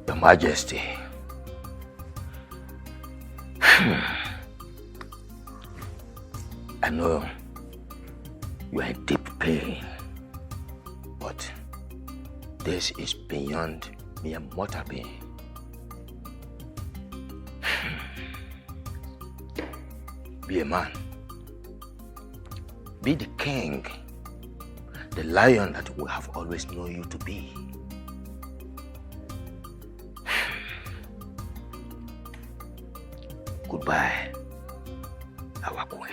Your Majesty, I know you are in deep pain, but this is beyond mere mortal pain. Be a man. Be the king, the lion that we have always known you to be. Goodbye, our queen.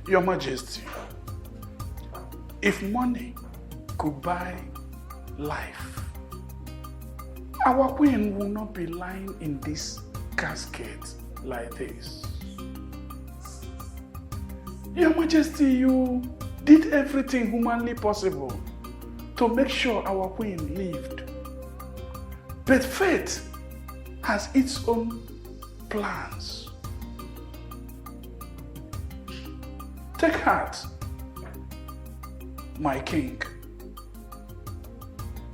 Your Majesty, if money could buy life, our queen will not be lying in this casket like this. Your Majesty, you did everything humanly possible to make sure our queen lived. But fate has its own plans. Take heart, my king.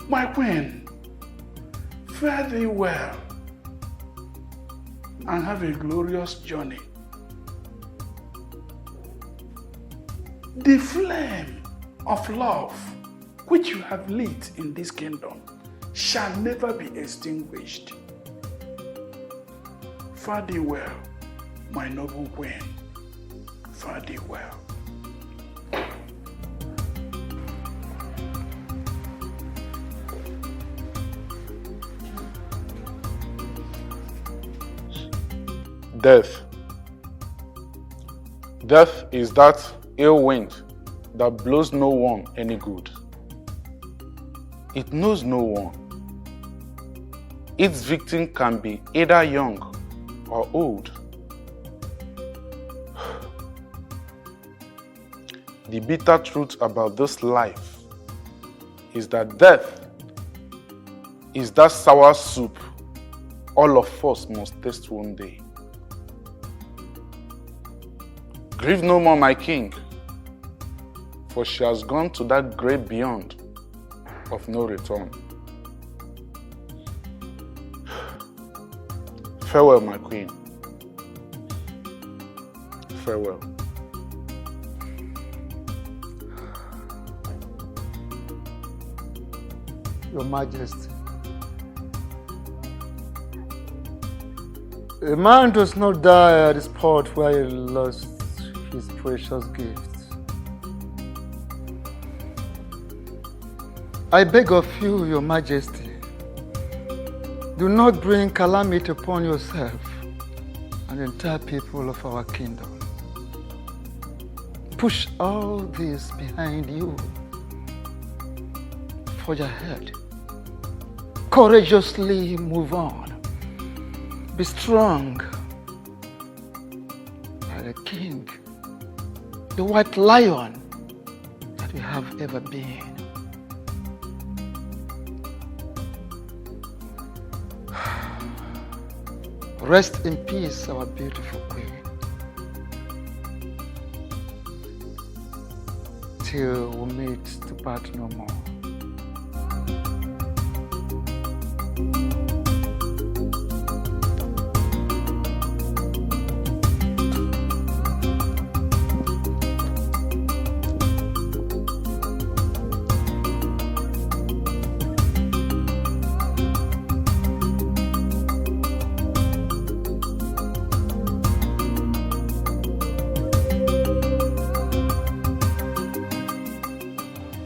My queen, fare thee well and have a glorious journey. The flame of love which you have lit in this kingdom shall never be extinguished. Fare thee well, my noble queen. Fare thee well. Death. Death is that ill wind that blows no one any good. It knows no one. Its victim can be either young or old. The bitter truth about this life is that death is that sour soup all of us must taste one day. Grieve no more, my king, for she has gone to that great beyond of no return. Farewell, my queen. Farewell. Your Majesty, a man does not die at the spot where he lost his precious gifts. I beg of you, Your Majesty, do not bring calamity upon yourself and the entire people of our kingdom. Push all this behind you. Forge ahead. Courageously move on. Be strong. Like the king, the white lion that we have ever been. Rest in peace, our beautiful queen. Till we meet to part no more.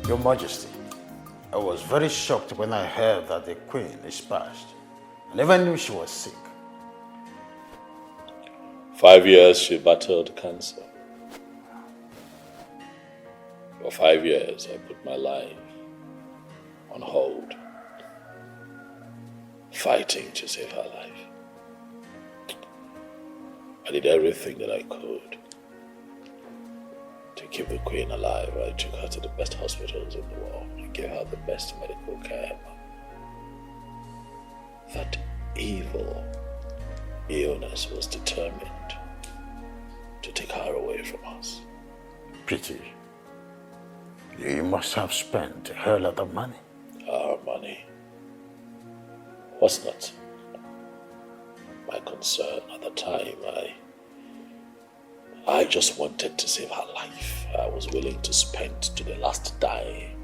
Your Majesty, I was very shocked when I heard that the Queen is passed. I never knew she was sick. 5 years she battled cancer. For 5 years I put my life on hold, fighting to save her life. I did everything that I could to keep the Queen alive. I took her to the best hospitals in the world. I gave her the best medical care. That evil illness was determined to take her away from us. Pity. You must have spent a hell lot of money. Our money was not my concern at the time. I just wanted to save her life. I was willing to spend to the last dime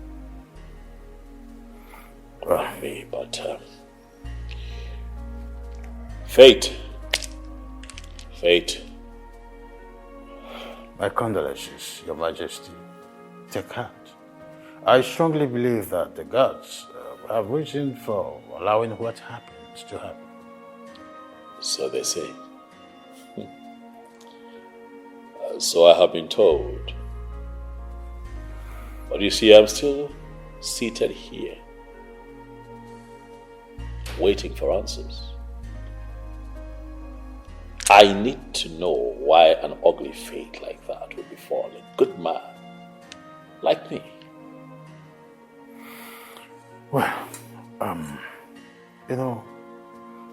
on me, but fate. My condolences, Your Majesty. Take heart. I strongly believe that the gods have reason for allowing what happens to happen. So they say. So I have been told. But you see, I'm still seated here, waiting for answers. I need to know why an ugly fate like that would befall a good man like me. Well,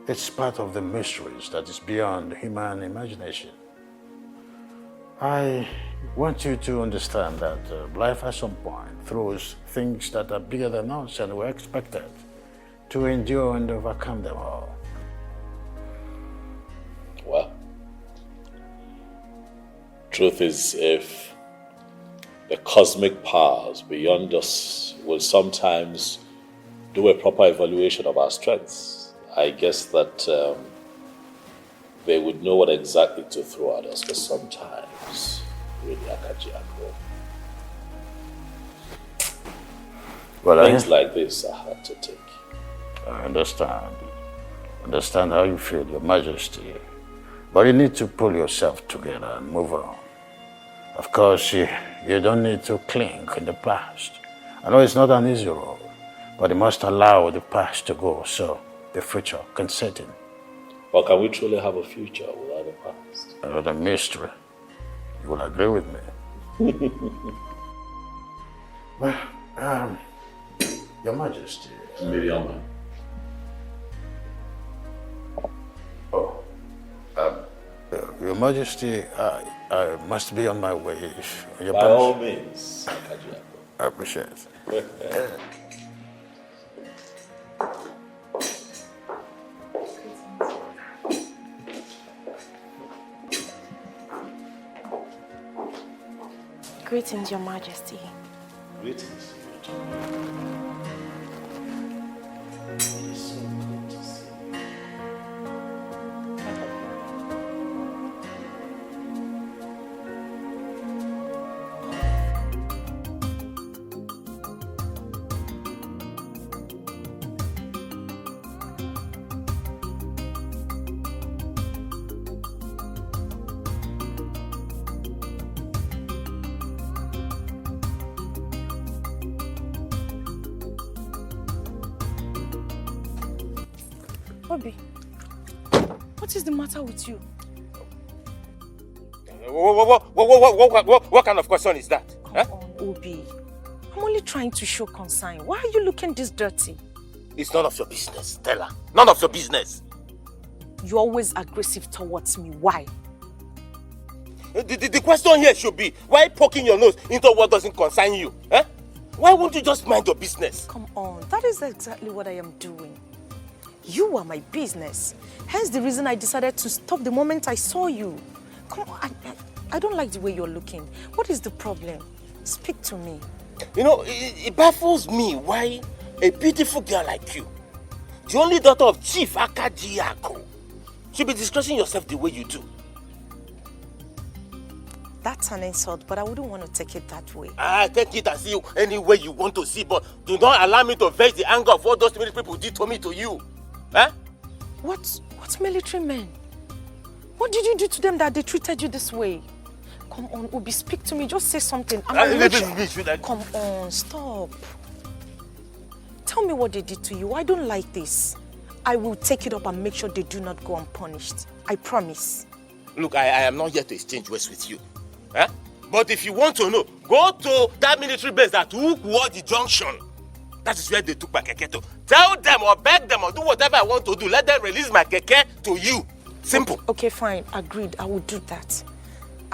it's part of the mysteries that is beyond human imagination. I want you to understand that life at some point throws things that are bigger than us and we're expected to endure and overcome them all. Well, truth is, if the cosmic powers beyond us will sometimes do a proper evaluation of our strengths, I guess that they would know what exactly to throw at us, but sometimes really things like this are hard to take. I understand how you feel, Your Majesty, but you need to pull yourself together and move on. Of course, you don't need to cling in the past. I know it's not an easy road, but you must allow the past to go so the future can set in. But can we truly have a future without the past? Another mystery. You will agree with me. Well, Your Majesty. Miriam. Oh, Your Majesty, I must be on my way. By all means. I appreciate it. Greetings, Your Majesty. Greetings. Obi, what is the matter with you? What kind of question is that? Come on, Obi. I'm only trying to show concern. Why are you looking this dirty? It's none of your business, Stella. None of your business. You're always aggressive towards me. Why? The question here should be, why poking your nose into what doesn't concern you? Why won't you just mind your business? Come on, that is exactly what I am doing. You are my business. Hence the reason I decided to stop the moment I saw you. Come on, I don't like the way you're looking. What is the problem? Speak to me. You know, it baffles me why a beautiful girl like you, the only daughter of Chief Akajiako, should be discussing yourself the way you do. That's an insult, but I wouldn't want to take it that way. I take it as you any way you want to see, but do not allow me to vex the anger of what those military people did to me to you. Huh? What military men? What did you do to them that they treated you this way? Come on, Obi, speak to me. Just say something. Come on, stop. Tell me what they did to you. I don't like this. I will take it up and make sure they do not go unpunished. I promise. Look, I am not here to exchange words with you. Huh? But if you want to know, go to that military base at Ukwuodi Junction. That is where they took my keke to. Tell them or beg them or do whatever I want to do. Let them release my keke to you. Simple. Okay, fine. Agreed. I will do that.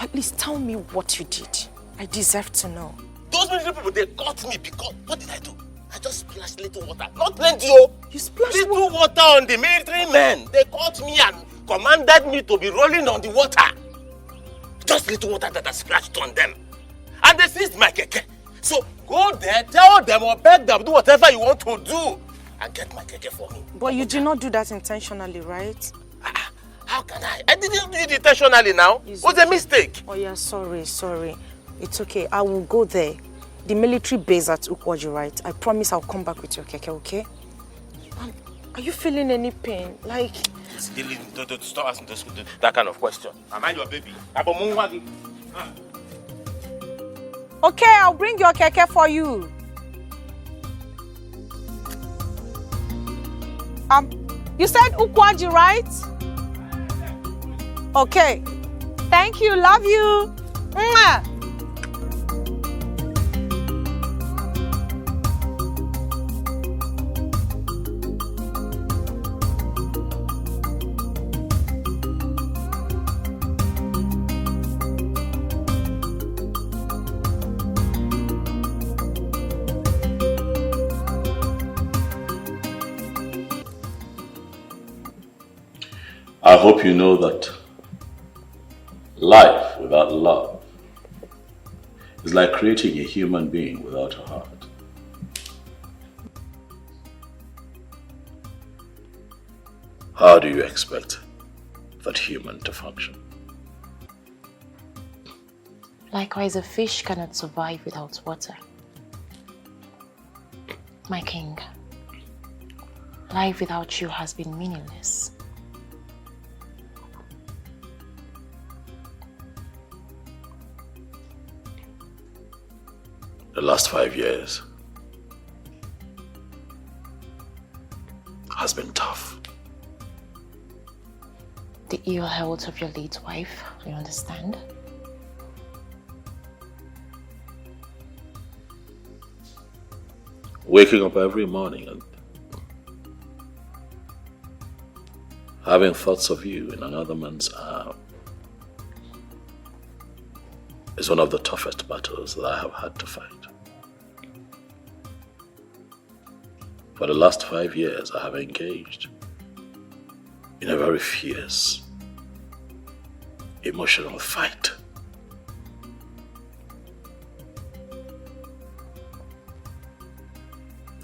At least tell me what you did. I deserve to know. Those military people, they caught me because... What did I do? I just splashed little water. Not plenty, oh. You splashed little water on the military men. They caught me and commanded me to be rolling on the water. Just little water that I splashed on them. And they seized my keke. So go there, tell them or beg them, do whatever you want to do. And get my keke for me. But you did not do that intentionally, right? How can I? I didn't do it intentionally now. It was a mistake. Oh yeah, sorry. It's okay. I will go there. The military base at Ukwaji, right? I promise I'll come back with your keke, okay? Are you feeling any pain? Like... Don't stop asking that kind of question. Am I your baby? Okay, I'll bring your keke for you. You said Ukwaji, right? Okay. Thank you. Love you. Mwah. I hope you know that life without love is like creating a human being without a heart. How do you expect that human to function? Likewise, a fish cannot survive without water. My king, life without you has been meaningless. The last 5 years has been tough. The ill health of your late wife, I understand. Waking up every morning and having thoughts of you in another man's arm is one of the toughest battles that I have had to fight. For the last 5 years, I have engaged in a very fierce, emotional fight.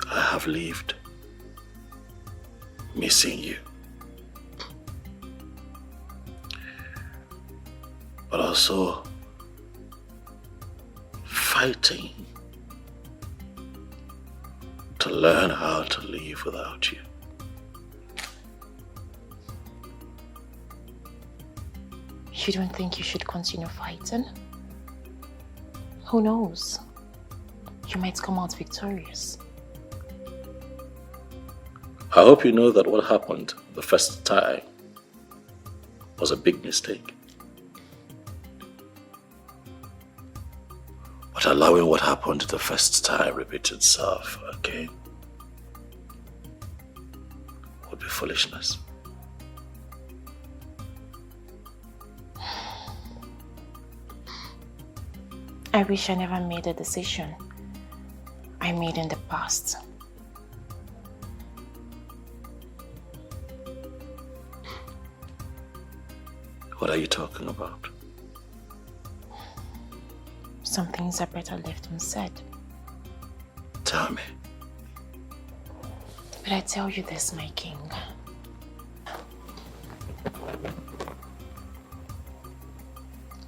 I have lived missing you, but also fighting to learn how to live without you. You don't think you should continue fighting? Who knows? You might come out victorious. I hope you know that what happened the first time was a big mistake. But allowing what happened the first time repeat itself again would be foolishness. I wish I never made a decision I made in the past. What are you talking about? Some things are better left unsaid. Tell me. But I tell you this, my king.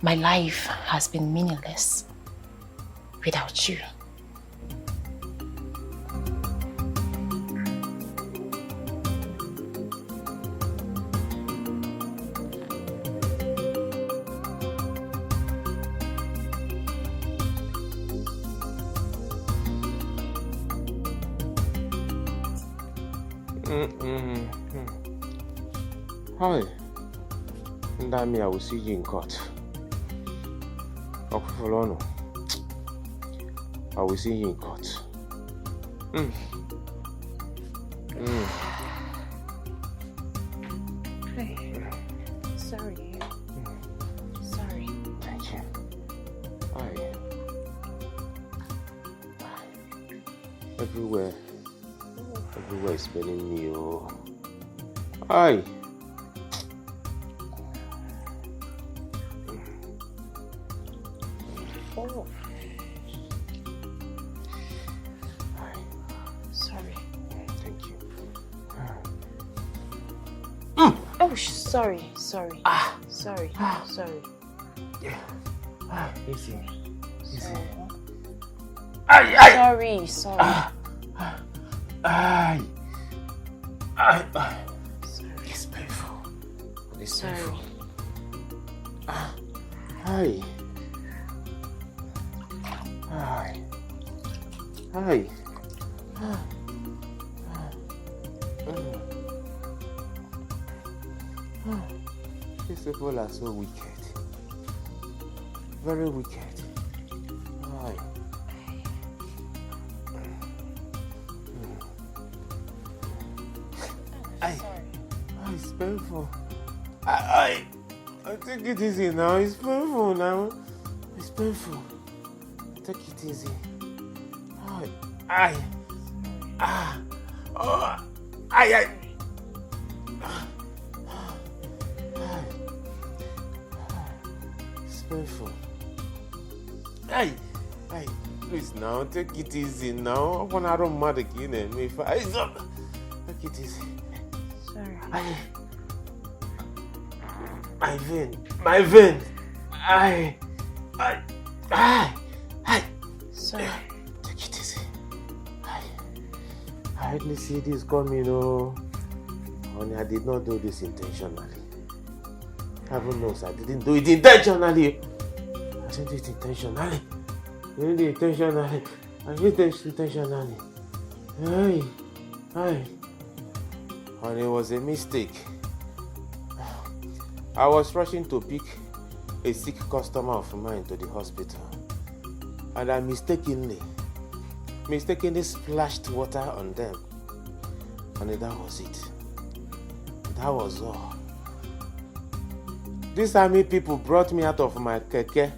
My life has been meaningless without you. Hi. Ndami, I will see you in court. Okufolono. I will see you in court. Hey. Sorry. Sorry. Thank Everywhere is spelling me, oh. Aye. Oh. Sorry. Thank you. Oh, sorry. Sorry. Sorry. Yeah. Easy. Sorry. Aye. Sorry. Aye. Sorry. It's painful. It's Sorry. painful. Aye. These people are so wicked. Very wicked. Aye. It's painful. I take it easy now. It's painful now. It's painful. Take it easy. It's painful. Please now, take it easy now. I want to run mad again and me. Take it easy. Sorry. My vein. Sorry. Take it easy. I hardly see this coming, oh. Honey, I did not do this intentionally. Heaven knows I didn't do it intentionally. I didn't do it intentionally. I did it intentionally. Honey, it was a mistake. I was rushing to pick a sick customer of mine to the hospital. And I mistakenly splashed water on them. And that was it. That was all. These army people brought me out of my keke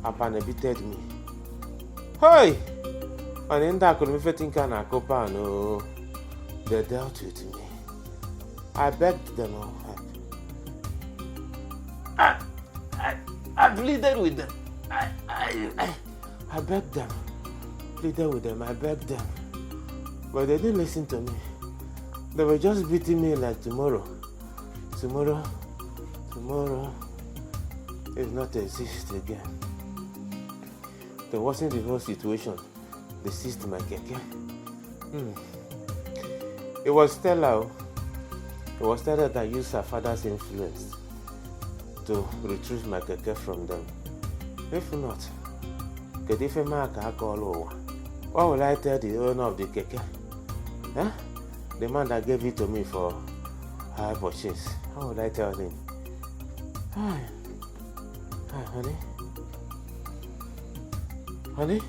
and beated me. Hey! And in that could be think an akopa, no. They dealt with me. I begged them all help. I pleaded with them. I begged them. Pleaded with them. I begged them. But they didn't listen to me. They were just beating me like tomorrow. Tomorrow is not exist again. They wasn't the whole situation. They seized my keke. It was Stella. It was Stella that used her father's influence to retrieve my keke from them. If not, what will I tell the owner of the keke? Huh? The man that gave it to me for high purchase. How would I tell him? Hi, honey. Honey?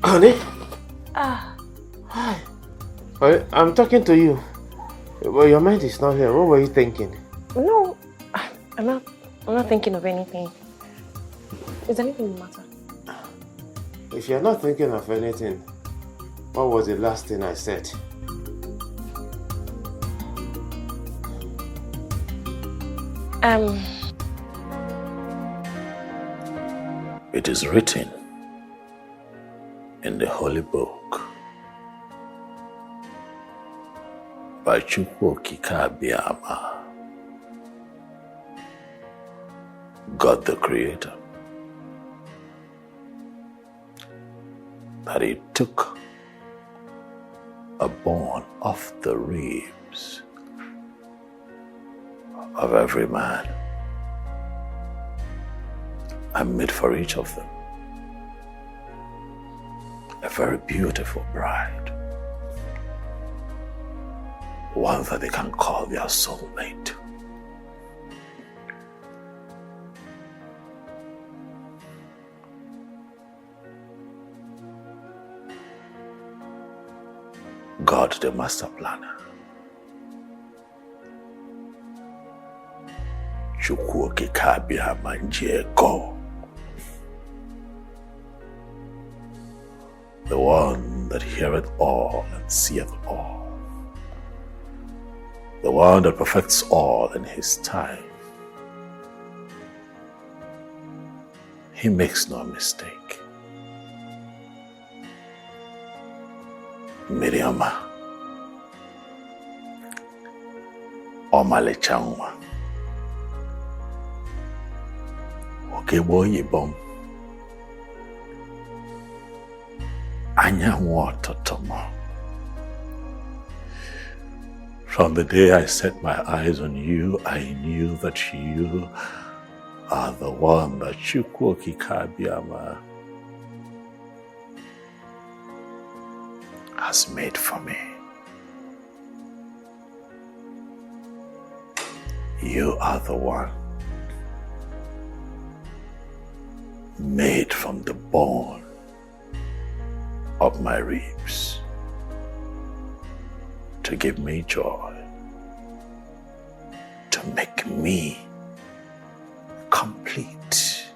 Honey? Hi. I'm talking to you. Well, your mind is not here. What were you thinking? No, I'm not thinking of anything. Is anything the matter? If you're not thinking of anything, what was the last thing I said? It is written in the Holy Book by Chukwu Okike Abiyama, God the Creator, that He took a bone off the ribs of every man and made for each of them a very beautiful bride, one that they can call their soulmate. God, the master planner, Chukwu Okike Abiyama Njeko, the one that heareth all and seeth all, the one that perfects all in his time. He makes no mistake. Miriama, ọmalịcha nwa, okegbo oyibo, anyanwụ ọtụtụ m. From the day I set my eyes on you, I knew that you are the one that Chukwu Okike Abiama has made for me. You are the one made from the bone of my ribs to give me joy, to make me complete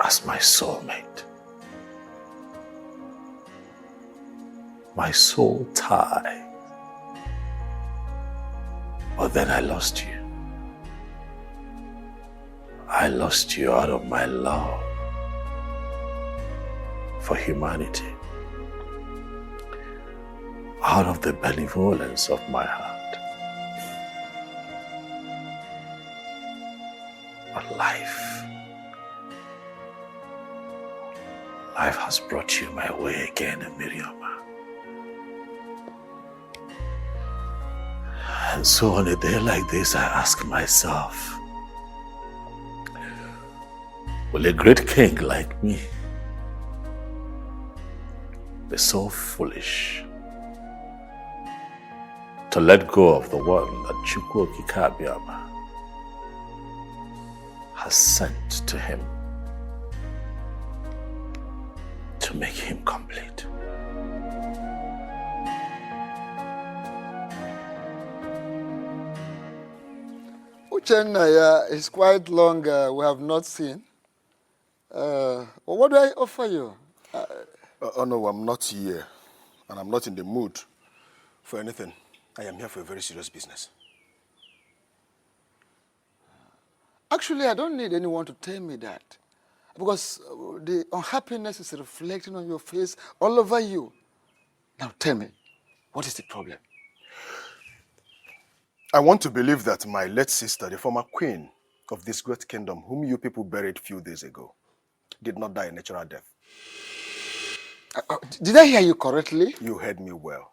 as my soulmate, my soul tie. But then I lost you. I lost you out of my love for humanity, out of the benevolence of my heart. But life has brought you my way again, Miriam. And so on a day like this, I ask myself, will a great king like me be so foolish to let go of the one that Chukwu Okike Abiama has sent to him to make him complete? Uchenna, it's quite long we have not seen. What do I offer you? Oh no, I'm not here. And I'm not in the mood for anything. I am here for a very serious business. Actually, I don't need anyone to tell me that. Because the unhappiness is reflecting on your face all over you. Now tell me, what is the problem? I want to believe that my late sister, the former queen of this great kingdom, whom you people buried a few days ago, did not die a natural death. Did I hear you correctly? You heard me well.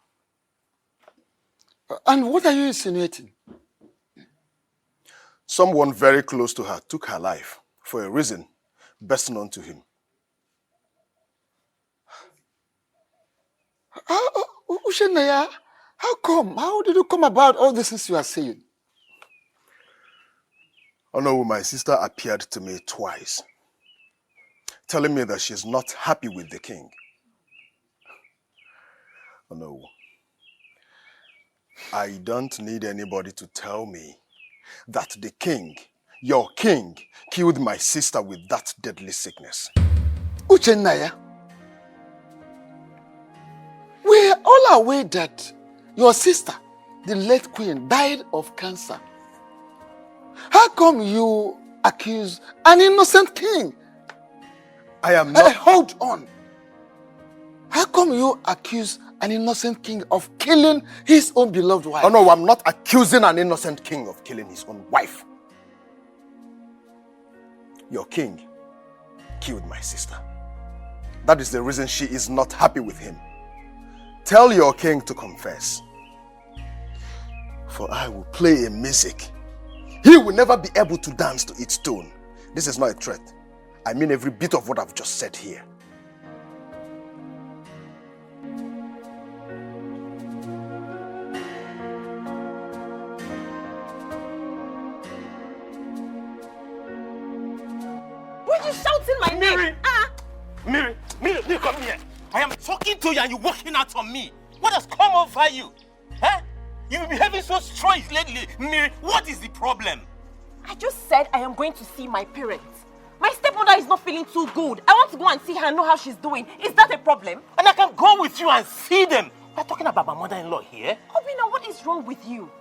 And what are you insinuating? Someone very close to her took her life for a reason best known to him. Ushenaya, how come? How did you come about all this things you are saying? Oh no, my sister appeared to me twice, telling me that she's not happy with the king. Oh no. I don't need anybody to tell me that the king, your king, killed my sister with that deadly sickness. Uchenaya, we are all aware that your sister, the late queen, died of cancer. How come you accuse an innocent king? I am not... Hey, hold on. How come you accuse an innocent king of killing his own beloved wife? Oh no, I'm not accusing an innocent king of killing his own wife. Your king killed my sister. That is the reason she is not happy with him. Tell your king to confess. For I will play a music he will never be able to dance to its tune. This is not a threat. I mean every bit of what I've just said here. Why are you shouting my name? Miri, come here. I am talking to you and you're walking out on me. What has come over you? Huh? You've been behaving so strange lately. Miri, what is the problem? I just said I am going to see my parents. My stepmother is not feeling too good. I want to go and see her and know how she's doing. Is that a problem? And I can go with you and see them. We're talking about my mother-in-law here. Obina, what is wrong with you?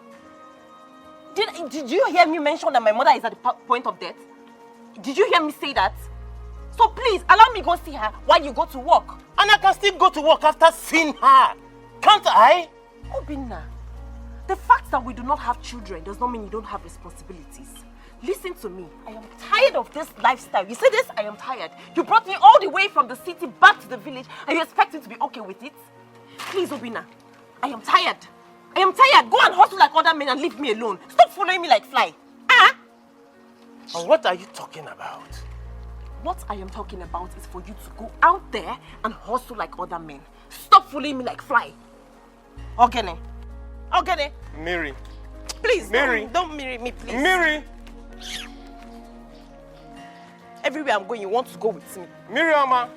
Did you hear me mention that my mother is at the point of death? Did you hear me say that? So please, allow me go see her while you go to work. And I can still go to work after seeing her. Can't I? Obina, the fact that we do not have children does not mean you don't have responsibilities. Listen to me. I am tired of this lifestyle. You see this? I am tired. You brought me all the way from the city back to the village and you expect me to be okay with it? Please, Obina. I am tired. I am tired. Go and hustle like other men and leave me alone. Stop following me like fly. And what are you talking about? What I am talking about is for you to go out there and hustle like other men. Stop following me like fly. Ogene. Ogene. Mary. Please, Mary. Don't marry me, please. Mary. Everywhere I'm going, you want to go with me. Miriama.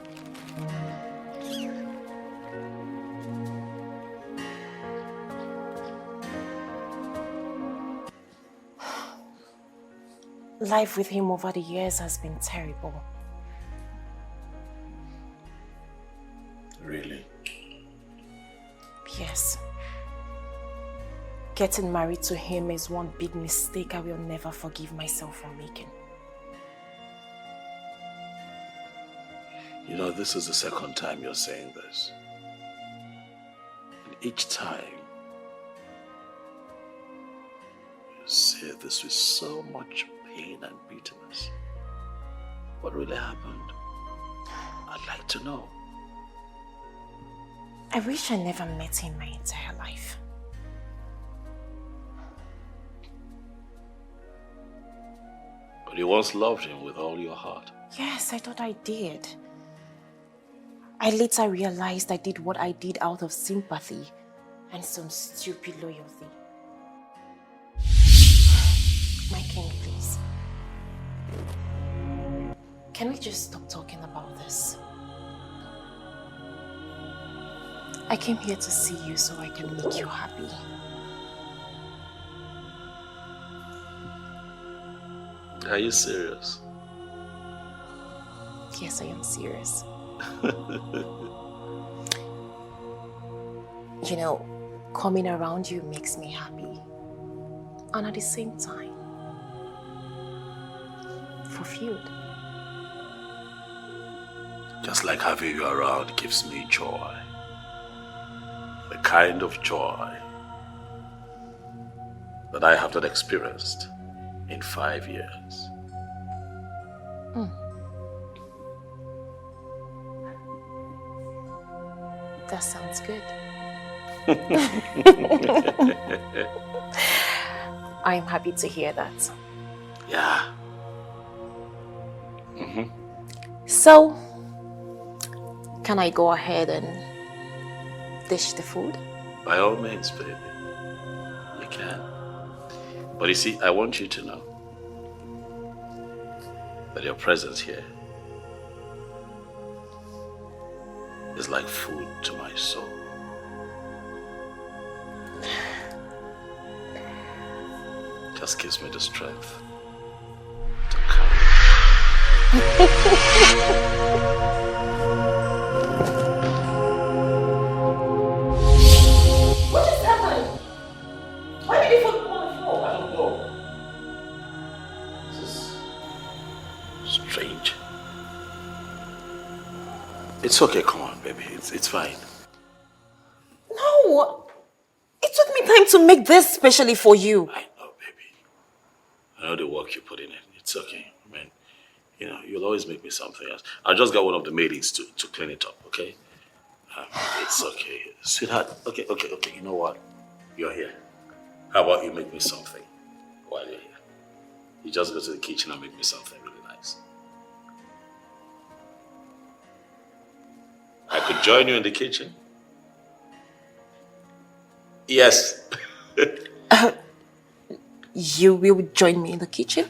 Life with him over the years has been terrible. Really? Yes. Getting married to him is one big mistake I will never forgive myself for making. You know, this is the second time you're saying this. And each time, you say this with so much pain and bitterness. What really happened? I'd like to know. I wish I never met him my entire life. But you once loved him with all your heart. Yes, I thought I did. I later realized I did what I did out of sympathy and some stupid loyalty. My king, please. Can we just stop talking about this? I came here to see you so I can make you happy. Are you serious? Yes, I am serious. You know, coming around you makes me happy. And at the same time, fulfilled. Just like having you around gives me joy. The kind of joy that I have not experienced in 5 years. That sounds good. I'm happy to hear that. Yeah. So, can I go ahead and dish the food? By all means, baby. You can. But you see, I want you to know that your presence here is like food to my soul. Just gives me the strength to carry What just happened? Why did you fall on the floor? I don't know. This is strange. It's okay, come on, baby. It's fine. No! It took me time to make this specially for you. I know, baby. I know the work you put in it. It's okay. I mean, you know, you'll always make me something else. I just got one of the maidens to clean it up, okay? It's okay. Sweetheart, okay. You know what? You're here. How about you make me something while you're here? You just go to the kitchen and make me something really nice. I could join you in the kitchen. Yes. You will join me in the kitchen?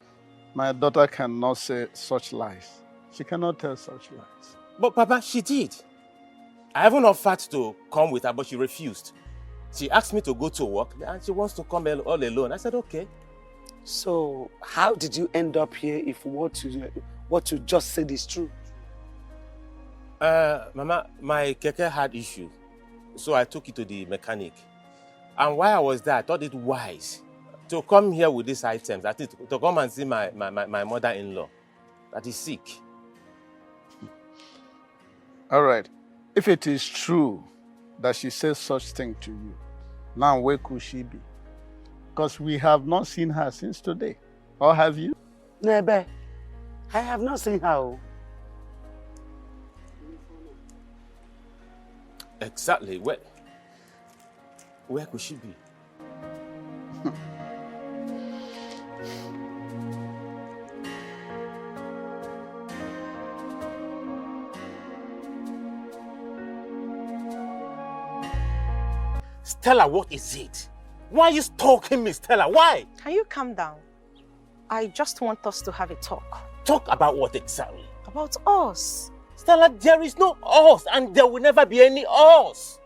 My daughter cannot say such lies. She cannot tell such lies. But Papa, she did. I even offered to come with her, but she refused. She asked me to go to work and she wants to come all alone. I said, okay. So, how did you end up here if what you just said is true? Mama, my keke had issue, so I took it to the mechanic. And while I was there, I thought it wise to come here with these items, at least to come and see my mother-in-law that is sick. All right. If it is true that she says such thing to you, now where could she be? Because we have not seen her since today. Or have you? Nebe, I have not seen her. Exactly. Where could she be? Stella, what is it? Why are you stalking me, Stella? Why? Can you calm down? I just want us to have a talk. Talk about what exactly? About us. Stella, there is no us, and there will never be any us.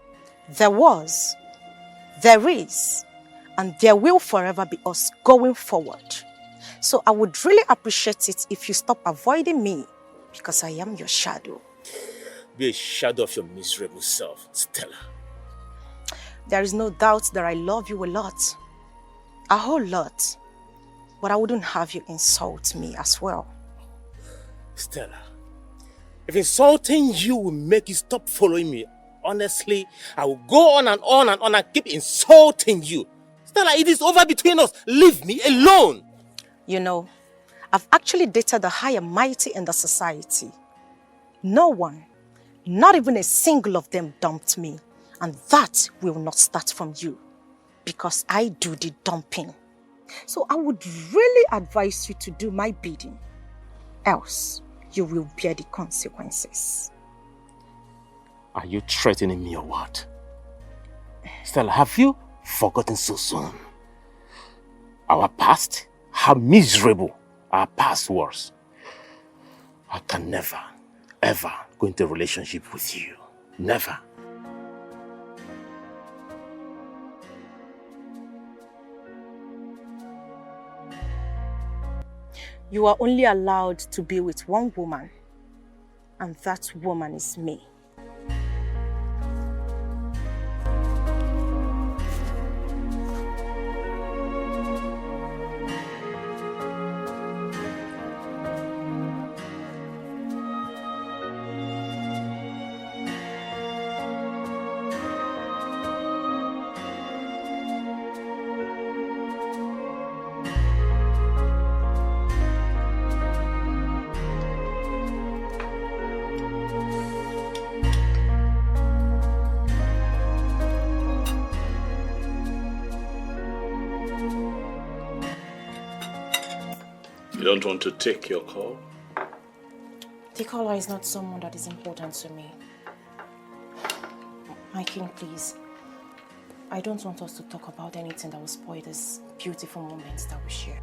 There was, there is, and there will forever be us going forward. So I would really appreciate it if you stop avoiding me, because I am your shadow. Be a shadow of your miserable self, Stella. There is no doubt that I love you a lot. A whole lot. But I wouldn't have you insult me as well. Stella, if insulting you will make you stop following me, honestly, I will go on and on and on and keep insulting you. Stella, it is over between us. Leave me alone. You know, I've actually dated the high and mighty in the society. No one, not even a single of them dumped me. And that will not start from you, because I do the dumping. So I would really advise you to do my bidding. Else, you will bear the consequences. Are you threatening me or what? Stella, have you forgotten so soon? Our past? How miserable our past was. I can never, ever go into a relationship with you. Never. You are only allowed to be with one woman, and that woman is me. You don't want to take your call? The caller is not someone that is important to me. My king, please. I don't want us to talk about anything that will spoil this beautiful moment that we share.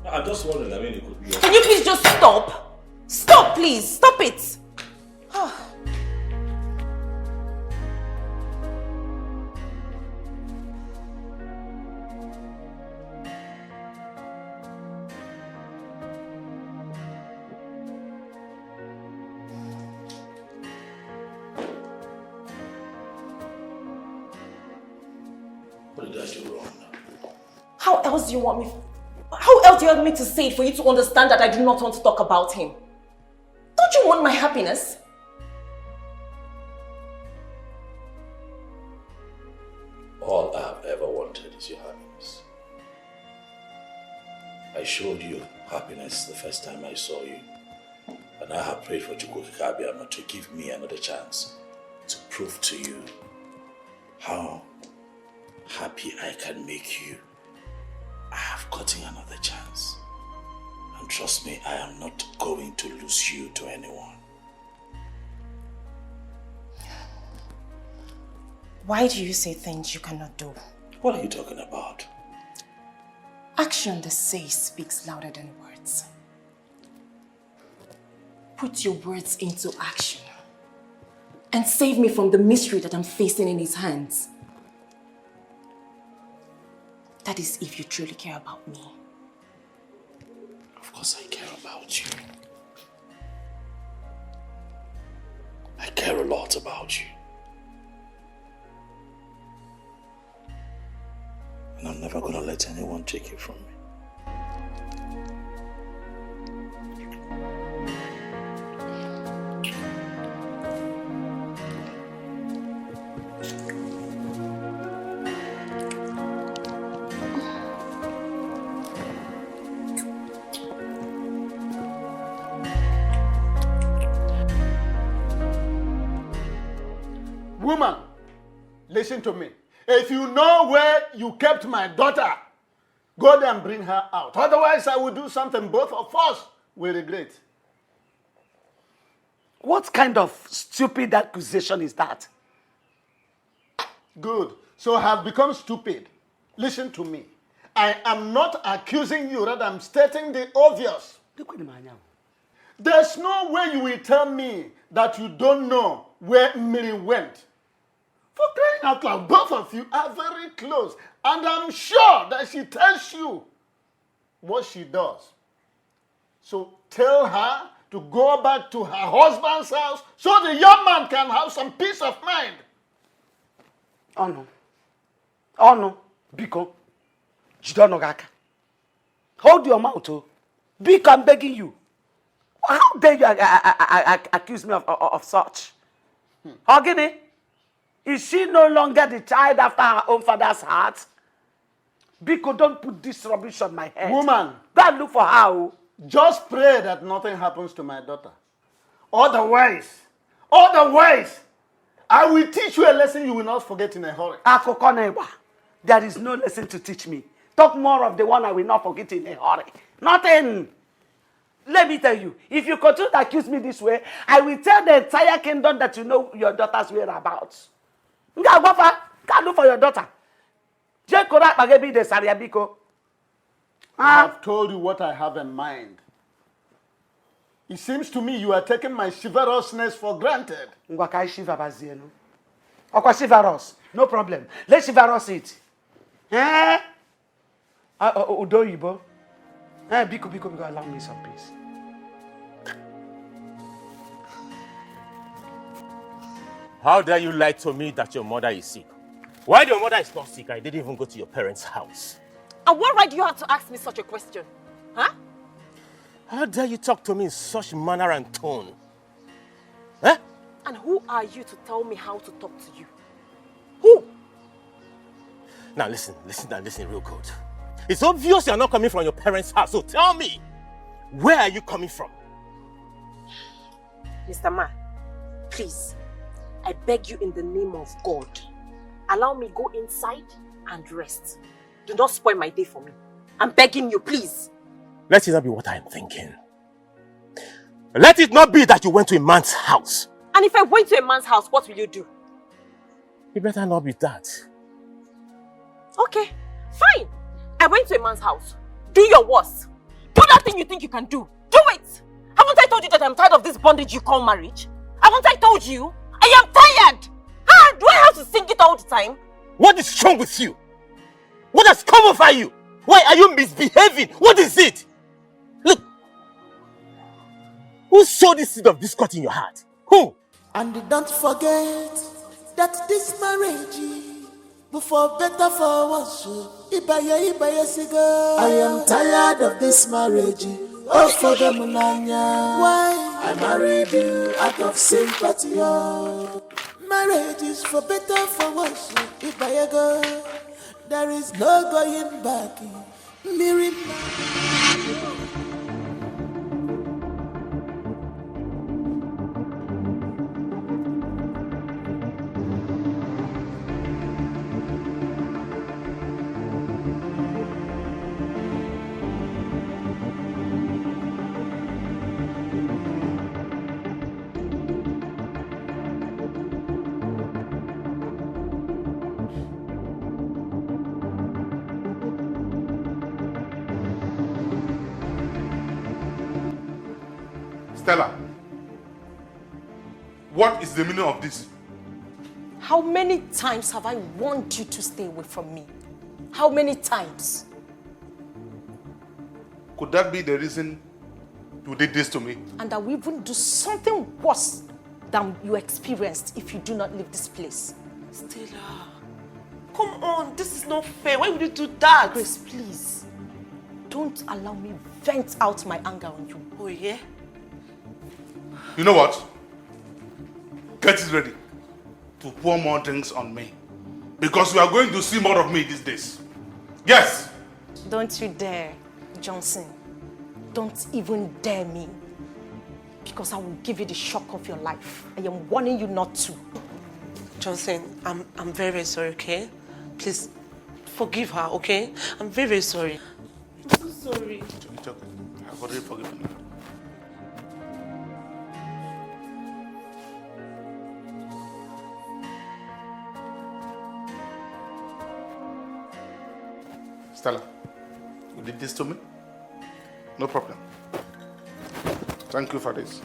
I'm just wondering, it could be... Can you please just stop? Stop, please. Stop it. What did I do wrong? How else do you want me? How else do you want me to say it for you to understand that I do not want to talk about him? Don't you want my happiness? All I have ever wanted is your happiness. I showed you happiness the first time I saw you. And I have prayed for Chukwukikabiama to give me another chance to prove to you how happy I can make you. I have gotten another chance. And trust me, I am not going to lose you to anyone. Why do you say things you cannot do? What are you talking about? Action, they say, speaks louder than words. Put your words into action and save me from the mystery that I'm facing in his hands. That is if you truly care about me. Because I care about you. I care a lot about you. And I'm never gonna let anyone take it from me. Woman, listen to me. If you know where you kept my daughter, go there and bring her out. Otherwise, I will do something both of us will regret. What kind of stupid accusation is that? Good. So I have become stupid. Listen to me. I am not accusing you, rather I'm stating the obvious. There's no way you will tell me that you don't know where Miri went. For crying out loud, both of you are very close. And I'm sure that she tells you what she does. So tell her to go back to her husband's house so the young man can have some peace of mind. Oh no. Oh no. Biko. Jidonogaka. Hold your mouth, oh. Biko, I'm begging you. How dare you accuse me of such? Ogini, is she no longer the child after her own father's heart? Biko, don't put this rubbish on my head. Woman. Go and look for her. Oh. Just pray that nothing happens to my daughter. Otherwise, I will teach you a lesson you will not forget in a hurry. Akokoneba, there is no lesson to teach me. Talk more of the one I will not forget in a hurry. Nothing. Let me tell you, if you continue to accuse me this way, I will tell the entire kingdom that you know your daughter's whereabouts. Go look for your daughter. I have told you what I have in mind. It seems to me you are taking my chivalrousness for granted. Chivalrous. No problem. Let's chivalrous it. Udoyibo. Biko, allow me some peace. How dare you lie to me that your mother is sick? While your mother is not sick, I didn't even go to your parents' house. And what right do you have to ask me such a question? Huh? How dare you talk to me in such manner and tone? Huh? And who are you to tell me how to talk to you? Who? Now listen real good. It's obvious you're not coming from your parents' house, so tell me, where are you coming from? Mr. Man, please, I beg you in the name of God, allow me go inside and rest. Do not spoil my day for me. I'm begging you, please. Let it not be what I'm thinking. Let it not be that you went to a man's house. And if I went to a man's house, what will you do? It better not be that. Okay, fine. I went to a man's house. Do your worst. Do that thing you think you can do. Do it! Haven't I told you that I'm tired of this bondage you call marriage? Haven't I told you? I am tired! Do I have to sing it all the time? What is wrong with you? What has come over you? Why are you misbehaving? What is it? Look. Who sowed this seed of discord in your heart? Who? And don't forget that this marriage, before better for once, Ibaya cigar. I am tired of this marriage. Oh, for the Munanya. Why? I married you out of sympathy. Oh. Marriage is for better for once, Ibaya go. There is no going back. Miri. Stella, what is the meaning of this? How many times have I warned you to stay away from me? How many times? Could that be the reason You did this to me. And I will even do something worse than you experienced if you do not leave this place. Stella, come on, this is not fair. Why would you do that? Grace, please. Don't allow me vent out my anger on you. Oh, yeah? You know what? Get it ready to pour more drinks on me. Because you are going to see more of me these days. Yes! Don't you dare, Johnson. Don't even dare me. Because I will give you the shock of your life. I am warning you not to. Johnson, I'm very, very sorry, okay? Please, forgive her, okay? I'm very, very sorry. I'm so sorry. It's okay. I've already forgiven you. Stella, you did this to me? No problem. Thank you for this.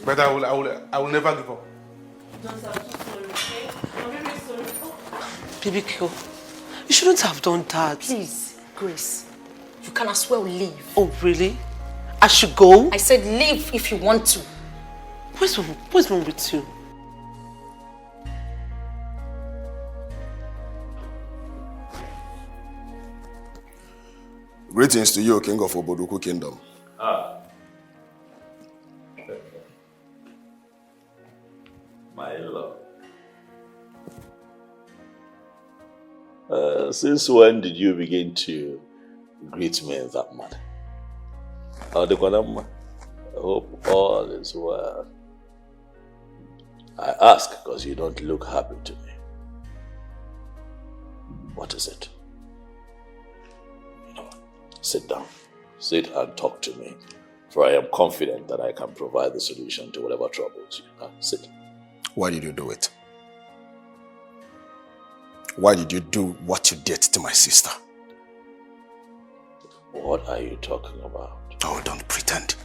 But I will never give up. Johnson, I'm so sorry, okay? I'm very, very sorry. Oh. Baby girl, you shouldn't have done that. Please, Grace, you can as well leave. Oh, really? I should go? I said leave if you want to. What's wrong with you? Greetings to you, King of Oboduku Kingdom. My lord. Since when did you begin to greet me in that manner? I hope all is well. I ask because you don't look happy to me. What is it? Sit down. Sit and talk to me. For I am confident that I can provide the solution to whatever troubles you. Sit. Why did you do it? Why did you do what you did to my sister? What are you talking about? Oh, don't pretend.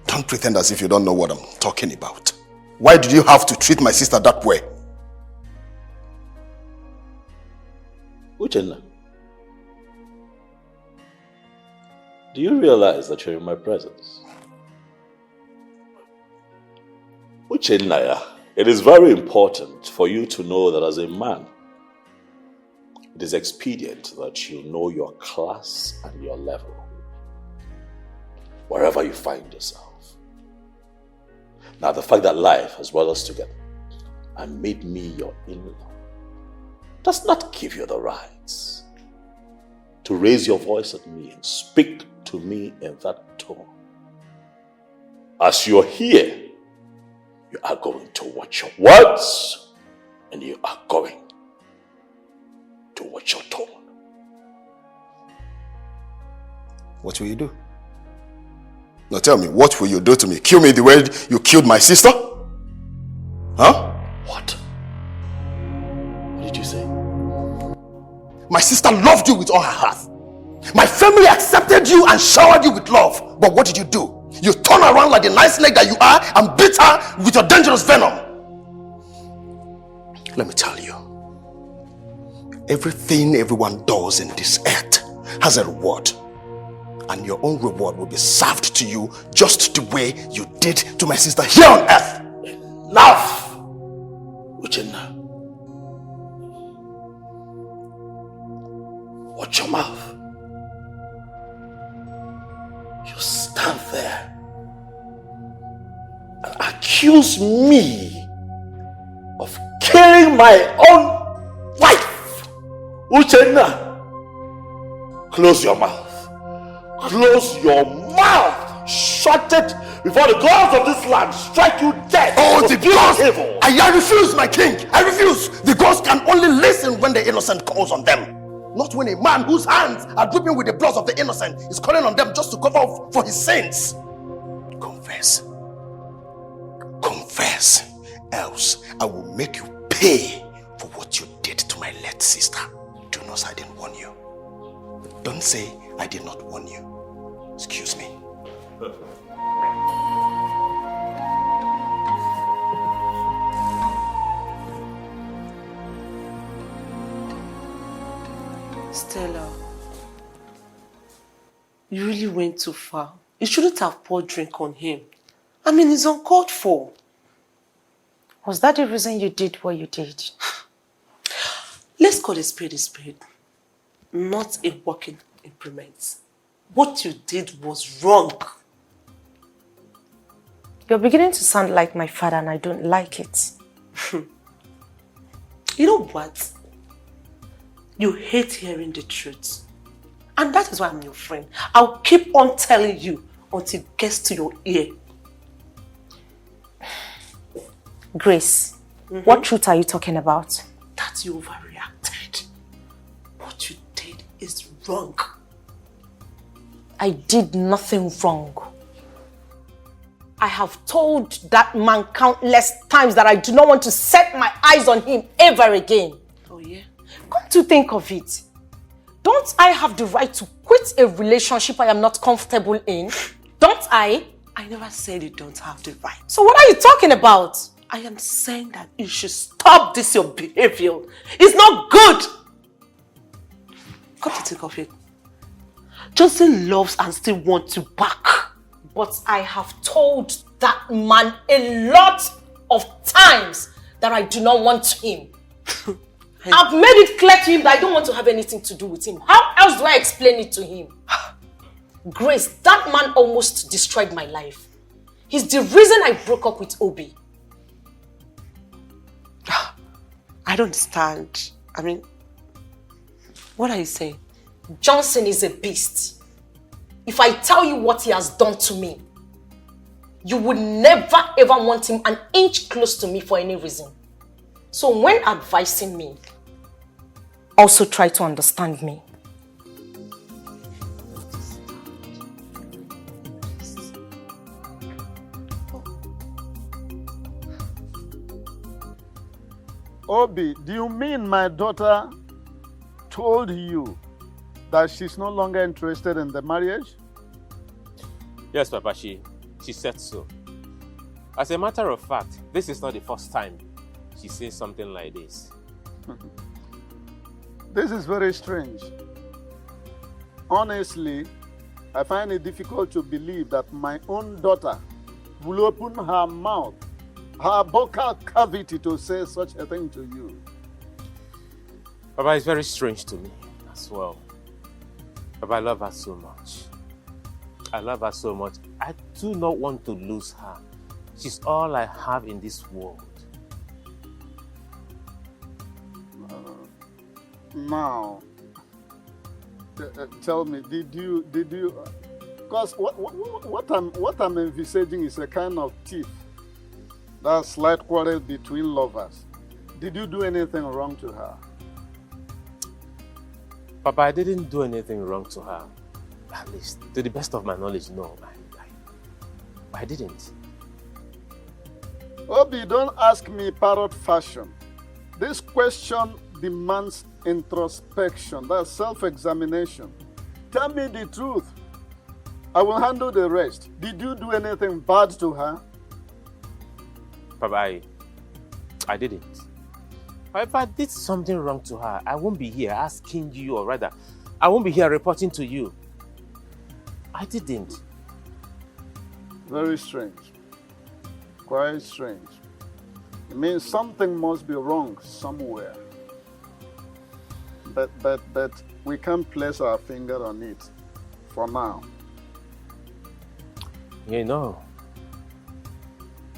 Don't pretend as if you don't know what I'm talking about. Why did you have to treat my sister that way? Uchenna, do you realize that you're in my presence? Uchenna, it is very important for you to know that as a man, it is expedient that you know your class and your level, wherever you find yourself. Now, the fact that life has brought us together and made me your in-law does not give you the rights to raise your voice at me and speak to me in that tone. As you're here, you are going to watch your words and you are going to watch your tone. What will you do? Now tell me, what will you do to me? Kill me the way you killed my sister? Huh? What? What did you say? My sister loved you with all her heart. My family accepted you and showered you with love. But what did you do? You turn around like the nice leg that you are and beat her with your dangerous venom. Let me tell you, everything everyone does in this earth has a reward. And your own reward will be served to you just the way you did to my sister here on earth. Enough! Uchenna. Watch your mouth. You stand there and accuse me of killing my own wife. Uchenna, close your mouth. Close your mouth. Shut it before the gods of this land strike you dead. Oh, the gods! I refuse, my king. I refuse. The gods can only listen when the innocent calls on them. Not when a man whose hands are dripping with the blood of the innocent is calling on them just to cover up for his sins. Confess. Confess. Else I will make you pay for what you did to my late sister. Do not say I didn't warn you. Don't say I did not warn you. Excuse me. Stella, you really went too far. You shouldn't have poured drink on him. I mean, it's uncalled for. Was that the reason you did what you did? Let's call a spade, not a working implement. What you did was wrong. You're beginning to sound like my father and I don't like it. You know what? You hate hearing the truth. And that is why I'm your friend. I'll keep on telling you until it gets to your ear. Grace, what truth are you talking about? That you overreacted. What you did is wrong. I did nothing wrong. I have told that man countless times that I do not want to set my eyes on him ever again. Oh yeah? Come to think of it, don't I have the right to quit a relationship I am not comfortable in? Don't I? I never said you don't have the right. So what are you talking about? I am saying that you should stop this your behavior. It's not good. Come to think of it, Johnson loves and still wants you back. But I have told that man a lot of times that I do not want him. I've made it clear to him that I don't want to have anything to do with him. How else do I explain it to him? Grace, that man almost destroyed my life. He's the reason I broke up with Obi. I don't understand. I mean, what are you saying? Johnson is a beast. If I tell you what he has done to me, you would never ever want him an inch close to me for any reason. So when advising me, also try to understand me. Obi, do you mean my daughter told you that she's no longer interested in the marriage? Yes, Papa, she said so. As a matter of fact, this is not the first time she says something like this. This is very strange. Honestly, I find it difficult to believe that my own daughter will open her mouth, her vocal cavity to say such a thing to you. Papa, it's very strange to me as well. Papa, I love her so much. I love her so much. I do not want to lose her. She's all I have in this world. Now, tell me, did you? Because what I'm envisaging is a kind of tiff, that slight quarrel between lovers. Did you do anything wrong to her? Papa, I didn't do anything wrong to her. At least, to the best of my knowledge, no. I didn't. Obi, don't ask me parrot fashion. This question demands introspection, that's self-examination. Tell me the truth. I will handle the rest. Did you do anything bad to her? Papa, I didn't. If I did something wrong to her, I won't be here asking you, or rather, I won't be here reporting to you. I didn't. Very strange. Quite strange. It means something must be wrong somewhere. But we can't place our finger on it for now. You know,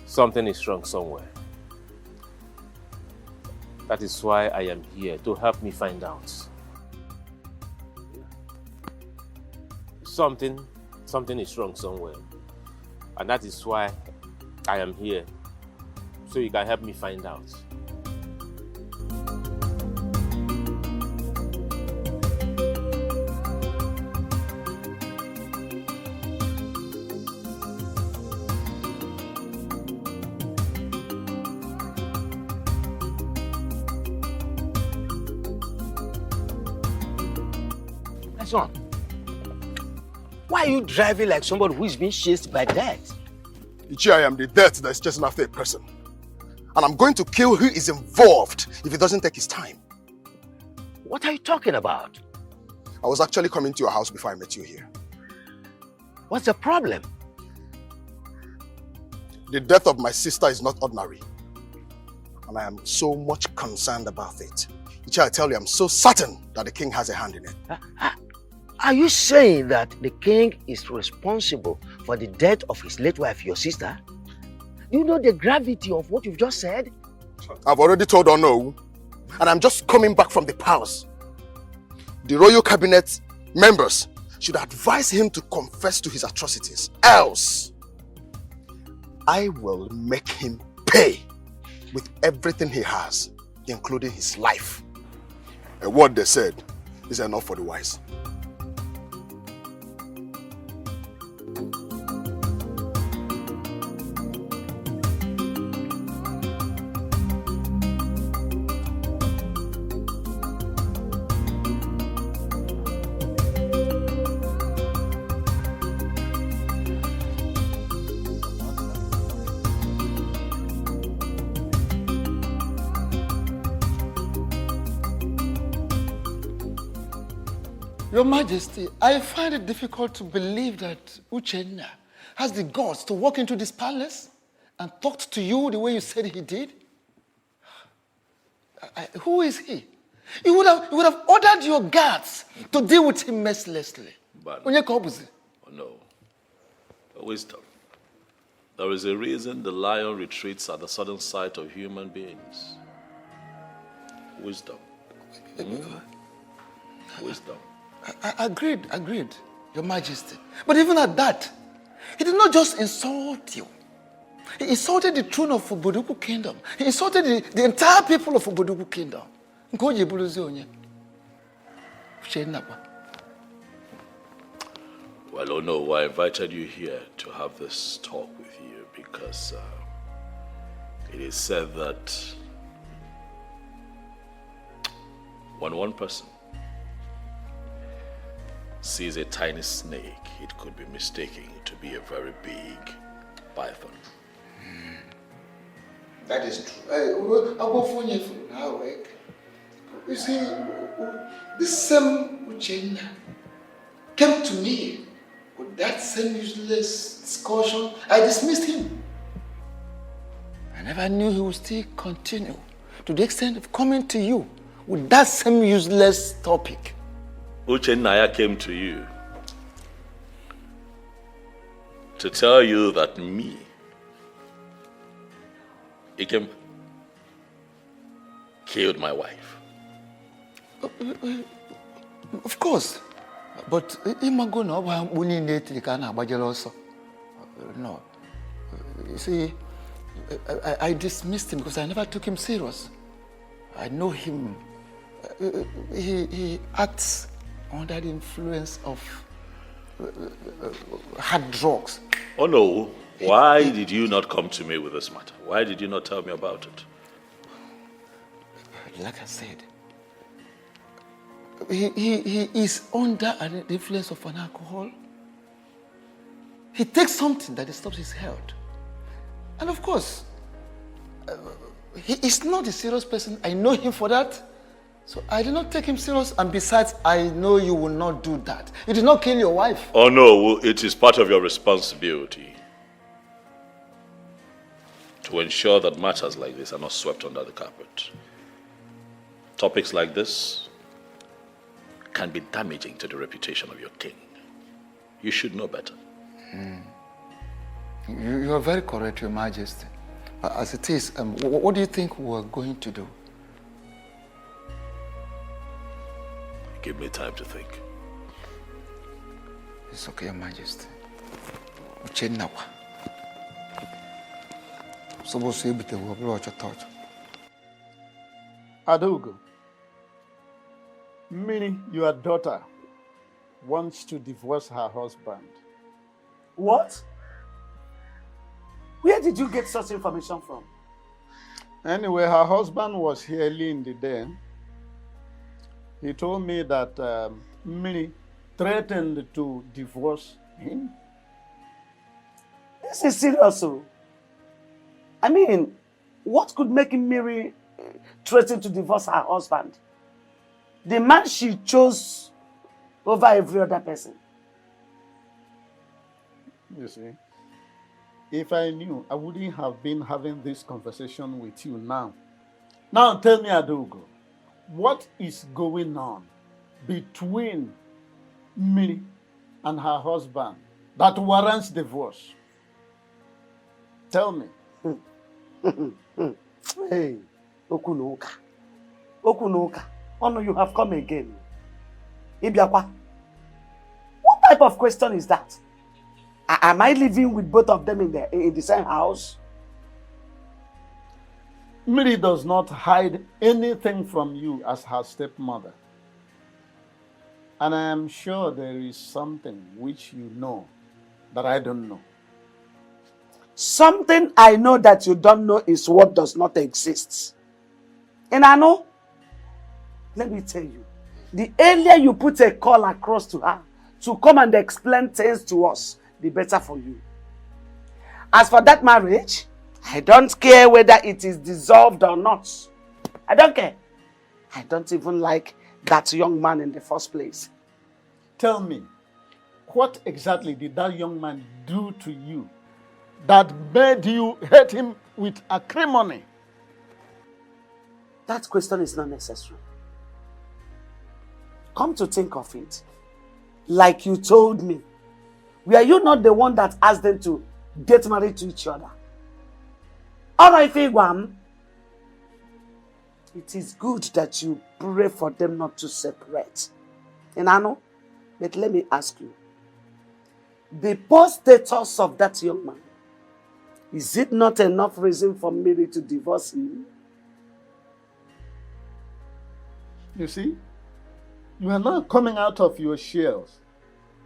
something is wrong somewhere. That is why I am here, to help me find out. Something is wrong somewhere. And that is why I am here, so you can help me find out. Son, why are you driving like somebody who is being chased by death? Ichi, I am the death that is chasing after a person. And I'm going to kill who is involved if he doesn't take his time. What are you talking about? I was actually coming to your house before I met you here. What's the problem? The death of my sister is not ordinary. And I am so much concerned about it. I tell you, I'm so certain that the king has a hand in it. Are you saying that the king is responsible for the death of his late wife, your sister? Do you know the gravity of what you've just said? I've already told Ono, and I'm just coming back from the palace. The royal cabinet members should advise him to confess to his atrocities. Else, I will make him pay with everything he has, including his life. And what they said is enough for the wise. Your Majesty, I find it difficult to believe that Uchenna has the guts to walk into this palace and talk to you the way you said he did. Who is he? You would have ordered your guards to deal with him mercilessly. But no. Wisdom. There is a reason the lion retreats at the sudden sight of human beings. Wisdom. Wisdom. Agreed, Your Majesty. But even at that, he did not just insult you. He insulted the throne of Oboduku Kingdom. He insulted the entire people of Oboduku Kingdom. Well, Ono, I invited you here to have this talk with you because it is said that when one person sees a tiny snake, it could be mistaken to be a very big python. That is true. I'll go for you now. You see, this same Uchenna came to me with that same useless discussion. I dismissed him. I never knew he would still continue to the extent of coming to you with that same useless topic. Uchenna came to you to tell you that me, Ikem, killed my wife. Of course. But no. You see, I dismissed him because I never took him serious. I know him. He acts under the influence of hard drugs. Oh no. Why did you not come to me with this matter? Why did you not tell me about it? Like I said, he is under the influence of an alcohol. He takes something that disturbs his health. And of course, he is not a serious person. I know him for that. So I did not take him serious, and besides, I know you will not do that. You did not kill your wife. Oh no, it is part of your responsibility to ensure that matters like this are not swept under the carpet. Topics like this can be damaging to the reputation of your king. You should know better. You are very correct, Your Majesty. As it is, what do you think we are going to do? Give me time to think. It's okay, Your Majesty. Uchenna. Supposed to be the world thought. Adogo, Mini, your daughter, wants to divorce her husband. What? Where did you get such information from? Anyway, her husband was here early in the day. He told me that Mini threatened to divorce him. This is serious. I mean, what could make Miri threaten to divorce her husband? The man she chose over every other person. You see, if I knew, I wouldn't have been having this conversation with you now. Now tell me, Adogo, what is going on between me and her husband that warrants divorce? Tell me. Hey, Okunoka. Okunoka. Oh no, you have come again. Ibiakwa. What type of question is that? Am I living with both of them in the same house? Miri does not hide anything from you as her stepmother. And I am sure there is something which you know that I don't know. Something I know that you don't know is what does not exist. And I know, let me tell you, the earlier you put a call across to her to come and explain things to us, the better for you. As for that marriage, I don't care whether it is dissolved or not. I don't care. I don't even like that young man in the first place. Tell me, what exactly did that young man do to you that made you hate him with acrimony? That question is not necessary. Come to think of it, like you told me, were you not the one that asked them to get married to each other? Alright, Figwam. It is good that you pray for them not to separate. And I know, but let me ask you, the poor status of that young man, is it not enough reason for Mary to divorce him? You see, you are not coming out of your shells.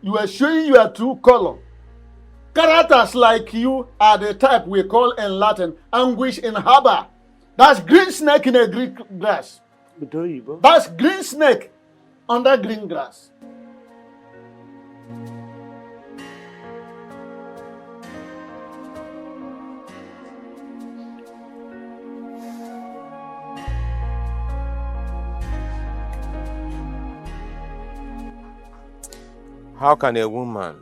You are showing your true color. Characters like you are the type we call in Latin anguish in harbor. That's green snake in a green grass. That's green snake under green grass. How can a woman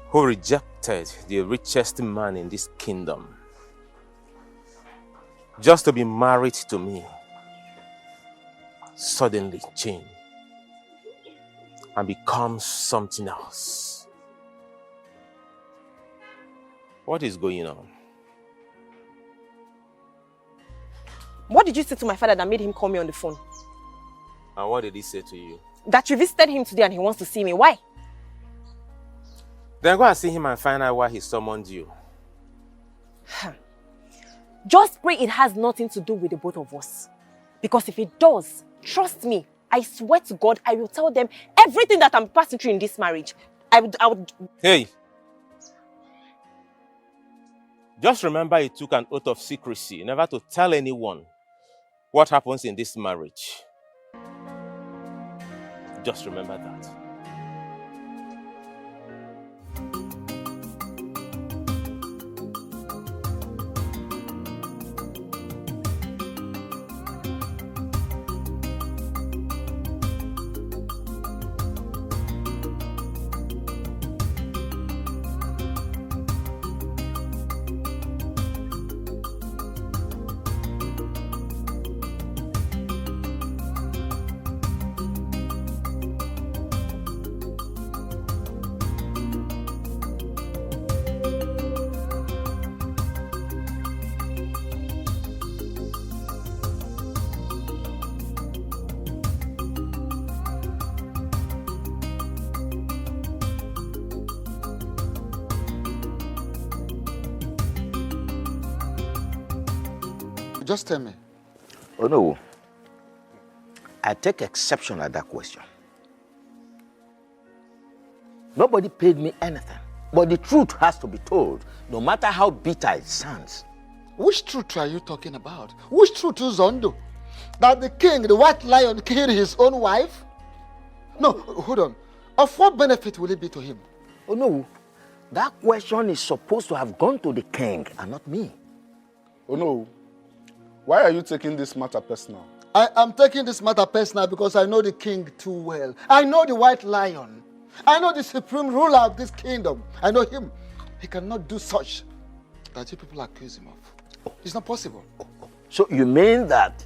who rejected the richest man in this kingdom just to be married to me suddenly change and become something else? What is going on? What did you say to my father that made him call me on the phone? And what did he say to you? That you visited him today and he wants to see me. Why? Then go and see him and find out why he summoned you. Just pray it has nothing to do with the both of us. Because if it does, trust me, I swear to God, I will tell them everything that I'm passing through in this marriage. I would... Hey! Just remember you took an oath of secrecy, never to tell anyone what happens in this marriage. Just remember that. Just tell me. Oh no. I take exception at that question. Nobody paid me anything. But the truth has to be told, no matter how bitter it sounds. Which truth are you talking about? Which truth is Zondo? That the king, the white lion, killed his own wife? No, hold on. Of what benefit will it be to him? Oh no. That question is supposed to have gone to the king and not me. Oh no. Why are you taking this matter personal? I am taking this matter personal because I know the king too well. I know the white lion. I know the supreme ruler of this kingdom. I know him. He cannot do such that you people accuse him of. It's not possible. So you mean that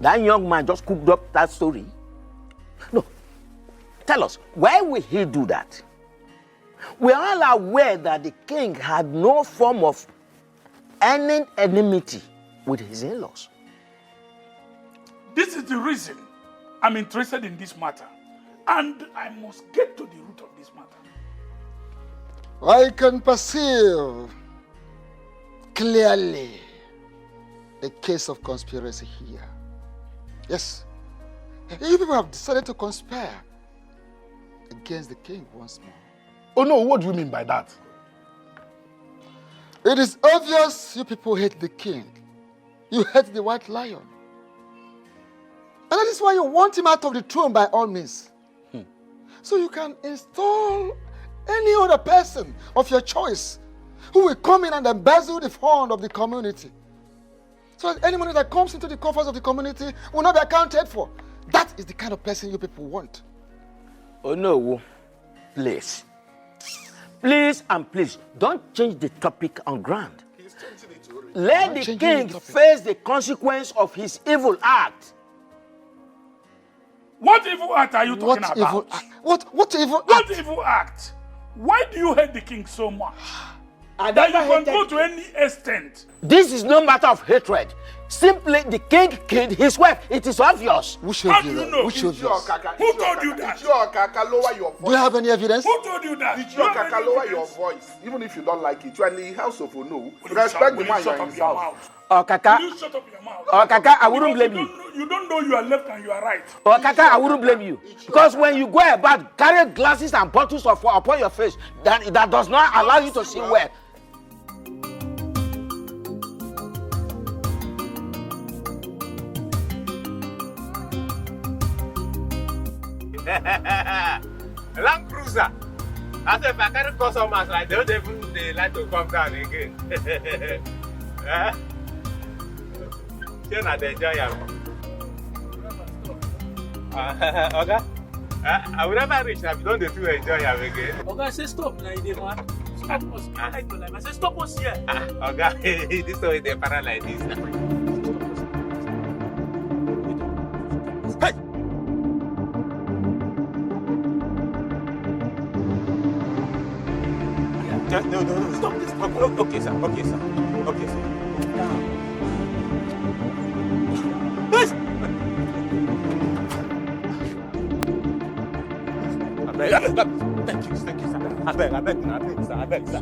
young man just cooked up that story? No. Tell us, why will he do that? We are all aware that the king had no form of any enmity with his in-laws. This is the reason I'm interested in this matter. And I must get to the root of this matter. I can perceive clearly a case of conspiracy here. Yes, you people have decided to conspire against the king once more. Oh no, what do you mean by that? It is obvious you people hate the king. You hate the white lion. And that is why you want him out of the throne by all means. So you can install any other person of your choice who will come in and embezzle the fund of the community. So that any money that comes into the coffers of the community will not be accounted for. That is the kind of person you people want. Oh no, please. Please and please, don't change the topic on ground. Let the king face the consequence of his evil act. What evil act are you talking about? What evil act? What evil act? Why do you hate the king so much? That you can go to any extent. This is no matter of hatred. Simply, the king killed his wife. It is obvious. How do you know? Who told you that? Lower your voice. Do you have any evidence? Who told you that? It's your kaka, lower your voice. Even if you don't like it, you are in the house of Ono. Respect the man you are in his house. Oh, Kaka. You shut up your mouth. Oh, Kaka, I wouldn't blame you. You don't know you are left and you are right. Oh, Kaka, I wouldn't blame you. Because when you go about carry glasses and bottles of water upon your face, that does not allow you to see well. Land cruiser. I said if I carry customers like they don't even they like to come down again. Still not enjoy okay? I will never reach now if you don't do enjoy again. Okay, say stop now, man. Stop us. I like your life. I say stop us here. Okay, this way they para like this now. No. Stop this. Okay, sir. Okay, sir. Thank you, sir. I beg, sir.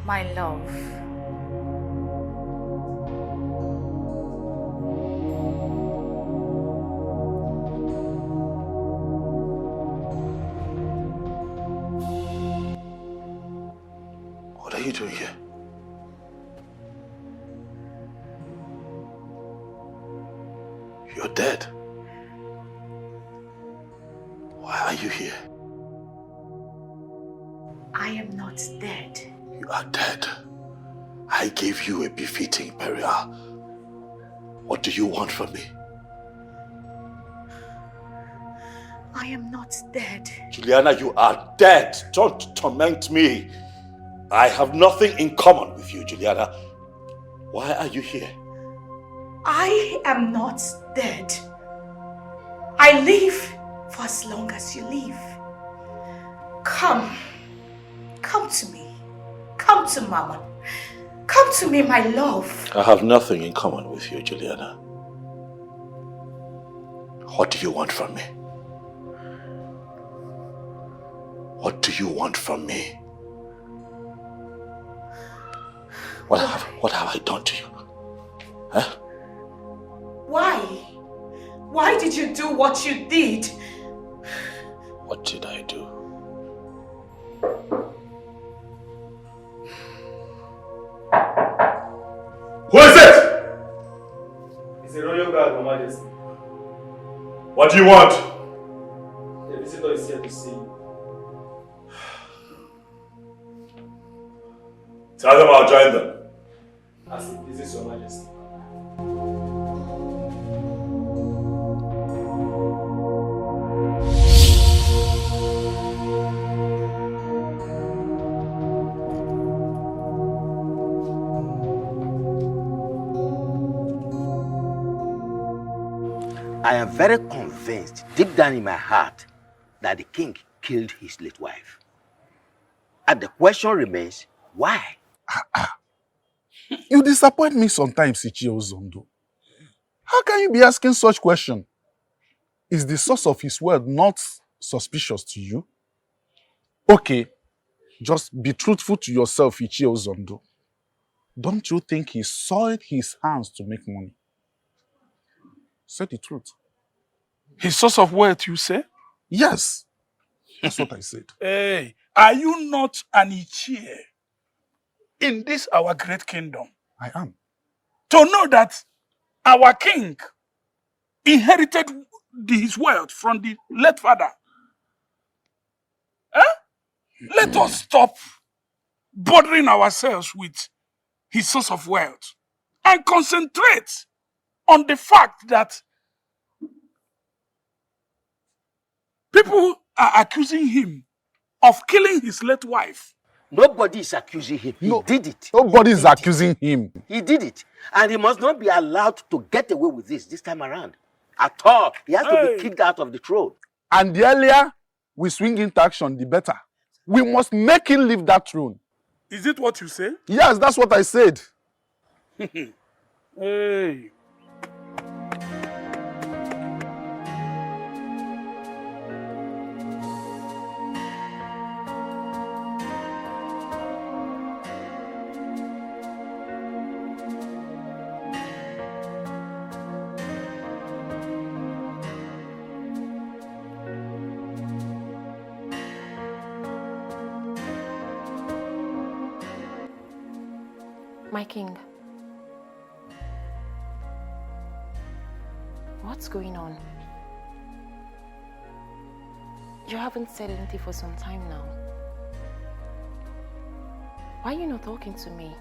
My love. What are you doing here? You're dead. Why are you here? I am not dead. You are dead. I gave you a befitting burial. What do you want from me? I am not dead. Juliana, you are dead. Don't torment me. I have nothing in common with you, Juliana. Why are you here? I am not dead. I live for as long as you live. Come to me. Come to Mama. Come to me, my love. I have nothing in common with you, Juliana. What do you want from me? What do you want from me? What have I done to you? Huh? Why? Why did you do what you did? What did I do? Who is it? It's a royal guard, Your Majesty. What do you want? The visitor is here to see you. Tell them I'll join them. As it pleases Your Majesty. I am very convinced, deep down in my heart, that the king killed his late wife. And the question remains, why? You disappoint me sometimes, Ichie Ozondo. How can you be asking such question? Is the source of his wealth not suspicious to you? Okay, just be truthful to yourself, Ichie Ozondo. Don't you think he soiled his hands to make money? Say the truth. His source of wealth, you say? Yes. That's what I said. Hey, are you not an Ichie in this our great kingdom? I am. To know that our king inherited his wealth from the late father. Huh? Let us stop bothering ourselves with his source of wealth and concentrate on the fact that people are accusing him of killing his late wife. Nobody is accusing him. He did it. Nobody is accusing him. He did it. And he must not be allowed to get away with this time around. At all. He has to be kicked out of the throne. And the earlier we swing into action, the better. We must make him leave that throne. Is it what you say? Yes, that's what I said. Hey. My king. What's going on? You haven't said anything for some time now. Why are you not talking to me?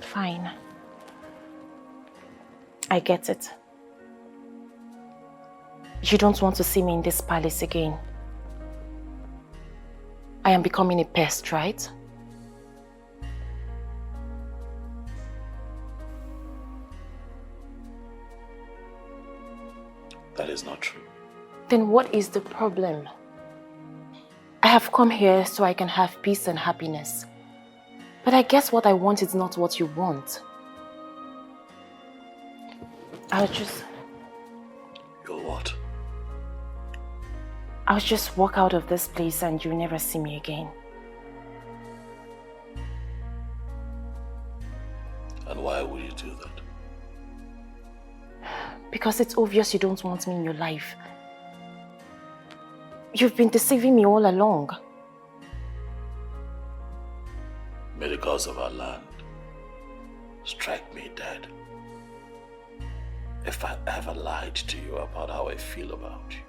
Fine. I get it. You don't want to see me in this palace again. I am becoming a pest, right? That is not true. Then what is the problem? I have come here so I can have peace and happiness. But I guess what I want is not what you want. I'll just walk out of this place and you'll never see me again. And why would you do that? Because it's obvious you don't want me in your life. You've been deceiving me all along. May the gods of our land strike me dead if I ever lied to you about how I feel about you.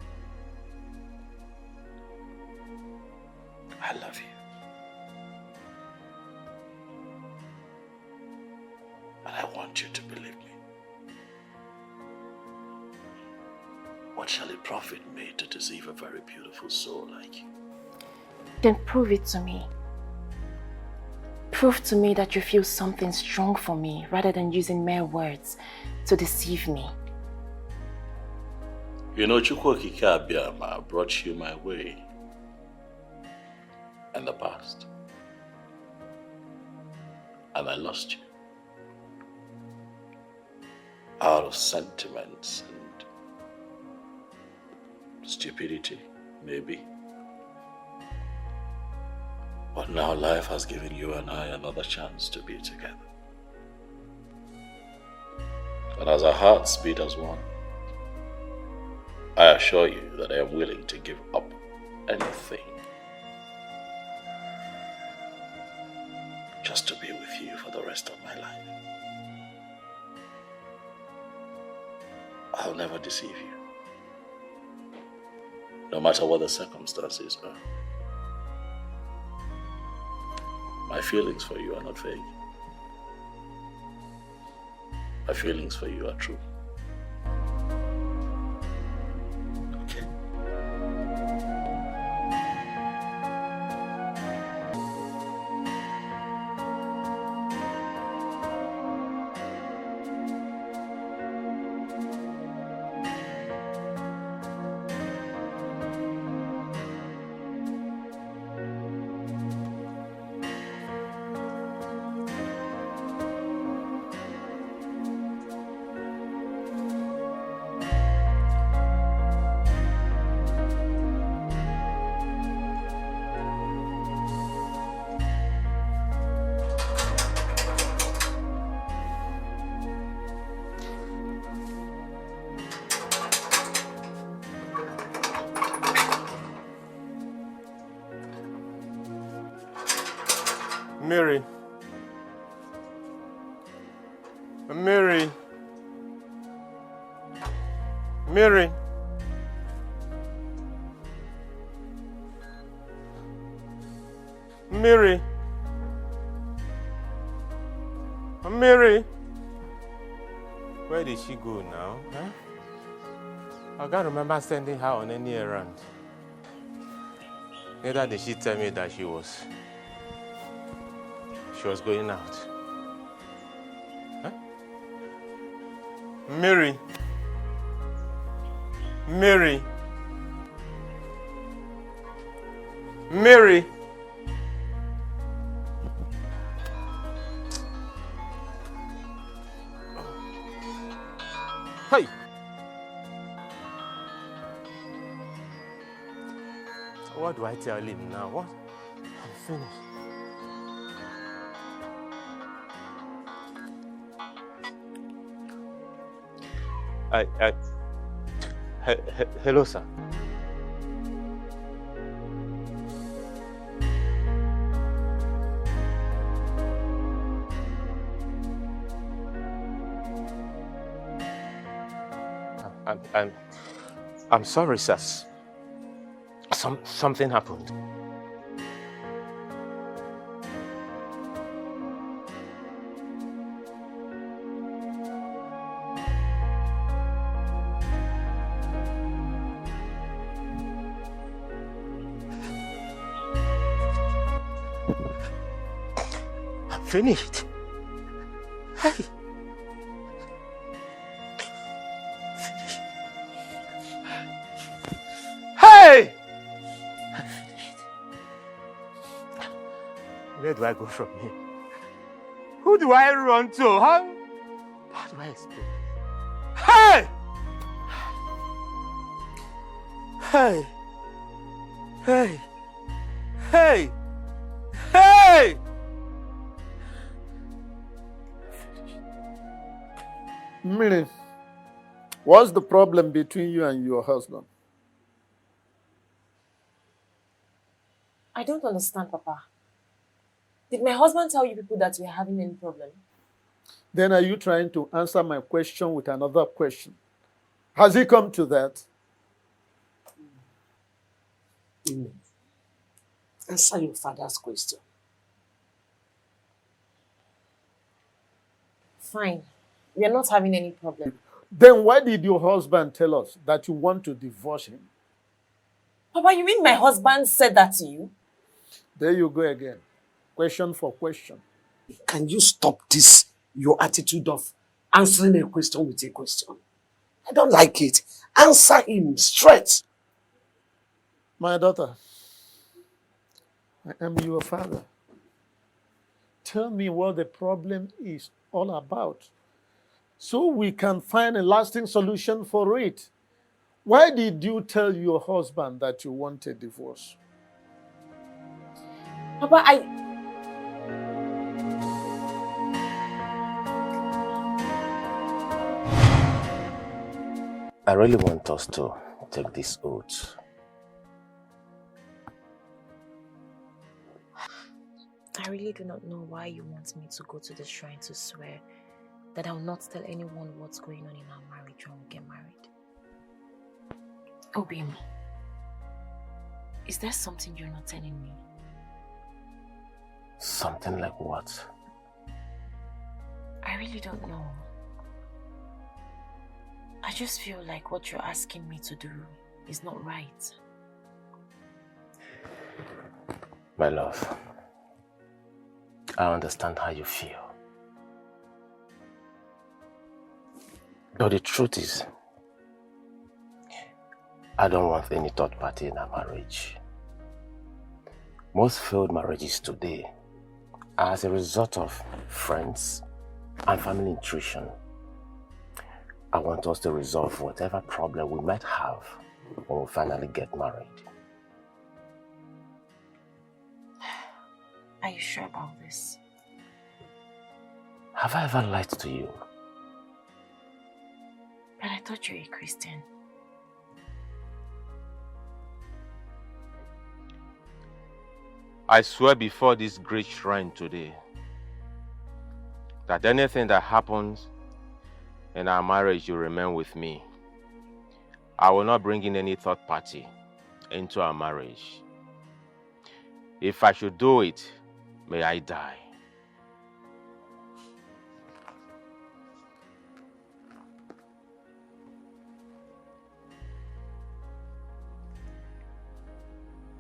I love you. And I want you to believe me. What shall it profit me to deceive a very beautiful soul like you? Then prove it to me. Prove to me that you feel something strong for me rather than using mere words to deceive me. You know, Chukwokike Abiyama brought you my way in the past. And I lost you. Out of sentiments and stupidity. Maybe. But now life has given you and I another chance to be together. And as our hearts beat as one, I assure you that I am willing to give up anything just to be with you for the rest of my life. I'll never deceive you, no matter what the circumstances are. My feelings for you are not vague. My feelings for you are true. Mary. Mary. Mary. Mary. Mary. Where did she go now? Huh? I can't remember sending her on any errand. Neither did she tell me that she was going out. Huh? Mary. Mary. Mary. Hey. What do I tell him now? What? I'm finished. Hello, sir. I'm sorry, sir. Something happened. I'm finished. Hey. Hey! Where do I go from here? Who do I run to? How do I explain? Hey! Hey! Hey! Hey! Hey! Miri, what's the problem between you and your husband? I don't understand, Papa. Did my husband tell you people that we're having any problem? Then are you trying to answer my question with another question? Has he come to that? Answer your father's question. Fine. We are not having any problem. Then why did your husband tell us that you want to divorce him? Papa, you mean my husband said that to you? There you go again. Question for question. Can you stop this, your attitude of answering a question with a question? I don't like it. Answer him straight. My daughter, I am your father. Tell me what the problem is all about, so we can find a lasting solution for it. Why did you tell your husband that you want a divorce? Papa, I really want us to take this oath. I really do not know why you want me to go to the shrine to swear that I will not tell anyone what's going on in our marriage when we get married. Obim, is there something you're not telling me? Something like what? I really don't know. I just feel like what you're asking me to do is not right. My love, I understand how you feel. But the truth is, I don't want any third party in our marriage. Most failed marriages today are as a result of friends and family intrusion. I want us to resolve whatever problem we might have when we finally get married. Are you sure about this? Have I ever lied to you? But I thought you were a Christian. I swear before this great shrine today that anything that happens in our marriage will remain with me. I will not bring in any third party into our marriage. If I should do it, may I die.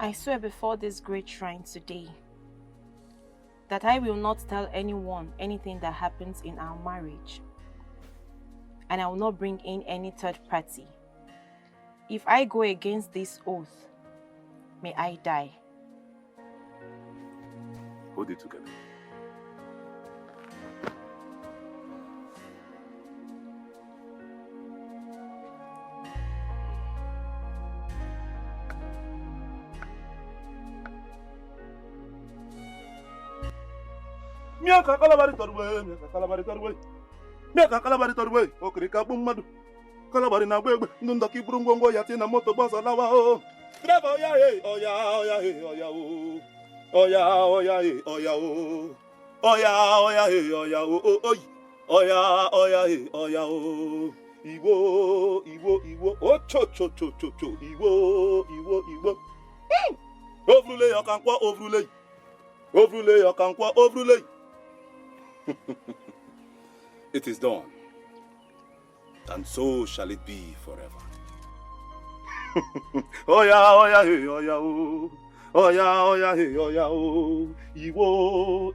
I swear before this great shrine today that I will not tell anyone anything that happens in our marriage. And I will not bring in any third party. If I go against this oath, may I die. Hold it together. Miaka kalabari torwe, miaka kalabari torwe. Miaka kalabari torwe, okrika bumadu. Kalabari na bwegbe, ndundaki brungongo yati na moto baza lawa o. Grava oya he, oya he, oya o. Oya he, oya o. Oya he, oya o, oy. Oya he, oya o. Iwo, oh cho, Iwo. Ovrule yakankwa, ovrule. Ovrule yakankwa, ovrule. It is done, and so shall it be forever. Oya hey, oya o. Oya hey, oya o. Iwo.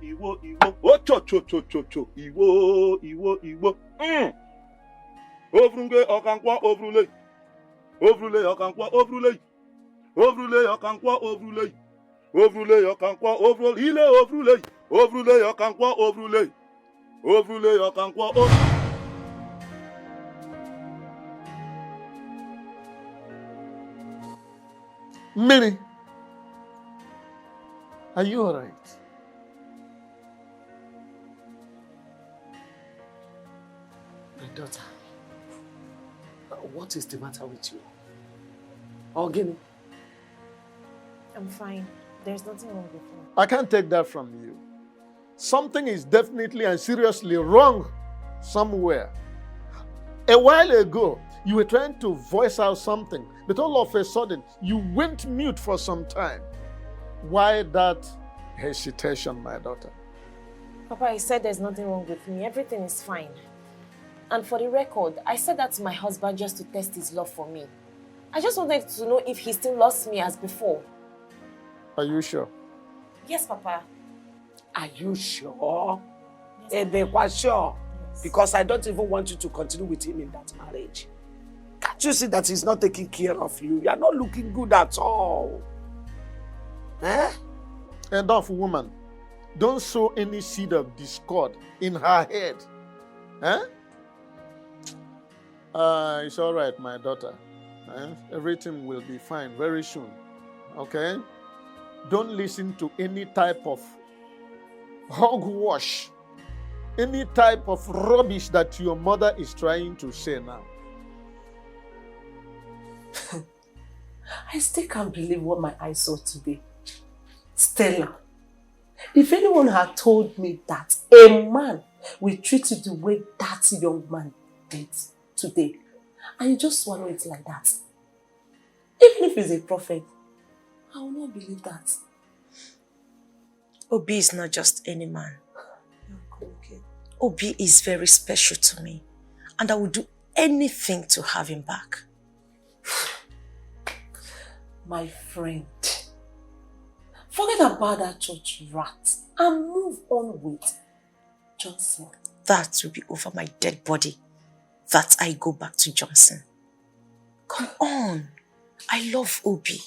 Oh cho. Iwo. Ovrunge okankwa ovrule. Ovrule okankwa ovrule. Ovrule okankwa ovrule. Ovrule okankwa ovrule. Ile ovrule. Ovrule okankwa ovrule. Ovrule okankwa ovrule. Minnie, are you all right? My daughter, what is the matter with you? Ogini? I'm fine. There's nothing wrong with me. I can't take that from you. Something is definitely and seriously wrong somewhere. A while ago, you were trying to voice out something, but all of a sudden, you went mute for some time. Why that hesitation, my daughter? Papa, I said there's nothing wrong with me. Everything is fine. And for the record, I said that to my husband just to test his love for me. I just wanted to know if he still loves me as before. Are you sure? Yes, Papa. Are you sure? Ebe kwa sure? Because I don't even want you to continue with him in that marriage. Can't you see that he's not taking care of you? You're not looking good at all. Eh? Enough, woman. Don't sow any seed of discord in her head. Eh? It's all right, my daughter. Everything will be fine very soon. Okay? Don't listen to any type of hogwash, any type of rubbish that your mother is trying to say now. I still can't believe what my eyes saw today. Stella, if anyone had told me that a man will treat you the way that young man did today, and you just swallow it like that, even if he's a prophet, I will not believe that. Obi is not just any man. Obi is very special to me, and I would do anything to have him back. My friend, forget about that church rat and move on with Johnson. That will be over my dead body, that I go back to Johnson. Come on. I love Obi.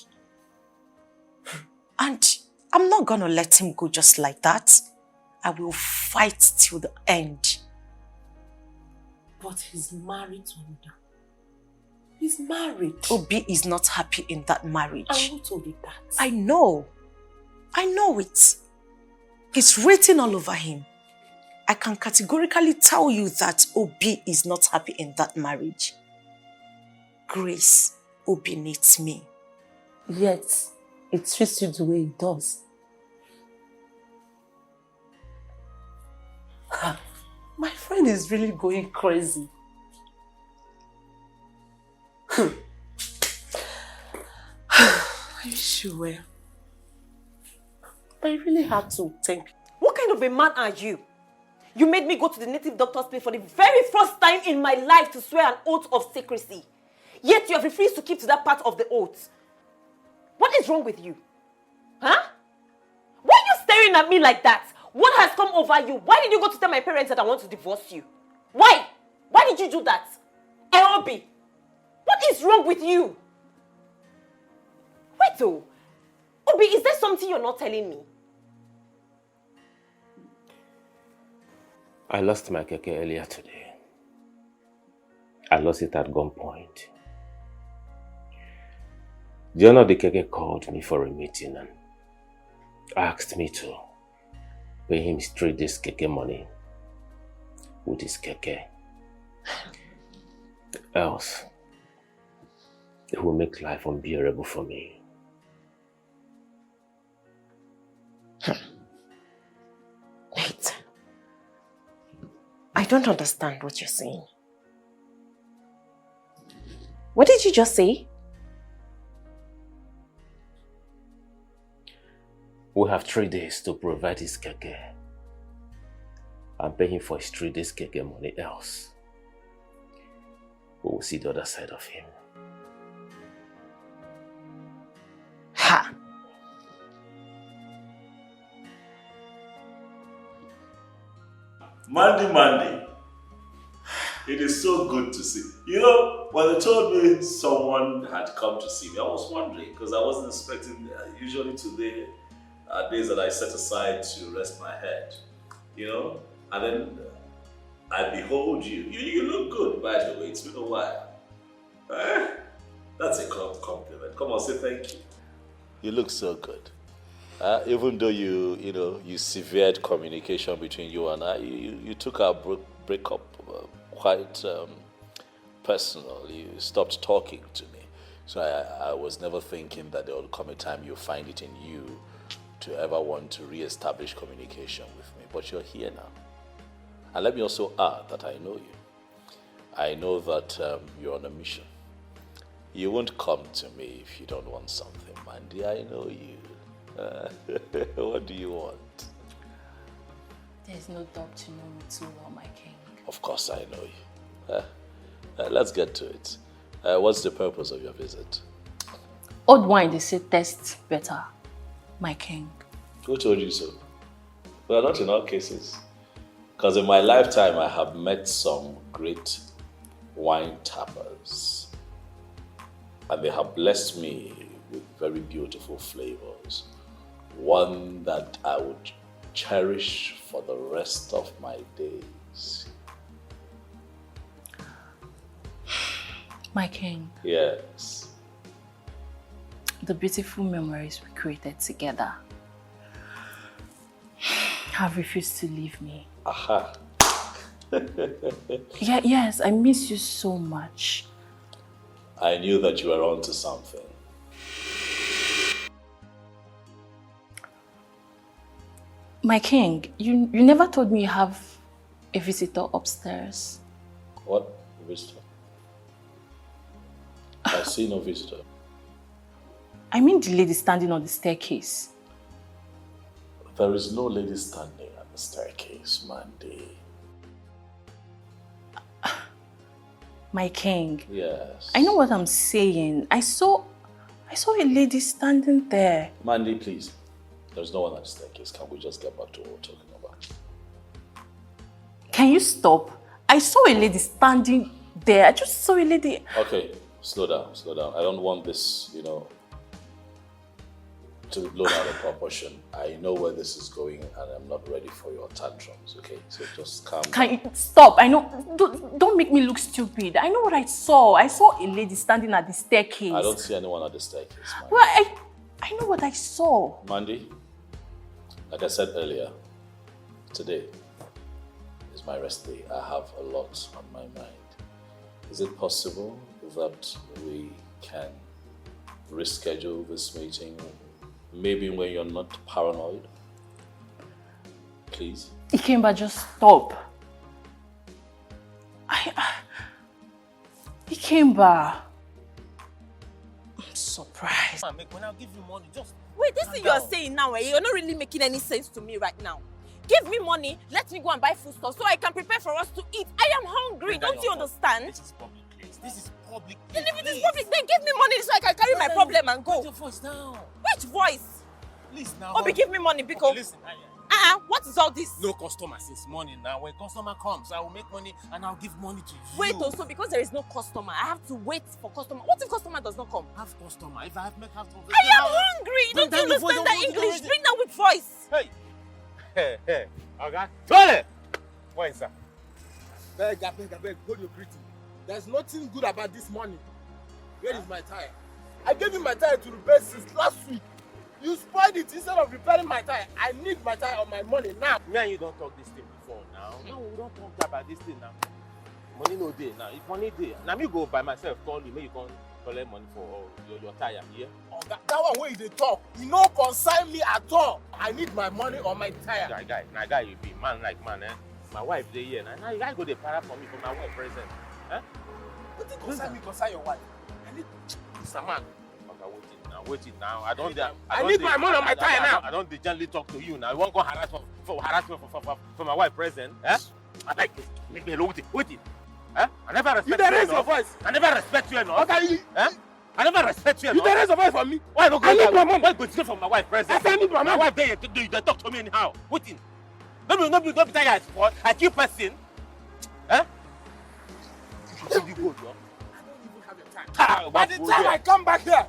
And I'm not gonna let him go just like that. I will fight till the end. But he's married to another. He's married. Obi is not happy in that marriage. And who told you that? I know. I know it. It's written all over him. I can categorically tell you that Obi is not happy in that marriage. Grace, Obi needs me. Yet, it treats you the way it does. My friend is really going crazy. I wish you were. But I really had to think. What kind of a man are you? You made me go to the native doctor's place for the very first time in my life to swear an oath of secrecy. Yet you have refused to keep to that part of the oath. What is wrong with you? Huh? Why are you staring at me like that? What has come over you? Why did you go to tell my parents that I want to divorce you? Why? Why did you do that? Obi, what is wrong with you? Wait, oh. Obi, is there something you're not telling me? I lost my keke earlier today. I lost it at gunpoint. The owner of the keke called me for a meeting and asked me to pay him straight this keke money with his keke. Else, it will make life unbearable for me. Wait. I don't understand what you're saying. What did you just say? We have 3 days to provide his keke and pay him for his 3 days keke money, else we will see the other side of him. Ha! Mandy, it is so good to see. You know, when they told me someone had come to see me, I was wondering because I wasn't expecting. Usually today are days that I set aside to rest my head, you know, and then I behold you. You look good, by the way. It's been a while. That's a compliment. Come on, say thank you. You look so good. Even though you severed communication between you and I, you took our breakup quite personal. You stopped talking to me. So I was never thinking that there will come a time you find it in you to ever want to re-establish communication with me. But you're here now. And let me also add that I know you. I know that you're on a mission. You won't come to me if you don't want something, Mandy. I know you. What do you want? There's no doubt you know me too well, my king. Of course I know you. Let's get to it. What's the purpose of your visit? Old wine, they say, tastes better, my king. Who told you so? Well, not in all cases. Because in my lifetime, I have met some great wine tappers. And they have blessed me with very beautiful flavors. One that I would cherish for the rest of my days. My king. Yes. The beautiful memories we created together have refused to leave me. Aha. Yes, I miss you so much. I knew that you were onto something. My king, you never told me you have a visitor upstairs. What visitor? I see no visitor. I mean the lady standing on the staircase. There is no lady standing at the staircase, Mandy. My king. Yes. I know what I'm saying. I saw a lady standing there. Mandy, please. There's no one at the staircase. Can we just get back to what we're talking about? Can you stop? I saw a lady standing there. I just saw a lady. Okay, slow down. I don't want this, to be blown out of proportion. I know where this is going and I'm not ready for your tantrums, okay? So just calm down. Can you stop? I know. Don't make me look stupid. I know what I saw. I saw a lady standing at the staircase. I don't see anyone at the staircase, Mandy. Well, I know what I saw. Mandy, like I said earlier, today is my rest day. I have a lot on my mind. Is it possible that we can reschedule this meeting? Maybe when you're not paranoid? Please? Ikemba, just stop. Ikemba. I'm surprised. When I give you money, just... Wait, this thing you're saying now, you're not really making any sense to me right now. Give me money, let me go and buy food stuff so I can prepare for us to eat. I am hungry, don't you understand? This is public place. This is public place. And if it is public, then give me money so I can carry my problem and go. Put your voice down. Which voice? Please now. Obi, give me money, Biko. Okay, listen, what is all this? No customer since morning now. When customer comes, I will make money and I'll give money to you. Wait, also because there is no customer, I have to wait for customer. What if customer does not come? Have customer. If I have make half of it. I am hungry. Don't you understand that English? Bring that with voice. Hey. Okay. Tole! What is that? Beg, hold your greeting. There's nothing good about this money. Where is my tire? I gave you my tire to repair since last week. You spoiled it instead of repairing my tire. I need my tire or my money now. Me and you don't talk this thing before now. No, we don't talk about this thing now. Money no day now. If money day, now me go by myself, call you, make you come collect money for your tire here. Oh, that one where they talk, you no concern me at all. I need my money or my tire. Guy, you be man like man, eh? My wife dey here now. You guys go dey para for me for my wife present. Eh? What did concern your wife? I need Mr. Man. Wait it now. I need my money on my tire now. I don't gently talk to you now. You won't go harass for my wife present. Eh? I like this. Make me alone with it. Eh? I never respect you. You raise your voice. I never respect you enough. Okay. Eh? I never respect you enough. You raise your voice for me. Why don't go? I need my money. Why go to for my wife present? I need my money. My wife there you talk to me anyhow. Wait it. Don't be tired for I keep person. Eh? You should be good, yo. I don't even have your time. By the time I come back here,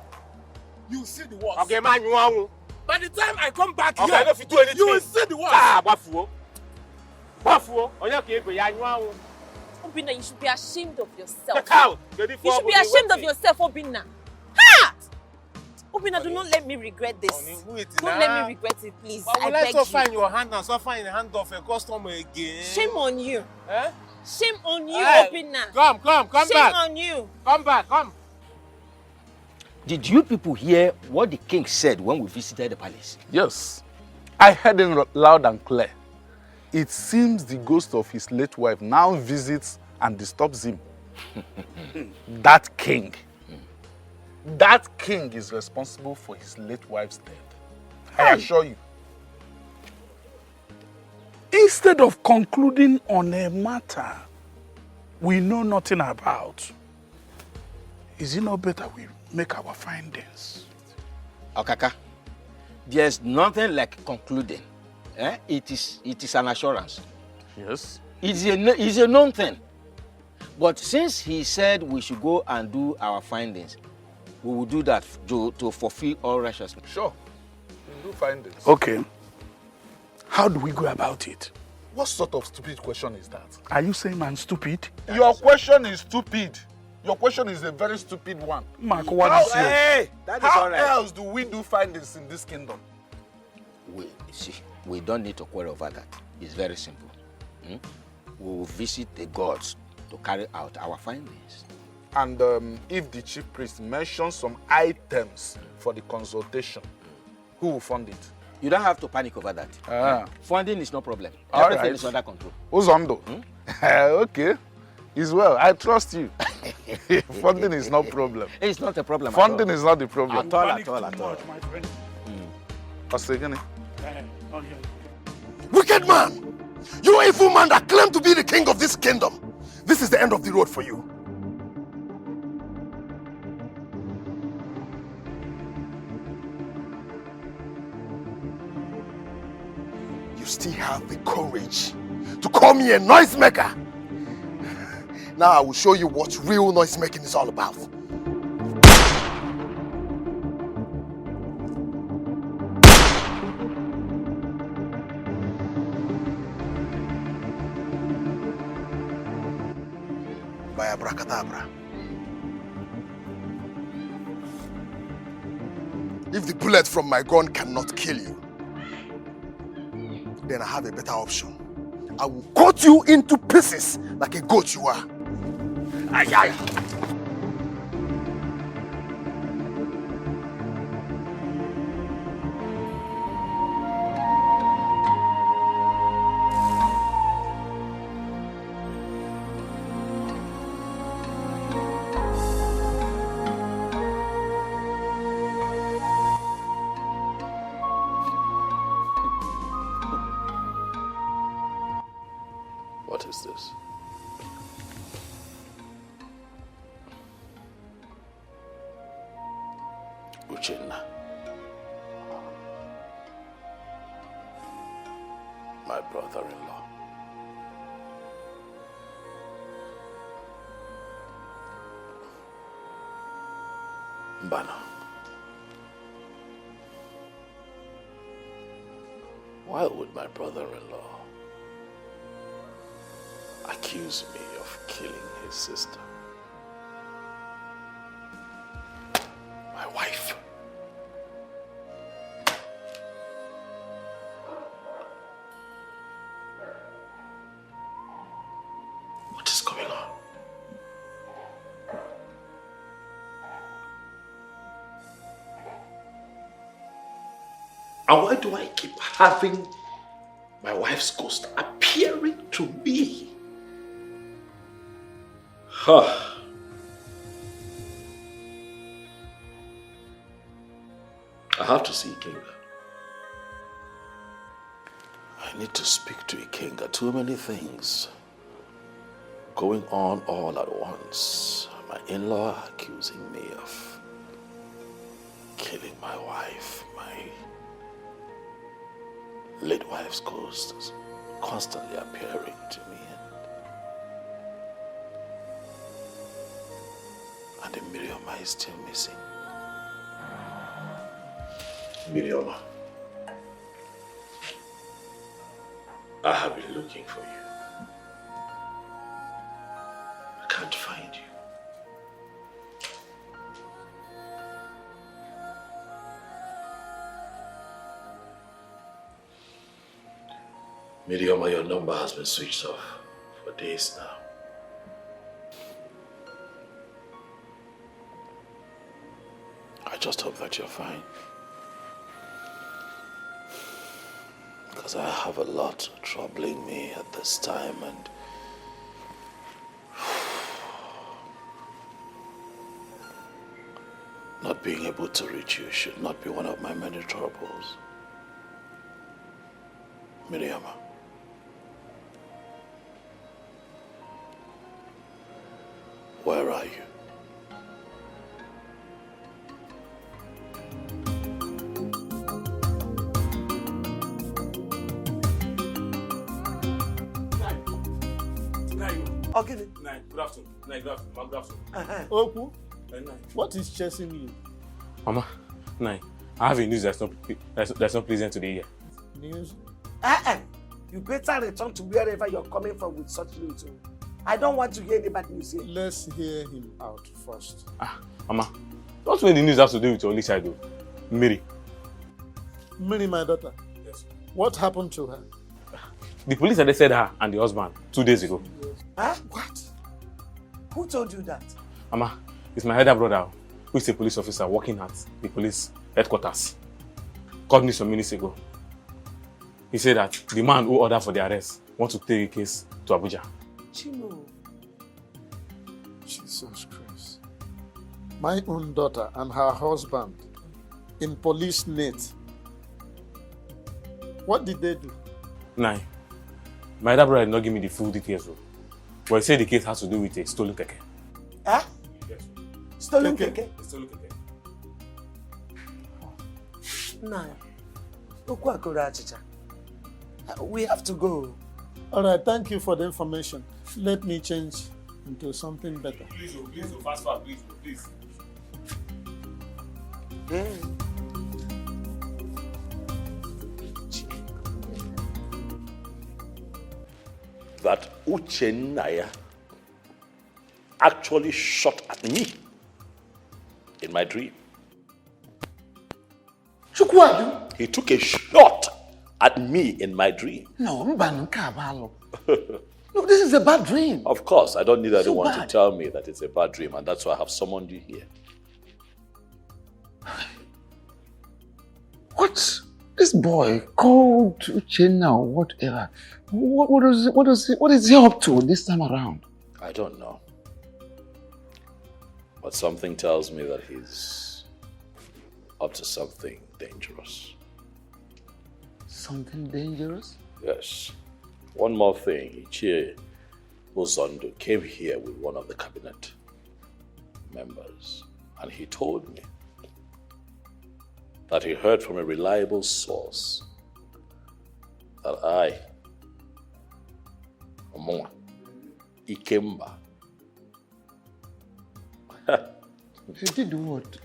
you will see the worst. Okay, man, you want. By the time I come back here, I don't do anything. You will see the worst. Bafuo. You Obinna, you should be ashamed of yourself. How? You should be ashamed of yourself, Obinna. Ha! Obinna, do not let me regret this. Don't let me regret it, please. I beg you. Find your hand and suffer in the hand of a customer again. Shame on you. Eh? Shame on you, Hey, Obinna. Come back. Shame on you. Come back. Did you people hear what the king said when we visited the palace? Yes. I heard him loud and clear. It seems the ghost of his late wife now visits and disturbs him. That king is responsible for his late wife's death. I assure you. Instead of concluding on a matter we know nothing about, is it not better we make our findings? Okaka, there's nothing like concluding. It is an assurance. Yes. It's a known thing. But since he said we should go and do our findings, we will do that to fulfill all righteousness. Sure. We'll do findings. Okay. How do we go about it? What sort of stupid question is that? Are you saying I'm stupid? Your question is stupid. Your question is a very stupid one. Mark, what is here? Hey, that is How all right. else do we do findings in this kingdom? We don't need to quarrel over that. It's very simple. We will visit the gods to carry out our findings. And if the chief priest mentions some items for the consultation, who will fund it? You don't have to panic over that. Funding is no problem. All Everything right. is under control. Uzondo. Okay. It's well. I trust you. Funding is no problem. It's not a problem. Funding is not the problem. At all, at all, at all. My friend. Wicked man! You evil man that claim to be the king of this kingdom. This is the end of the road for you. You still have the courage to call me a noisemaker. Now I will show you what real noisemaking is all about. By abracadabra. If the bullet from my gun cannot kill you, then I have a better option. I will cut you into pieces like a goat you are. Ay, ay. What is this? Uchenna. My brother-in-law. Mbana. Why would my brother-in-law accuse me of killing his sister? My wife. What is going on? And why do I keep having my wife's ghost appearing to me? Huh. I have to see Ikenga. I need to speak to Ikenga. Too many things going on all at once. My in-law accusing me of killing my wife. My late wife's ghost is constantly appearing to me. And the Mirioma is still missing. Mirioma, I have been looking for you. I can't find you. Mirioma, your number has been switched off for days now. I just hope that you're fine. Because I have a lot troubling me at this time, and not being able to reach you should not be one of my many troubles. Miriama. Where are you? Okay. Nine, good afternoon. Nine, good afternoon. Good afternoon. Oku, Nine. what is chasing you? Mama, Nine, I have a news that's not pleasant today here. News? You better return to wherever you're coming from with such news. I don't want to hear the bad news here. Let's hear him out first. Mama, what's when the news has to do with your only child, though? Mary. Mary, my daughter. Yes. What happened to her? The police arrested her and the husband 2 days ago. Huh? What? Who told you that? Mama, it's my elder brother who is a police officer working at the police headquarters. Called me some minutes ago. He said that the man who ordered for the arrest wants to take a case to Abuja. Chino. Jesus Christ. My own daughter and her husband in police net. What did they do? Nah, my elder brother did not give me the full details, though. But he said the case has to do with a stolen keke. Huh? Yes. Stolen keke? Stolen keke. Nah. We have to go. All right, thank you for the information. Let me change into something better. Please, fast, please. Yeah. That Uchenaya actually shot at me in my dream. Chukwadu? He took a shot at me in my dream. No, Mbanukabalo. Look, this is a bad dream. Of course, I don't need anyone bad. to tell me that it's a bad dream, and that's why I have summoned you here. What? This boy called Uchenna or whatever. What is he up to this time around? I don't know. But something tells me that he's up to something dangerous. Something dangerous? Yes. One more thing. Ichie Ozondo came here with one of the cabinet members, and he told me that he heard from a reliable source that I, Omonwa, Ikemba, He did what?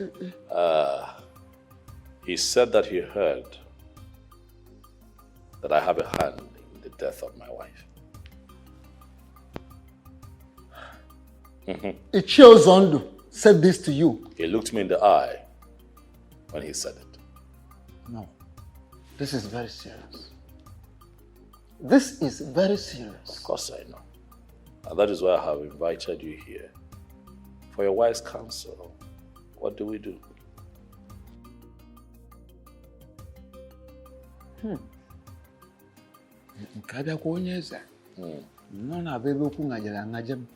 he said that he heard that I have a hand in the death of my wife. Ichie Ozondo said this to you. He looked me in the eye when he said it. No. This is very serious. This is very serious. Of course I know. And that is why I have invited you here. For your wise counsel, what do we do? Nke abịakwa onye eze nọ na-abịa ebe okwu ngajere angaje m.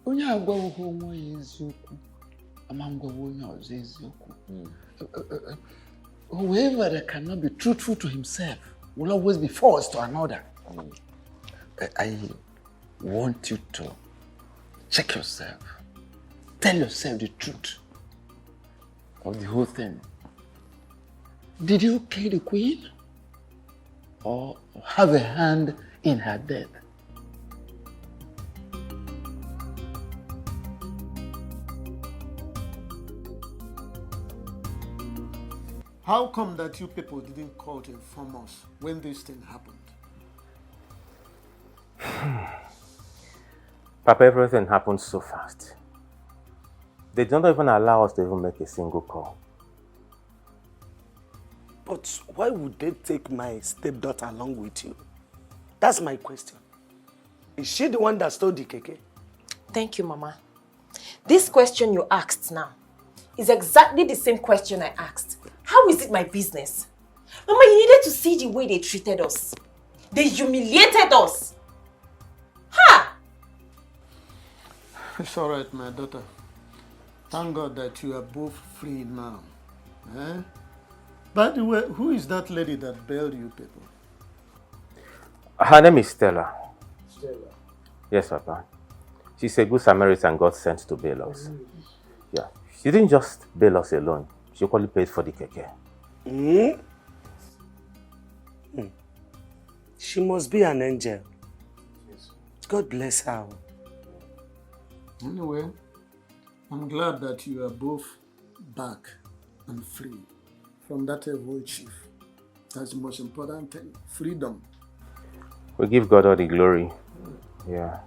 Onye agwawụghị onwe ya eziokwu ama ngwawa onye ọzọ eziokwu. Whoever that cannot be truthful to himself will always be false to another. I want you to check yourself. Tell yourself the truth of the whole thing. Did you kill the queen? Or have a hand in her death? How come that you people didn't call to inform us when this thing happened? Papa, everything happened so fast. They don't even allow us to even make a single call. But why would they take my stepdaughter along with you? That's my question. Is she the one that stole the keke? Thank you, Mama. This question you asked now is exactly the same question I asked. How is it my business? Mama, you needed to see the way they treated us. They humiliated us. Ha! It's all right, my daughter. Thank God that you are both free now. Eh? By the way, who is that lady that bailed you people? Her name is Stella. Stella. Yes, Papa. She's a good Samaritan God sent to bail us. Yeah. She didn't just bail us alone. She equally paid for the keke. She must be an angel. God bless her. Anyway, I'm glad that you are both back and free from that evil chief. That's the most important thing. Freedom. We give God all the glory. Yeah.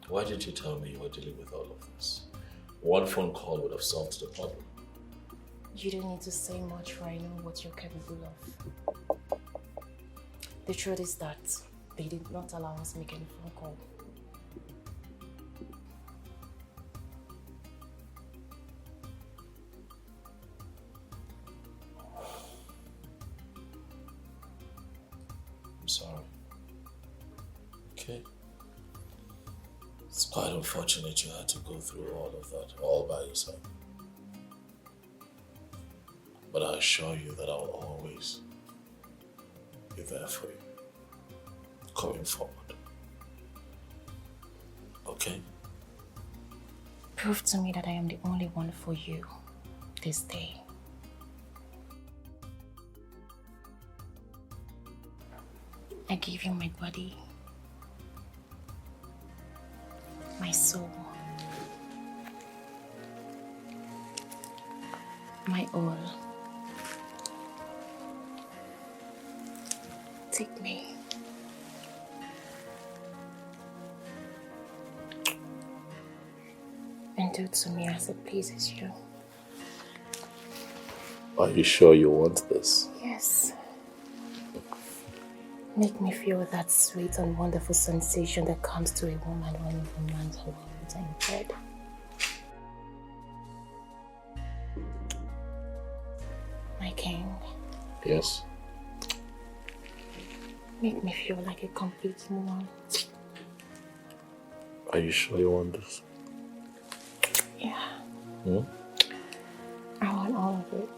Why didn't you tell me you were dealing with all of this? One phone call would have solved the problem. You don't need to say much, for I know what you're capable of. The truth is that they did not allow us to make any phone call. I'm sorry. Okay. It's quite unfortunate you had to go through all of that all by yourself. But I assure you that I'll always be there for you, going forward. Okay? Prove to me that I am the only one for you this day. I give you my body, my soul, my all. Take me. And do to me as it pleases you. Are you sure you want this? Yes. Make me feel that sweet and wonderful sensation that comes to a woman when a woman's hormones are in bed. My king. Yes. Make me feel like a complete woman. Are you sure you want this? Yeah. Hmm? I want all of it.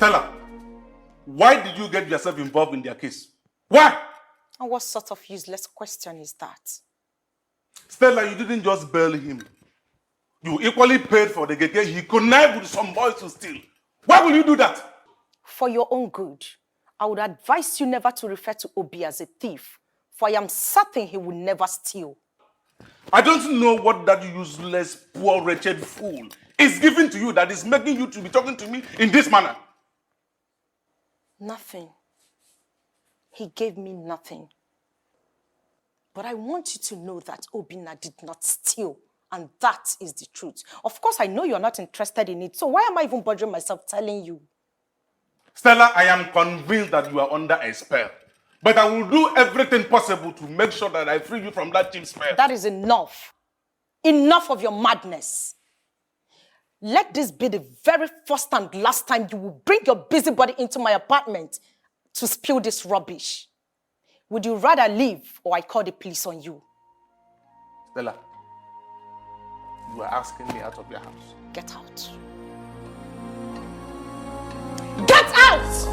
Stella, why did you get yourself involved in their case? Why? And what sort of useless question is that? Stella, you didn't just bail him. You equally paid for the Dikeh he connived with some boys to steal. Why will you do that? For your own good, I would advise you never to refer to Obi as a thief, for I am certain he will never steal. I don't know what that useless, poor, wretched fool is giving to you that is making you to be talking to me in this manner. Nothing. He gave me nothing. But I want you to know that Obinna did not steal, and that is the truth. Of course, I know you're not interested in it, so why am I even bothering myself telling you? Stella, I am convinced that you are under a spell. But I will do everything possible to make sure that I free you from that cheap spell. That is enough. Enough of your madness. Let this be the very first and last time you will bring your busybody into my apartment to spill this rubbish. Would you rather leave or I call the police on you? Stella, you are asking me out of your house. Get out. Get out!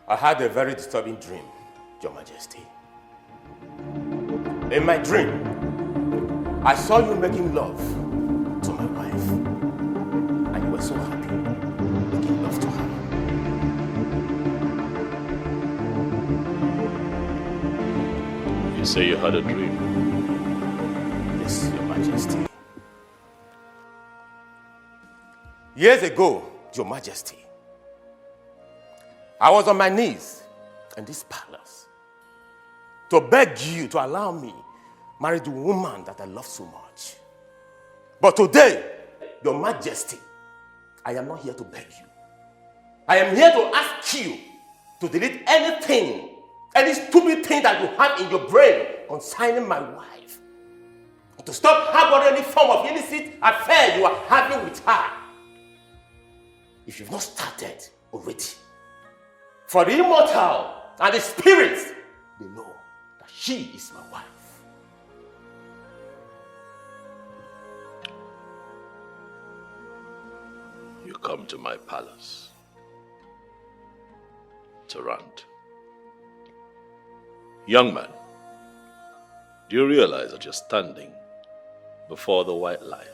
I had a very disturbing dream, Your Majesty. In my dream, I saw you making love to my wife, and you were so happy making love to her. You say you had a dream? Yes, Your Majesty. Years ago, Your Majesty, I was on my knees in this palace to beg you to allow me marry the woman that I love so much. But today, Your Majesty, I am not here to beg you. I am here to ask you to delete anything, any stupid thing that you have in your brain concerning my wife. To stop harboring any form of illicit affair you are having with her. If you've not started already. For the immortal and the spirits, they know that she is my wife. You come to my palace to rant. Young man, do you realize that you're standing before the white lion?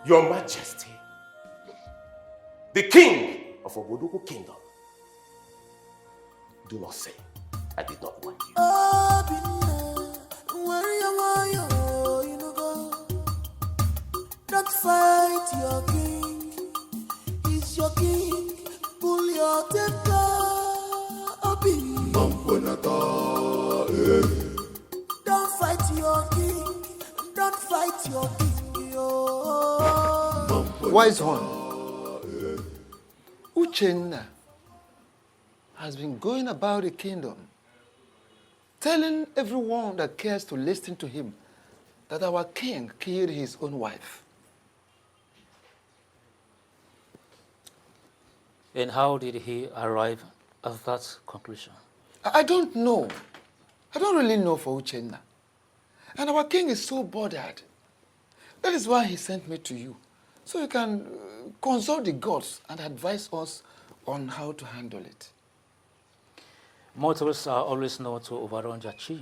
Your Majesty, the king of Oboduku Kingdom, do not say I did not want you. Don't fight your king, he's your king. Pull your temper, Don't fight your king, don't fight your king. Wise one, Uchenna has been going about the kingdom, telling everyone that cares to listen to him that our king killed his own wife. And how did he arrive at that conclusion? I don't know. I don't really know for Uchenna. And our king is so bothered. That is why he sent me to you, so you can consult the gods and advise us on how to handle it. Mortals are always known to overrun their chi.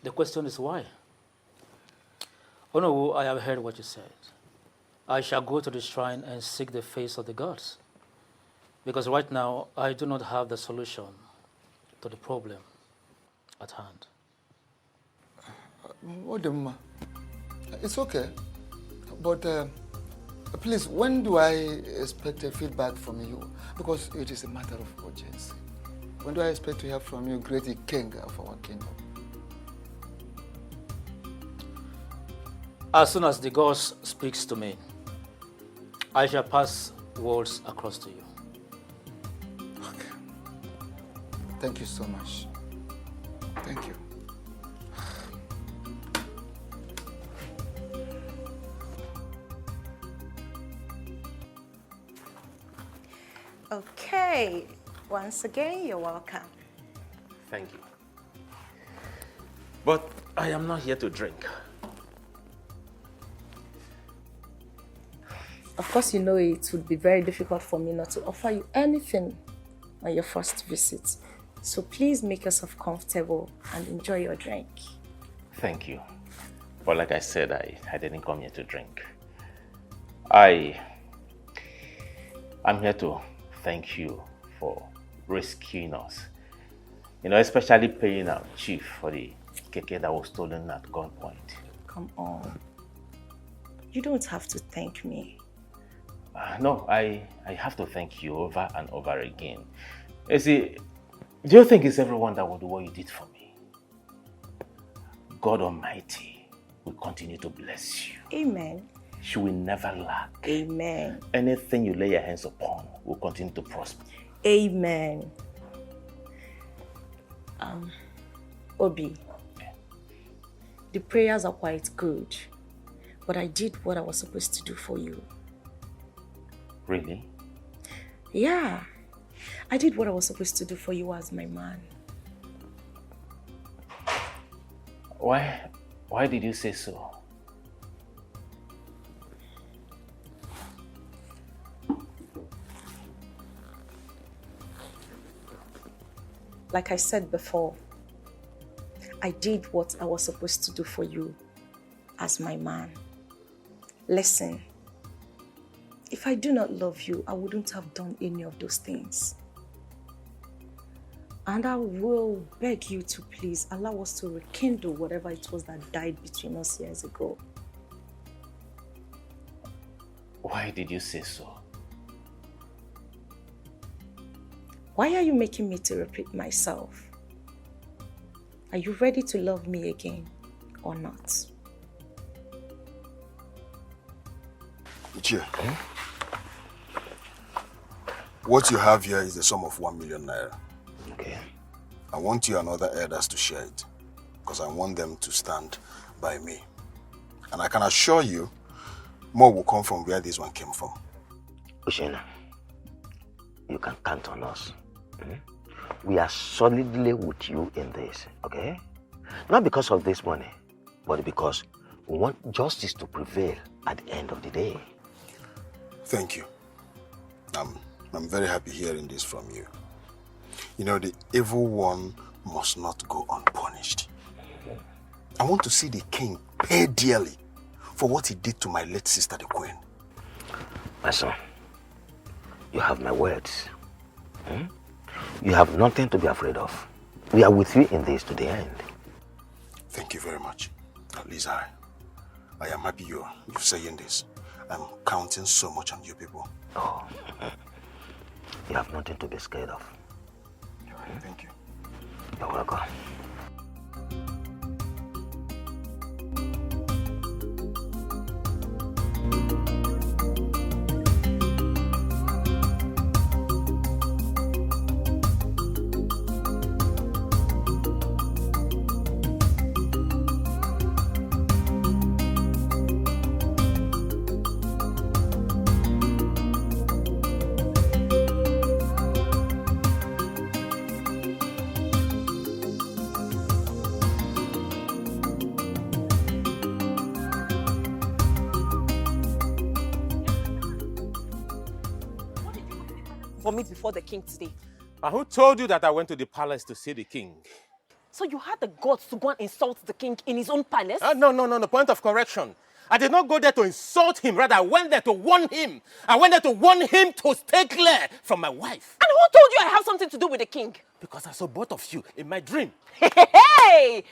The question is why? Oh no, I have heard what you said. I shall go to the shrine and seek the face of the gods. Because right now, I do not have the solution to the problem at hand. Odemma, it's okay. But please, when do I expect a feedback from you? Because it is a matter of urgency. When do I expect to hear from you, great king of our kingdom? As soon as the gods speaks to me, I shall pass words across to you. Okay. Thank you so much. Thank you. Okay, once again, you're welcome. Thank you. But I am not here to drink. Of course, you know it would be very difficult for me not to offer you anything on your first visit. So please make yourself comfortable and enjoy your drink. Thank you. But like I said, I didn't come here to drink. I'm here to thank you for rescuing us. You know, especially paying our chief for the keke that was stolen at gunpoint. Come on. You don't have to thank me. No, I have to thank you over and over again. You see, do you think it's everyone that will do what you did for me? God Almighty will continue to bless you. Amen. She will never lack. Amen. Anything you lay your hands upon will continue to prosper. Amen. Obi, the prayers are quite good, but I did what I was supposed to do for you. Really? Yeah, I did what I was supposed to do for you as my man. Why did you say so? Like I said before, I did what I was supposed to do for you as my man. Listen, if I do not love you, I wouldn't have done any of those things. And I will beg you to please allow us to rekindle whatever it was that died between us years ago. Why did you say so? Why are you making me to repeat myself? Are you ready to love me again or not? Ichie, what you have here is the sum of 1 million naira. Okay. I want you and other elders to share it because I want them to stand by me. And I can assure you, more will come from where this one came from. Ushena, you can count on us. We are solidly with you in this, okay? Not because of this money, but because we want justice to prevail at the end of the day. Thank you. I'm very happy hearing this from you. You know, the evil one must not go unpunished. I want to see the king pay dearly for what he did to my late sister, the queen. My son, you have my words. You have nothing to be afraid of. We are with you in this to the end. Thank you very much. At least I am happy you're saying this. I'm counting so much on you people. Oh, you have nothing to be scared of. Thank you. You're welcome. Vomit before the king today. And who told you that I went to the palace to see the king? So you had the guts to go and insult the king in his own palace? No. Point of correction. I did not go there to insult him. Rather, I went there to warn him. I went there to warn him to stay clear from my wife. And who told you I have something to do with the king? Because I saw both of you in my dream. Hey!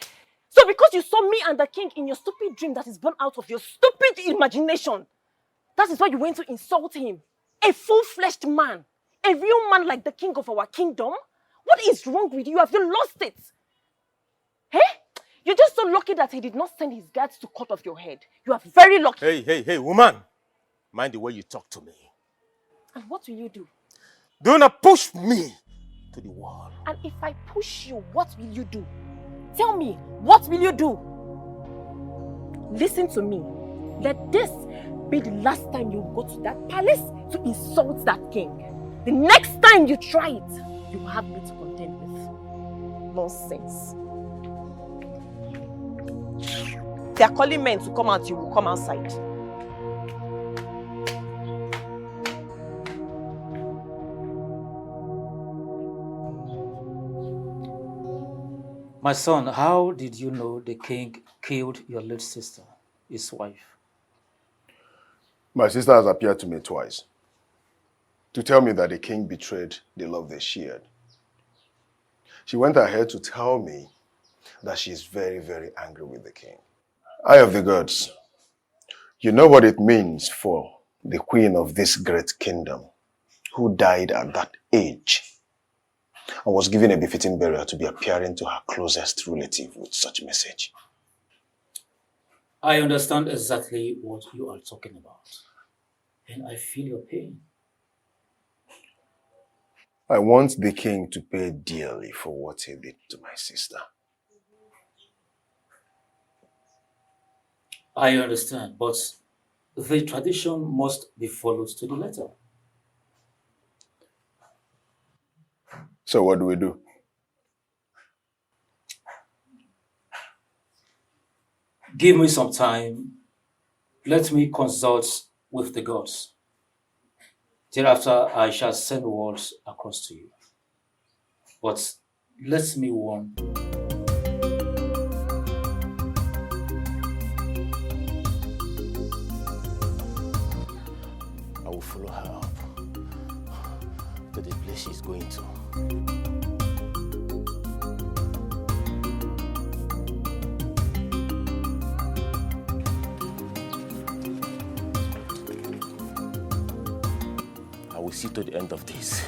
So because you saw me and the king in your stupid dream that is born out of your stupid imagination, that is why you went to insult him. A full-fleshed man. A real man like the king of our kingdom? What is wrong with you? Have you lost it? Hey? You're just so lucky that he did not send his guards to cut off your head. You are very lucky. Hey, woman. Mind the way you talk to me. And what will you do? Do not push me to the wall. And if I push you, what will you do? Tell me, what will you do? Listen to me. Let this be the last time you go to that palace to insult that king. The next time you try it, you will have me to contend with. Nonsense. They are calling men to come out, you will come outside. My son, how did you know the king killed your late sister, his wife? My sister has appeared to me twice to tell me that the king betrayed the love they shared. She went ahead to tell me that she is very, very angry with the king. Eye of the gods, you know what it means for the queen of this great kingdom who died at that age and was given a befitting burial to be appearing to her closest relative with such message. I understand exactly what you are talking about, and I feel your pain. I want the king to pay dearly for what he did to my sister. I understand, but the tradition must be followed to the letter. So what do we do? Give me some time. Let me consult with the gods. Thereafter, I shall send words across to you. But let me warn. I will follow her up to the place she's going to. I will see to the end of this.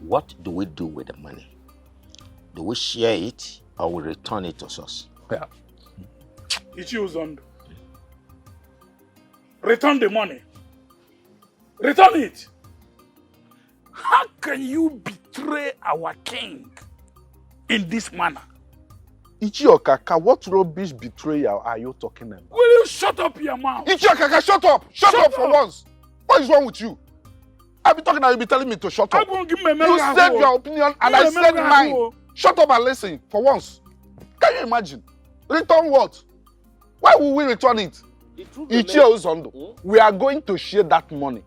what do we do with the money? Do we share it or we return it to us? Yeah. Ichi Uzondo. Return the money. Return it. How can you betray our king in this manner? Ichi Okaka, what rubbish betrayal are you talking about? Will you shut up your mouth? Ichi Okaka, shut up! Shut up for once! What is wrong with you? I've been talking and you'll be telling me to shut up. You said your opinion and I said mine. Shut up and listen for once. Can you imagine? Return what? Why will we return it? Ichi Uzondo, we are going to share that money.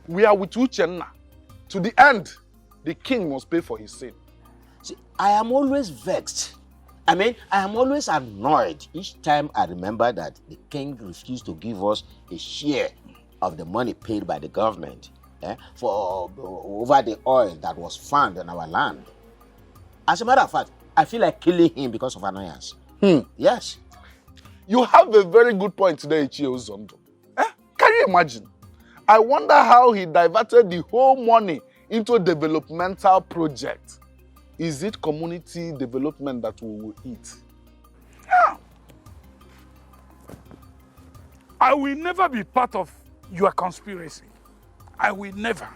We are with Uchenna. To the end, the king must pay for his sin. See, I am always vexed. I am always annoyed each time I remember that the king refused to give us a share of the money paid by the government for over the oil that was found in our land. As a matter of fact, I feel like killing him because of annoyance. Yes. You have a very good point today, Ichi Uzondo. Can you imagine? I wonder how he diverted the whole money into a developmental project. Is it community development that we will eat? Yeah. I will never be part of your conspiracy. I will never.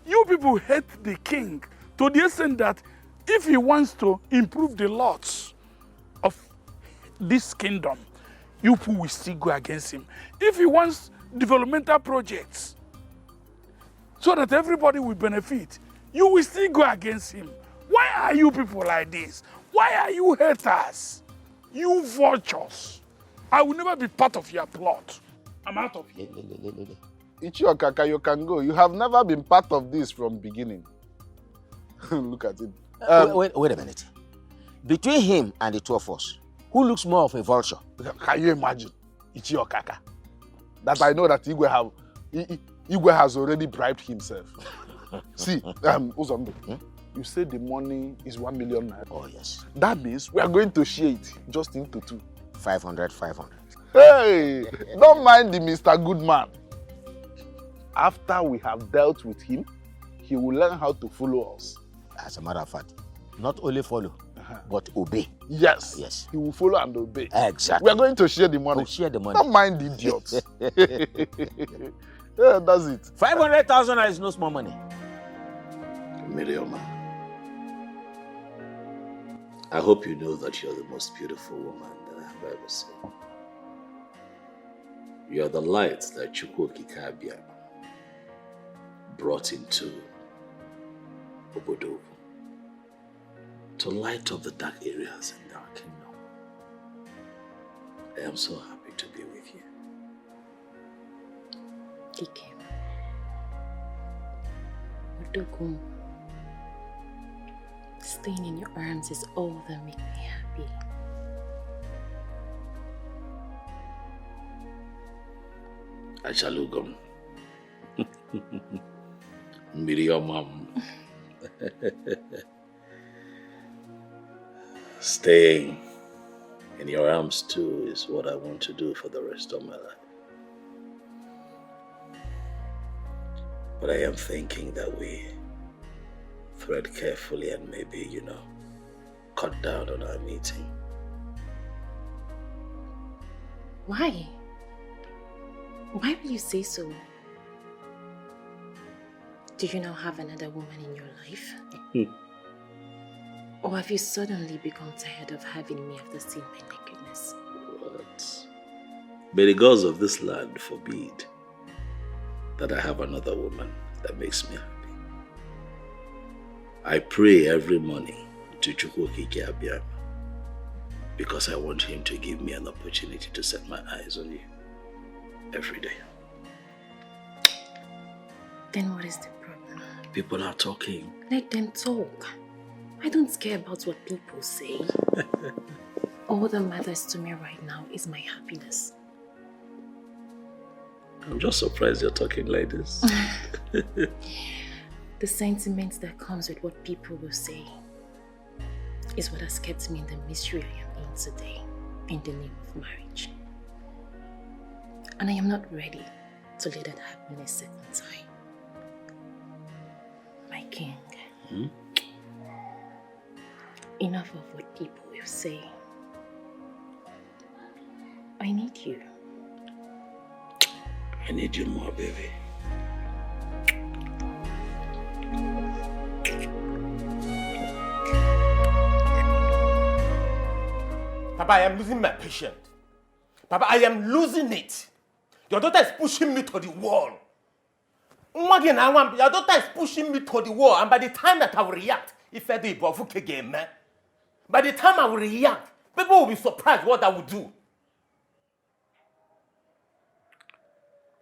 You people hate the king to the extent that if he wants to improve the laws of this kingdom, you people will still go against him. If he wants developmental projects so that everybody will benefit, you will still go against him. Why are you people like this? Why are you haters? You vultures. I will never be part of your plot. I'm out of here. Ichi Okaka, you can go. You have never been part of this from beginning. Look at it. Wait a minute. Between him and the two of us, who looks more of a vulture? Can you imagine? Ichi Okaka. That I know that Igwe has already bribed himself. See, Uzondo, you said the money is 1 million naira. Oh, yes. That means we are going to share it just into two. 500. Hey, don't mind the Mr. Goodman. After we have dealt with him, he will learn how to follow us. As a matter of fact, not only follow, but obey. Yes. Yes. He will follow and obey. Exactly. We are going to share the money. We'll share the money. Don't mind the idiots. Yeah, that's it. 500,000 is no small money. Miriam, I hope you know that you're the most beautiful woman that I have ever seen. You're the light that Chukwuokike Kabia brought into Obodo to light up the dark areas in our kingdom. I am so happy to be with you. Dikeh. Odogun. Staying in your arms is all that makes me happy. Achalugum. Miriam. Staying in your arms too is what I want to do for the rest of my life. But I am thinking that we thread carefully and maybe, cut down on our meeting. Why? Why will you say so? Do you now have another woman in your life? Or have you suddenly become tired of having me after seeing my nakedness? What? May the gods of this land forbid that I have another woman that makes me happy. I pray every morning to Chukwuokike Abia because I want him to give me an opportunity to set my eyes on you every day. Then what is the problem? People are talking. Let them talk. I don't care about what people say. All that matters to me right now is my happiness. I'm just surprised you're talking like this. The sentiment that comes with what people will say is what has kept me in the misery I am in today in the name of marriage. And I am not ready to let that happen a second time. My Enough of what people will say. I need you. I need you more, baby. Papa, I am losing my patience. Papa, I am losing it. Your daughter is pushing me to the wall. Your daughter is pushing me to the wall, and by the time that I will react, by the time I will react, people will be surprised what I will do.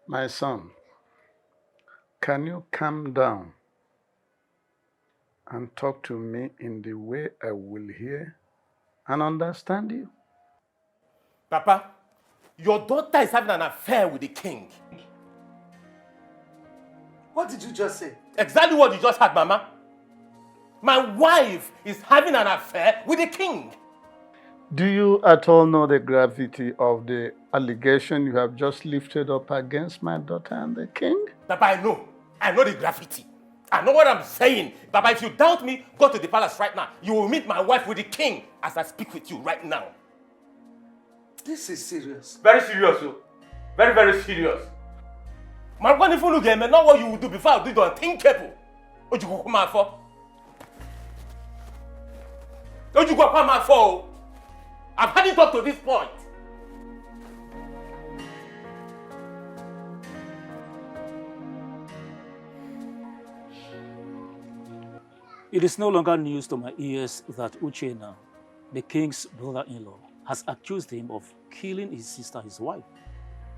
My son, can you calm down and talk to me in the way I will hear and understand you? Papa, your daughter is having an affair with the king. What did you just say? Exactly what you just heard, Mama. My wife is having an affair with the king. Do you at all know the gravity of the allegation you have just lifted up against my daughter and the king? Papa, I know. I know the gravity. I know what I'm saying. Papa, if you doubt me, go to the palace right now. You will meet my wife with the king as I speak with you right now. This is serious. Very serious, oh. Very, very serious. Man, when if you look at me, not what you will do before I do the unthinkable. What you go come out for? What you go come out for? I've had it up to this point. It is no longer news to my ears that Uchenna, the king's brother-in-law, has accused him of killing his sister, his wife,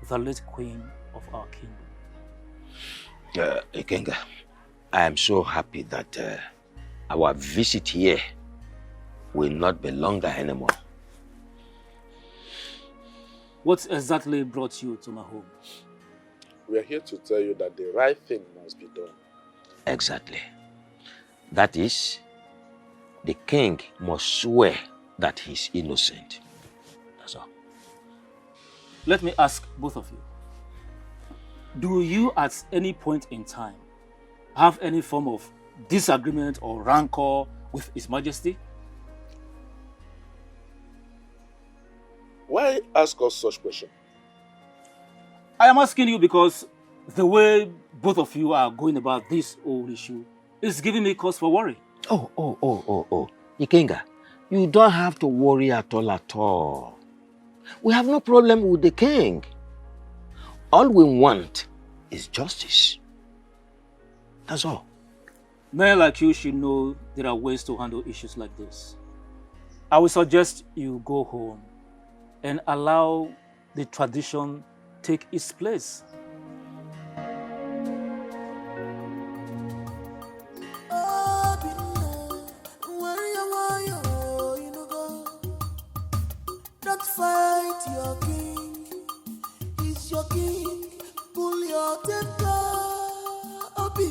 the late queen of our kingdom. Ikenga, I am so happy that our visit here will not be longer anymore. What exactly brought you to my home? We are here to tell you that the right thing must be done. Exactly. That is, the king must swear that he's innocent. That's all. Let me ask both of you. Do you at any point in time have any form of disagreement or rancor with His Majesty? Why ask us such question? I am asking you because the way both of you are going about this whole issue is giving me cause for worry. Oh. Ikenga, you don't have to worry at all. We have no problem with the king. All we want is justice. That's all. Men like you should know there are ways to handle issues like this. I would suggest you go home and allow the tradition take its place. Don't fight your king, he's your king. Pull your temper, Obi.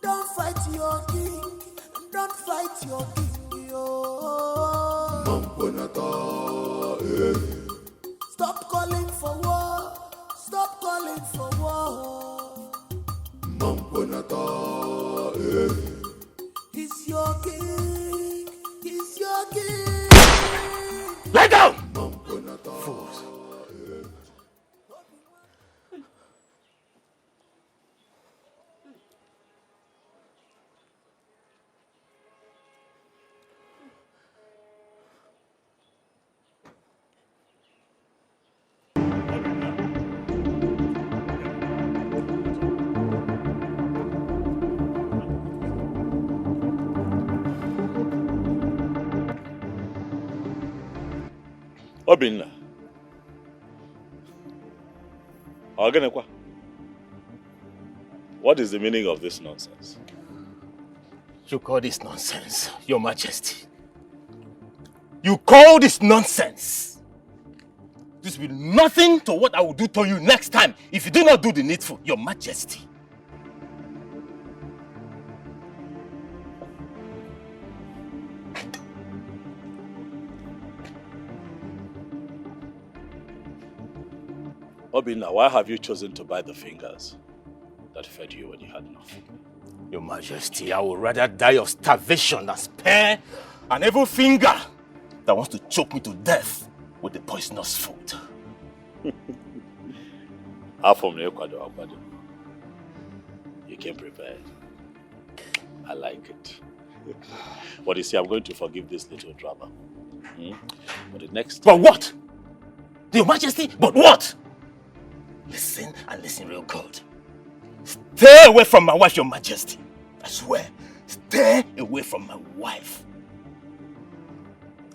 Don't fight your king, don't fight your king, yo. Stop calling for war, stop calling for war. He's your king, he's your king. Lie down! Fools. Obinna. Ogenekwa. What is the meaning of this nonsense? You call this nonsense, Your Majesty? You call this nonsense? This will be nothing to what I will do to you next time if you do not do the needful, Your Majesty. Obinna, why have you chosen to bite the fingers that fed you when you had enough. Your Majesty, I would rather die of starvation than spare an evil finger that wants to choke me to death with the poisonous food. You came prepared. I like it. But you see, I'm going to forgive this little drama. But the next... But what? Your Majesty, but what? Listen and listen real good. Stay away from my wife, Your Majesty. I swear, stay away from my wife.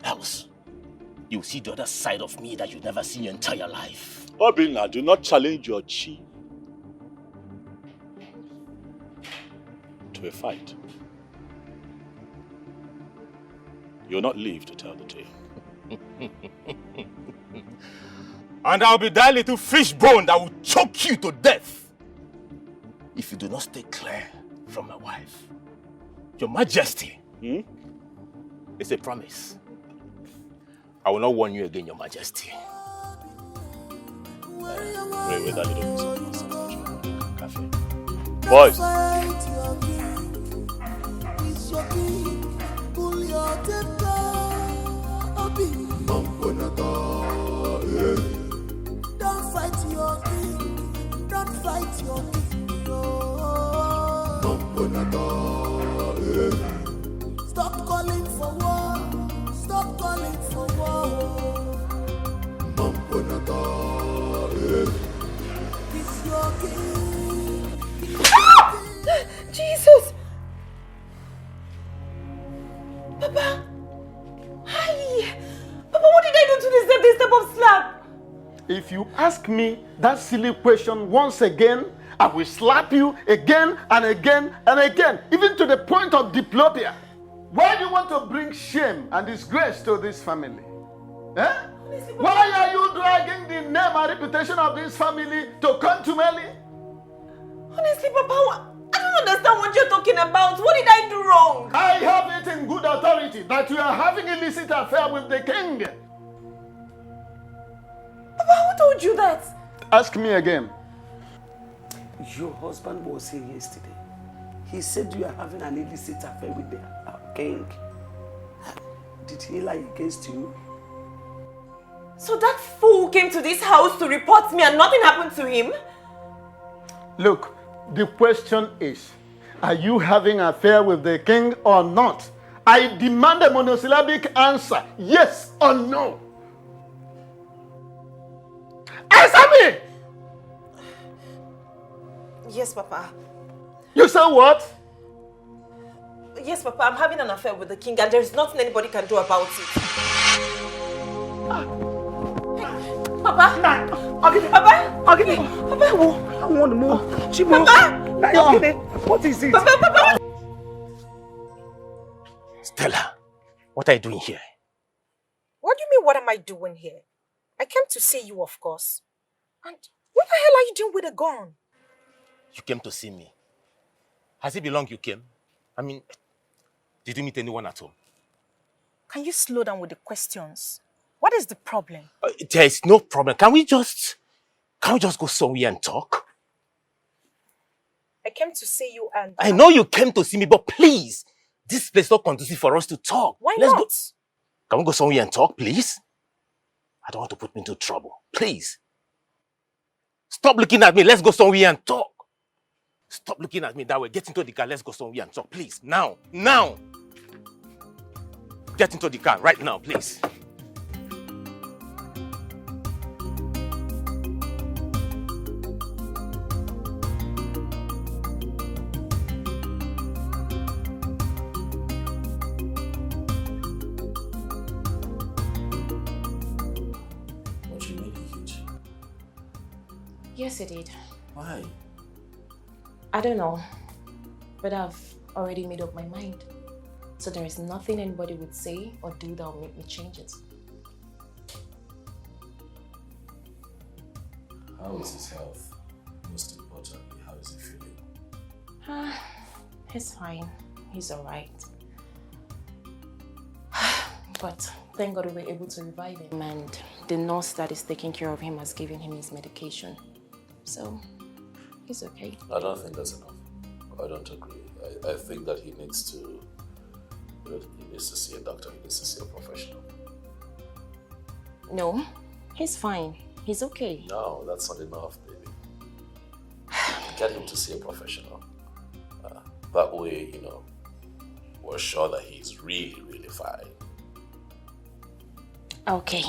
Else, you'll see the other side of me that you've never seen in your entire life. Obina, do not challenge your chi to a fight. You'll not live to tell the tale. And I'll be that little fish bone that will choke you to death if you do not stay clear from my wife. Your Majesty, it's a promise. I will not warn you again, Your Majesty. Pray with that little cafe. Boys! Don't fight your king. Don't fight your king. Stop calling for war. Stop calling for war. It's your king. Jesus! Papa! Hi! Papa, what did I do to deserve this type of slap? If you ask me that silly question once again, I will slap you again and again and again, even to the point of diplopia. Why do you want to bring shame and disgrace to this family? Eh? Why are you dragging the name and reputation of this family to contumely? Honestly, Papa, I don't understand what you're talking about. What did I do wrong? I have it in good authority that you are having an illicit affair with the king. Papa, who told you that? Ask me again. Your husband was here yesterday. He said you are having an illicit affair with the king. Did he lie against you? So that fool came to this house to report me and nothing happened to him? Look, the question is, are you having an affair with the king or not? I demand a monosyllabic answer, yes or no. Answer me! Yes, Papa. You say what? Yes, Papa, I'm having an affair with the king and there's nothing anybody can do about it. Papa? Papa? Papa? I want more. Papa? What is it? Papa? Stella, what are you doing here? What do you mean, what am I doing here? I came to see you, of course. And what the hell are you doing with a gun? You came to see me. Has it been long you came? I mean, did you meet anyone at home? Can you slow down with the questions? What is the problem? There is no problem. Can we just go somewhere and talk? I came to see you and... I know you came to see me, but please, this place is not conducive for us to talk. Why Let's not? Go. Can we go somewhere and talk, please? I don't want to put me into trouble. Please. Stop looking at me. Let's go somewhere and talk. Stop looking at me that way. Get into the car. Let's go somewhere and talk. Please. Now. Now. Get into the car right now, please. Yes, it did. Why? I don't know, but I've already made up my mind. So there is nothing anybody would say or do that will make me change it. How is his health? Most importantly, how is he feeling? He's fine. He's alright. But thank God we were able to revive him, and the nurse that is taking care of him has given him his medication. So He's okay. I don't think that's enough. I don't agree. I think that he needs to see a doctor. He needs to see a professional. No, he's fine. He's okay. No, that's not enough, baby. Get him to see a professional. That way, we're sure that he's really, really fine. Okay,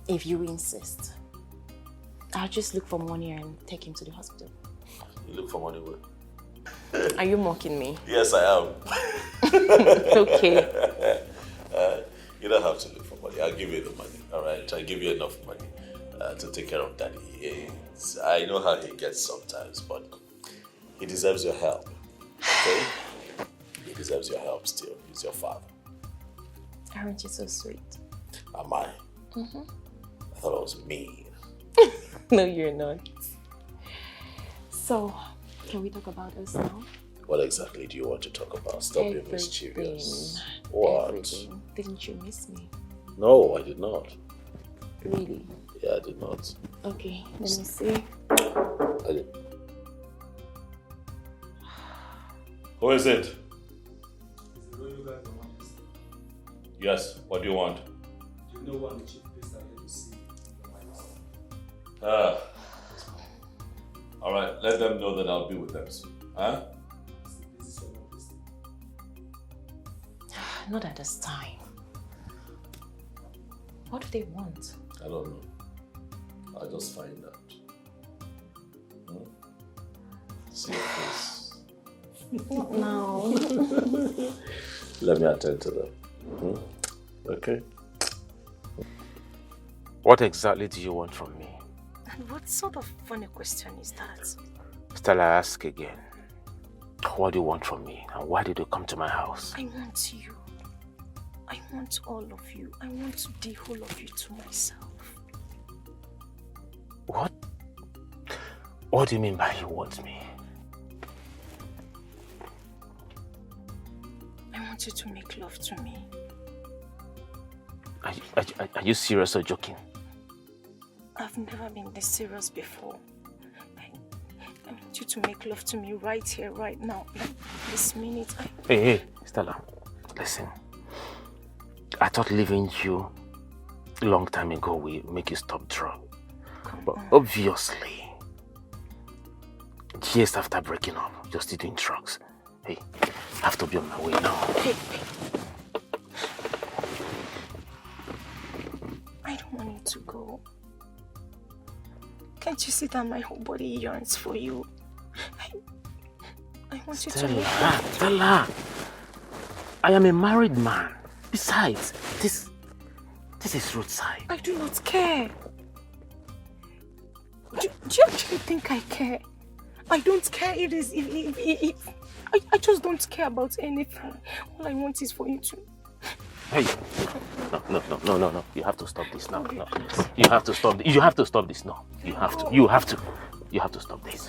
if you insist. I'll just look for money and take him to the hospital. You look for money where? Are you mocking me? Yes, I am. Okay. You don't have to look for money. I'll give you the money, all right? I'll give you enough money to take care of Daddy. I know how he gets sometimes, but he deserves your help, okay? He deserves your help still. He's your father. Aren't you so sweet? Am I? Mm-hmm. I thought I was mean. No, you're not. So, can we talk about us now? What exactly do you want to talk about? Stop being mischievous. What? Everything. Didn't you miss me? No, I did not. Really? Yeah, I did not. Okay, let me see. Who is it? Yes, what do you want? Do you know what the chief priest are here to see? All right, let them know that I'll be with them soon. Huh? Not at this time. What do they want? I don't know. I'll just find out. See your face. No. Let me attend to them. Okay. What exactly do you want from me? And what sort of funny question is that? Stella, ask again. What do you want from me? And why did you come to my house? I want you. I want all of you. I want the whole of you to myself. What? What do you mean by you want me? I want you to make love to me. Are you serious or joking? I've never been this serious before. I want you to make love to me right here, right now. Like this minute. Hey, Stella, listen. I thought leaving you a long time ago will make you stop drugs. But obviously, years after breaking up, you're still doing drugs. Hey, I have to be on my way now. Hey. I don't want you to go. Can't you see that my whole body yearns for you? I want you to make love. Stella, I am a married man. Besides, this is roadside. I do not care. Do you actually think I care? I don't care. It is. I just don't care about anything. All I want is for you to. Hey, no. You have to stop this now. No. You have to stop. You have to stop this now. You have to. You have to stop this.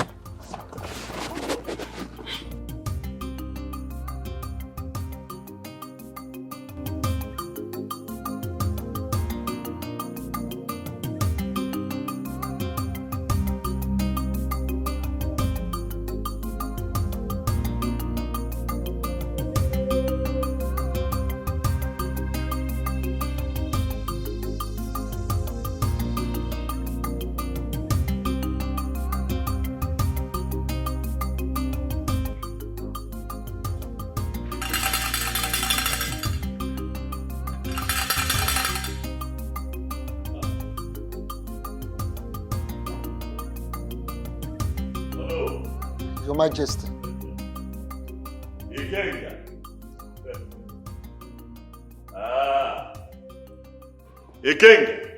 Your Majesty. Dikeh. Dikeh.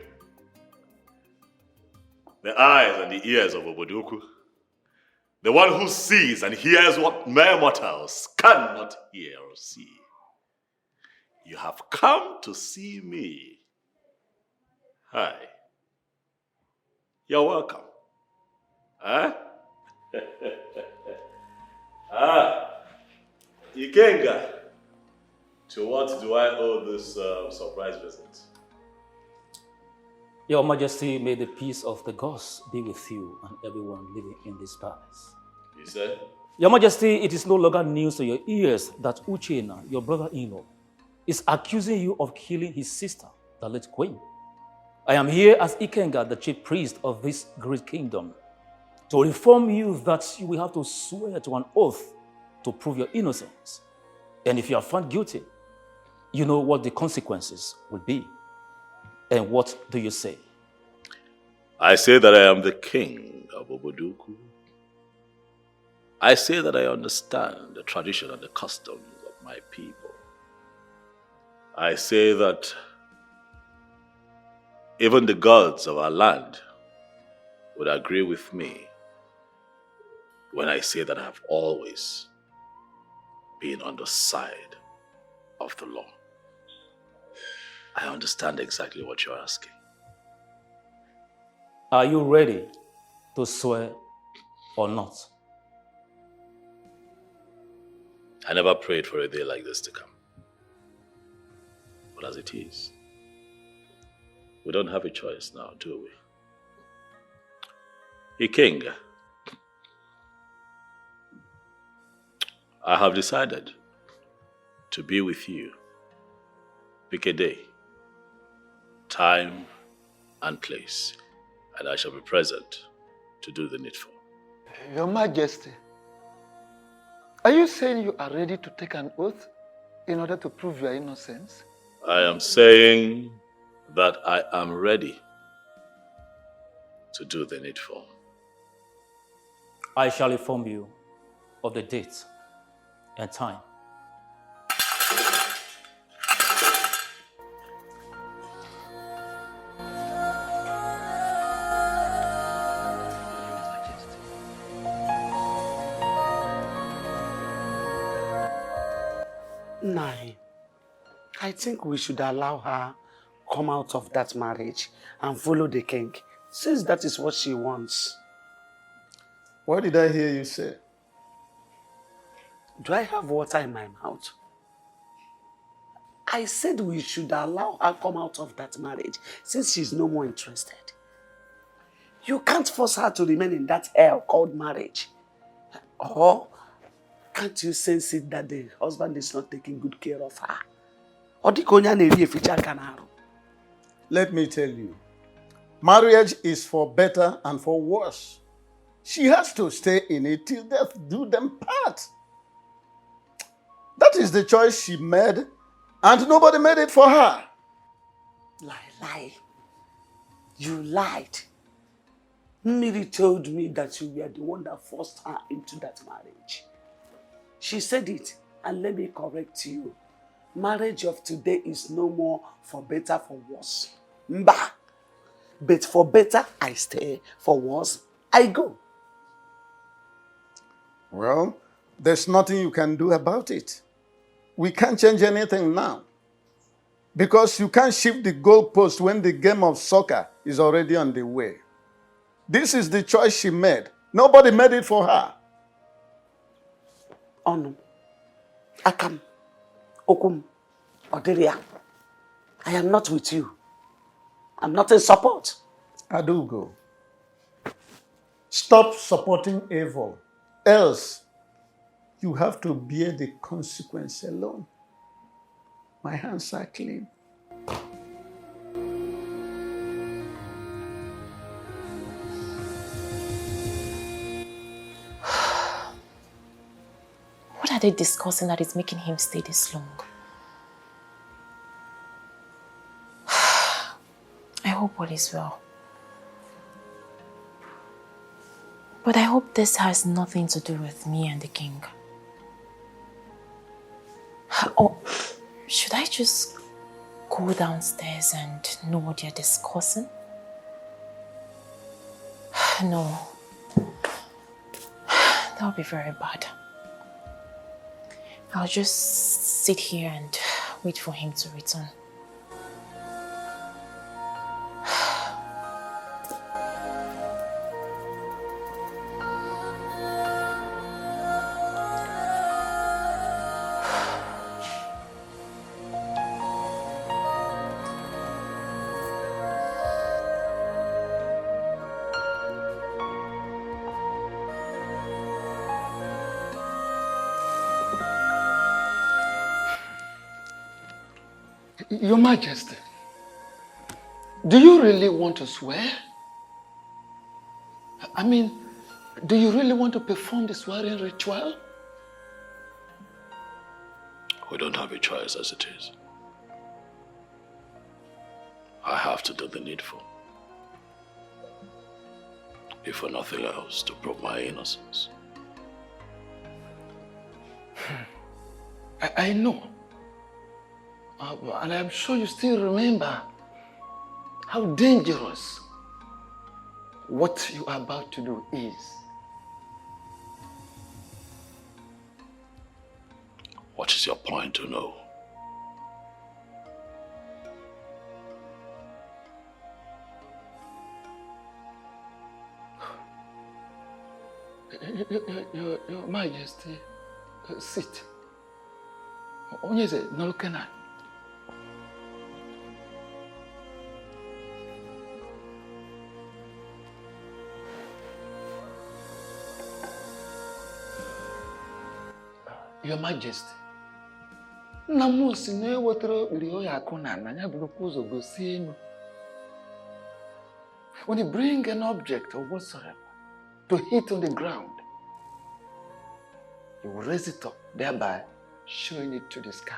The eyes and the ears of Obodoku. The one who sees and hears what mere mortals cannot hear or see. You have come to see me. Hi. You're welcome. Huh? Ikenga, to what do I owe this surprise visit? Your Majesty, may the peace of the gods be with you and everyone living in this palace. He said, Your Majesty, it is no longer news to your ears that Uchenna, your brother-in-law, is accusing you of killing his sister, the late queen. I am here as Ikenga, the chief priest of this great kingdom, to inform you that you will have to swear to an oath to prove your innocence. And if you are found guilty, you know what the consequences will be. And what do you say? I say that I am the king of Oboduku. I say that I understand the tradition and the customs of my people. I say that even the gods of our land would agree with me when I say that I have always been on the side of the law. I understand exactly what you're asking. Are you ready to swear or not? I never prayed for a day like this to come. But as it is, we don't have a choice now, do we? Hey, King, I have decided to be with you. Pick a day, time, and place, and I shall be present to do the needful. Your Majesty, are you saying you are ready to take an oath in order to prove your innocence? I am saying that I am ready to do the needful. I shall inform you of the date and time. Nai, I think we should allow her come out of that marriage and follow the king, since that is what she wants. What did I hear you say? Do I have water in my mouth? I said we should allow her come out of that marriage since she's no more interested. You can't force her to remain in that hell called marriage. Or can't you sense it that the husband is not taking good care of her? Let me tell you, marriage is for better and for worse. She has to stay in it till death do them part. That is the choice she made, and nobody made it for her. Lie. You lied. Miri told me that you were the one that forced her into that marriage. She said it, and let me correct you. Marriage of today is no more for better, for worse. Mba. But for better, I stay. For worse, I go. Well, there's nothing you can do about it. We can't change anything now. Because you can't shift the goalpost when the game of soccer is already on the way. This is the choice she made. Nobody made it for her. Onu, Akam, Okum, Oderia, I am not with you. I'm not in support. Adugo, stop supporting evil. Else, you have to bear the consequence alone. My hands are clean. What are they discussing that is making him stay this long? I hope all is well. But I hope this has nothing to do with me and the king. Or should I just go downstairs and know what they're discussing? No. That would be very bad. I'll just sit here and wait for him to return. Your Majesty, do you really want to swear? I mean, do you really want to perform the swearing ritual? We don't have a choice as it is. I have to do the needful. If for nothing else, to prove my innocence. I know. And I'm sure you still remember how dangerous what you are about to do is. What is your point to know? Your Majesty, sit. Onye is it? Nolukena. Your Majesty, Namu si na wetara rio ya akuna na nya buru kuzo gosi enu. When you bring an object or whatsoever to hit on the ground, you will raise it up, thereby showing it to the sky.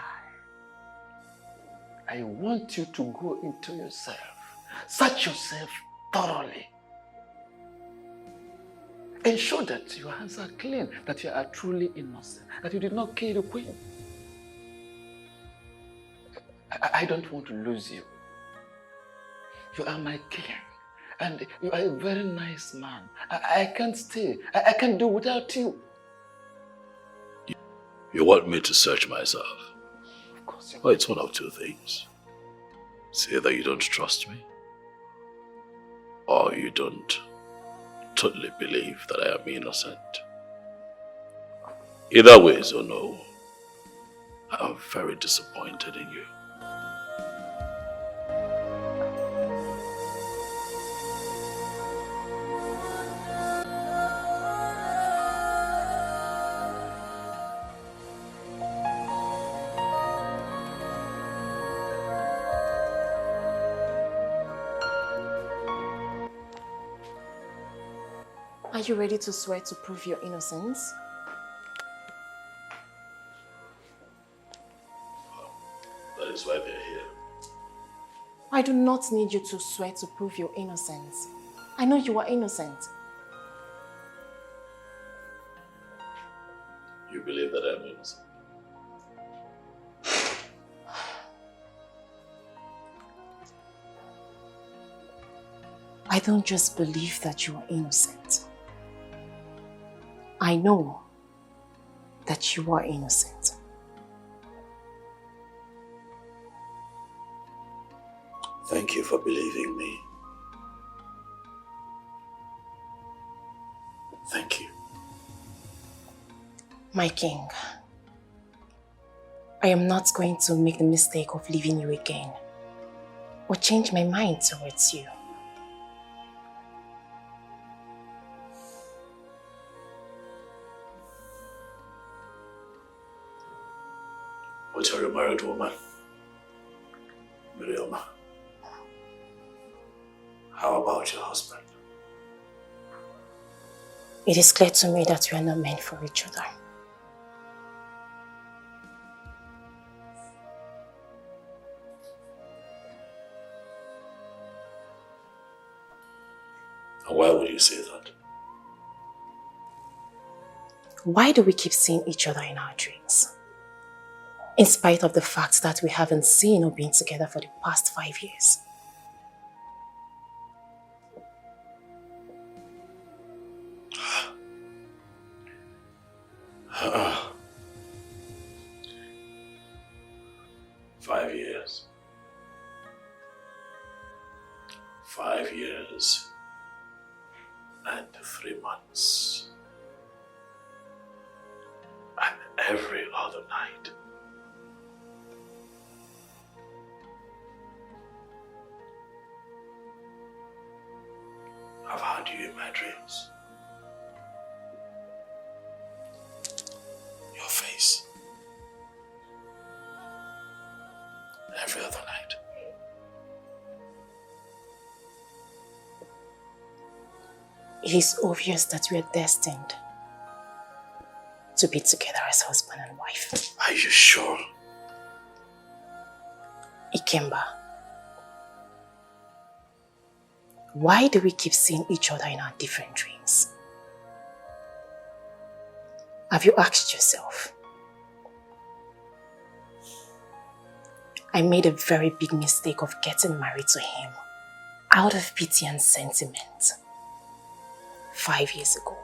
I want you to go into yourself, search yourself thoroughly, ensure that your hands are clean, that you are truly innocent, that you did not kill the queen. I don't want to lose you. You are my king, and you are a very nice man. I can't stay. I can't do without you. You want me to search myself? Of course. Well, it's one of two things. It's either you don't trust me, or you don't totally believe that I am innocent. Either way, so no, I'm very disappointed in you. Are you ready to swear to prove your innocence? That is why they're here. I do not need you to swear to prove your innocence. I know you are innocent. You believe that I'm innocent? I don't just believe that you are innocent. I know that you are innocent. Thank you for believing me. Thank you. My king, I am not going to make the mistake of leaving you again or change my mind towards you. But you're a married woman, Miriam. How about your husband? It is clear to me that we are not meant for each other. And why would you say that? Why do we keep seeing each other in our dreams? In spite of the fact that we haven't seen or been together for the past 5 years. Uh-uh. 5 years. 5 years and 3 months. And every other night. I've had you in my dreams. Your face. Every other It is obvious that we are destined to be together as husband and wife. Are you sure? Ikemba, why do we keep seeing each other in our different dreams? Have you asked yourself? I made a very big mistake of getting married to him out of pity and sentiment 5 years ago.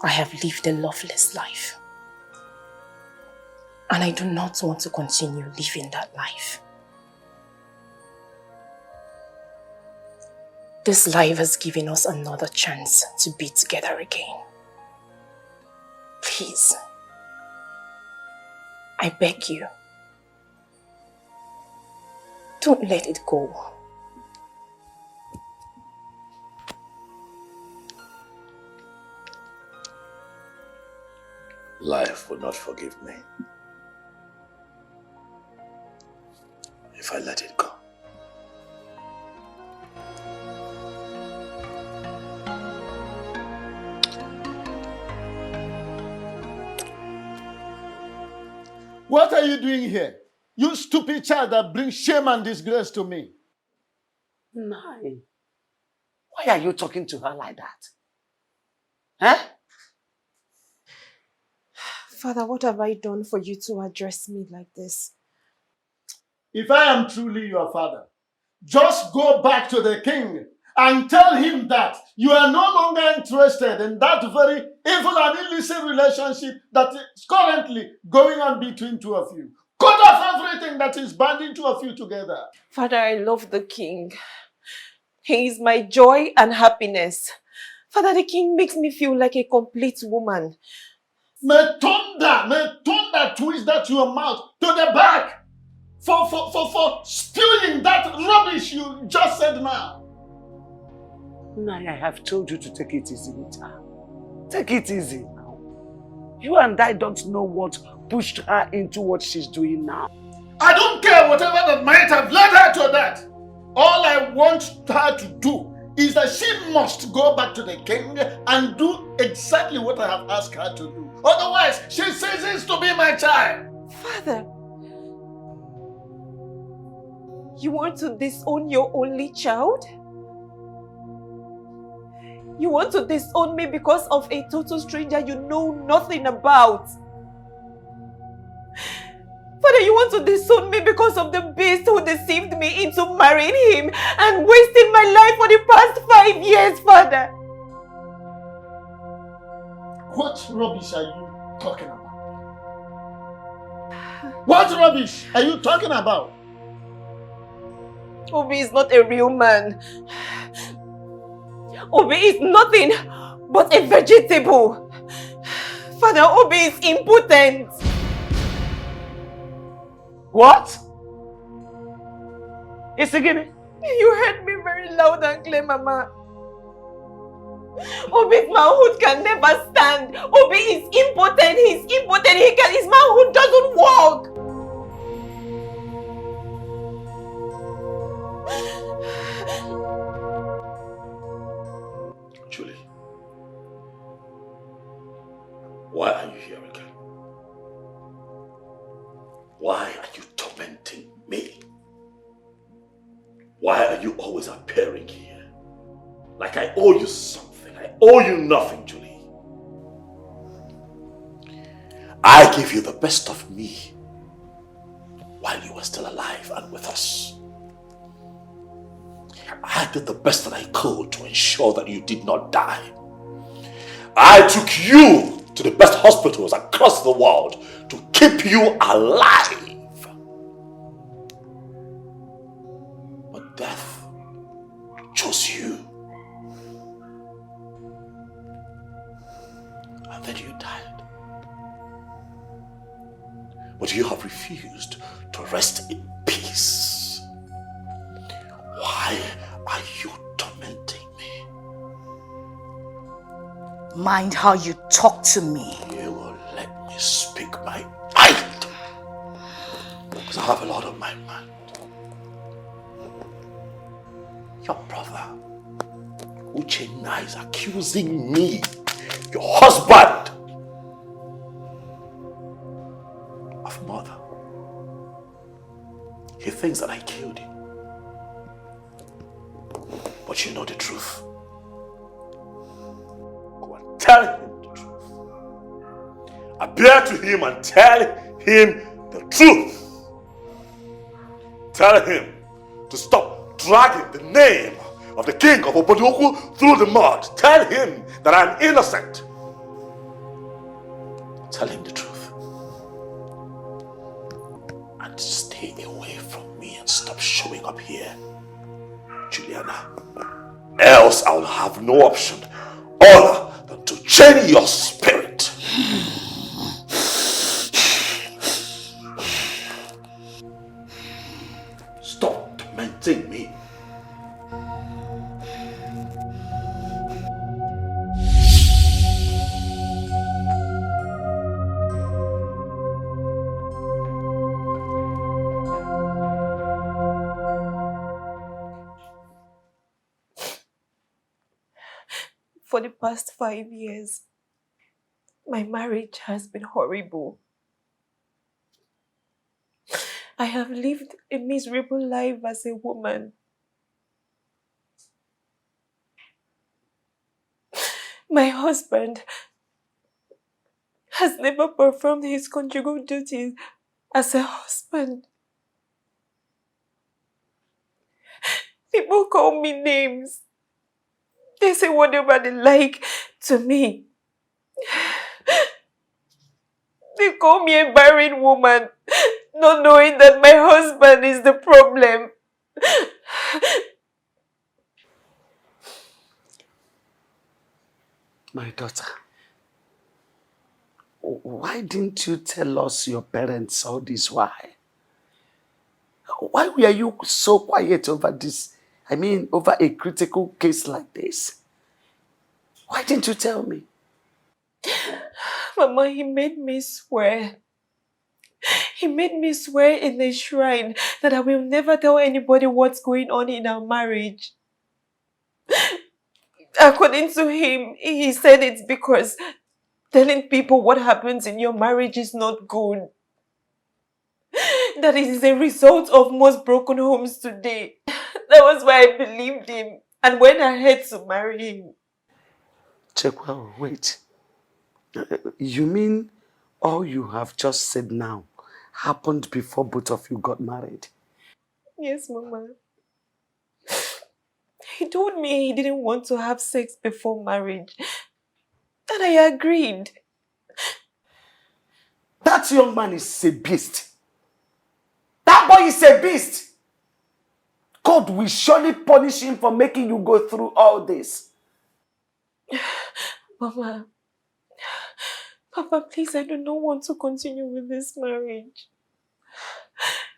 I have lived a loveless life, and I do not want to continue living that life. This life has given us another chance to be together again. Please, I beg you, don't let it go. Life will not forgive me if I let it go. What are you doing here? You stupid child that brings shame and disgrace to me. Nai, why are you talking to her like that? Huh? Father, what have I done for you to address me like this? If I am truly your father, just go back to the king and tell him that you are no longer interested in that very evil and illicit relationship that is currently going on between two of you. Cut off everything that is binding two of you together. Father, I love the king. He is my joy and happiness. Father, the king makes me feel like a complete woman. May thunder twist that your mouth to the back for spewing that rubbish you just said now. Nai, I have told you to take it easy with her. Take it easy now. You and I don't know what pushed her into what she's doing now. I don't care whatever that might have led her to that. All I want her to do is that she must go back to the king and do exactly what I have asked her to do. Otherwise, she ceases to be my child. Father, you want to disown your only child? You want to disown me because of a total stranger you know nothing about? Father, you want to disown me because of the beast who deceived me into marrying him and wasting my life for the past 5 years, Father? What rubbish are you talking about? What rubbish are you talking about? Obi is not a real man. Obi is nothing but a vegetable. Father, Obi is impotent. What? Isigini? You heard me very loud and clear, Mama. Obi's manhood can never stand. Obi is impotent. He's impotent. His manhood doesn't work. Julie, why are you here again? Why are you tormenting me? Why are you always appearing here? Like I owe you something. I owe you nothing, Julie. I gave you the best of me while you were still alive and with us. I did the best that I could to ensure that you did not die. I took you to the best hospitals across the world to keep you alive. But death chose you. And then you died. But you have refused to rest in peace. Why are you tormenting me? Mind how you talk to me. You will let me speak my mind. Because I have a lot on my mind. Your brother, Uchenna, is accusing me, your husband, of murder. He thinks that I killed him. But you know the truth. Go and tell him the truth. Appear to him and tell him the truth. Tell him to stop dragging the name of the king of Obodoku through the mud. Tell him that I'm innocent. Tell him the truth. And stay away from me and stop showing up here, Juliana. Else I'll have no option other than to chain your spirit. Stop tormenting me. For the past 5 years, my marriage has been horrible. I have lived a miserable life as a woman. My husband has never performed his conjugal duties as a husband. People call me names. They say whatever they like to me. They call me a barren woman, not knowing that my husband is the problem. My daughter, why didn't you tell us your parents all this while? Why were you so quiet over this? I mean, over a critical case like this? Why didn't you tell me? Mama, he made me swear. He made me swear in the shrine that I will never tell anybody what's going on in our marriage. According to him, he said it's because telling people what happens in your marriage is not good. That it is a result of most broken homes today. That was why I believed him and went ahead to marry him. Chekwa, wait. You mean all you have just said now happened before both of you got married? Yes, Mama. He told me he didn't want to have sex before marriage. And I agreed. That young man is a beast. That boy is a beast. God will surely punish him for making you go through all this. Mama, Papa, please, I do not want to continue with this marriage.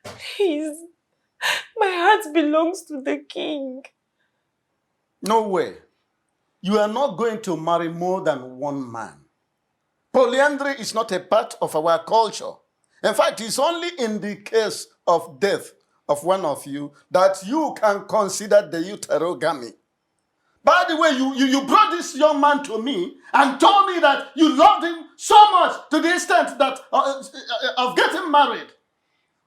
Please, my heart belongs to the king. No way. You are not going to marry more than one man. Polyandry is not a part of our culture. In fact, it's only in the case of death of one of you that you can consider the uterogamy. By the way, you brought this young man to me and told me that you loved him so much to the extent that of getting married.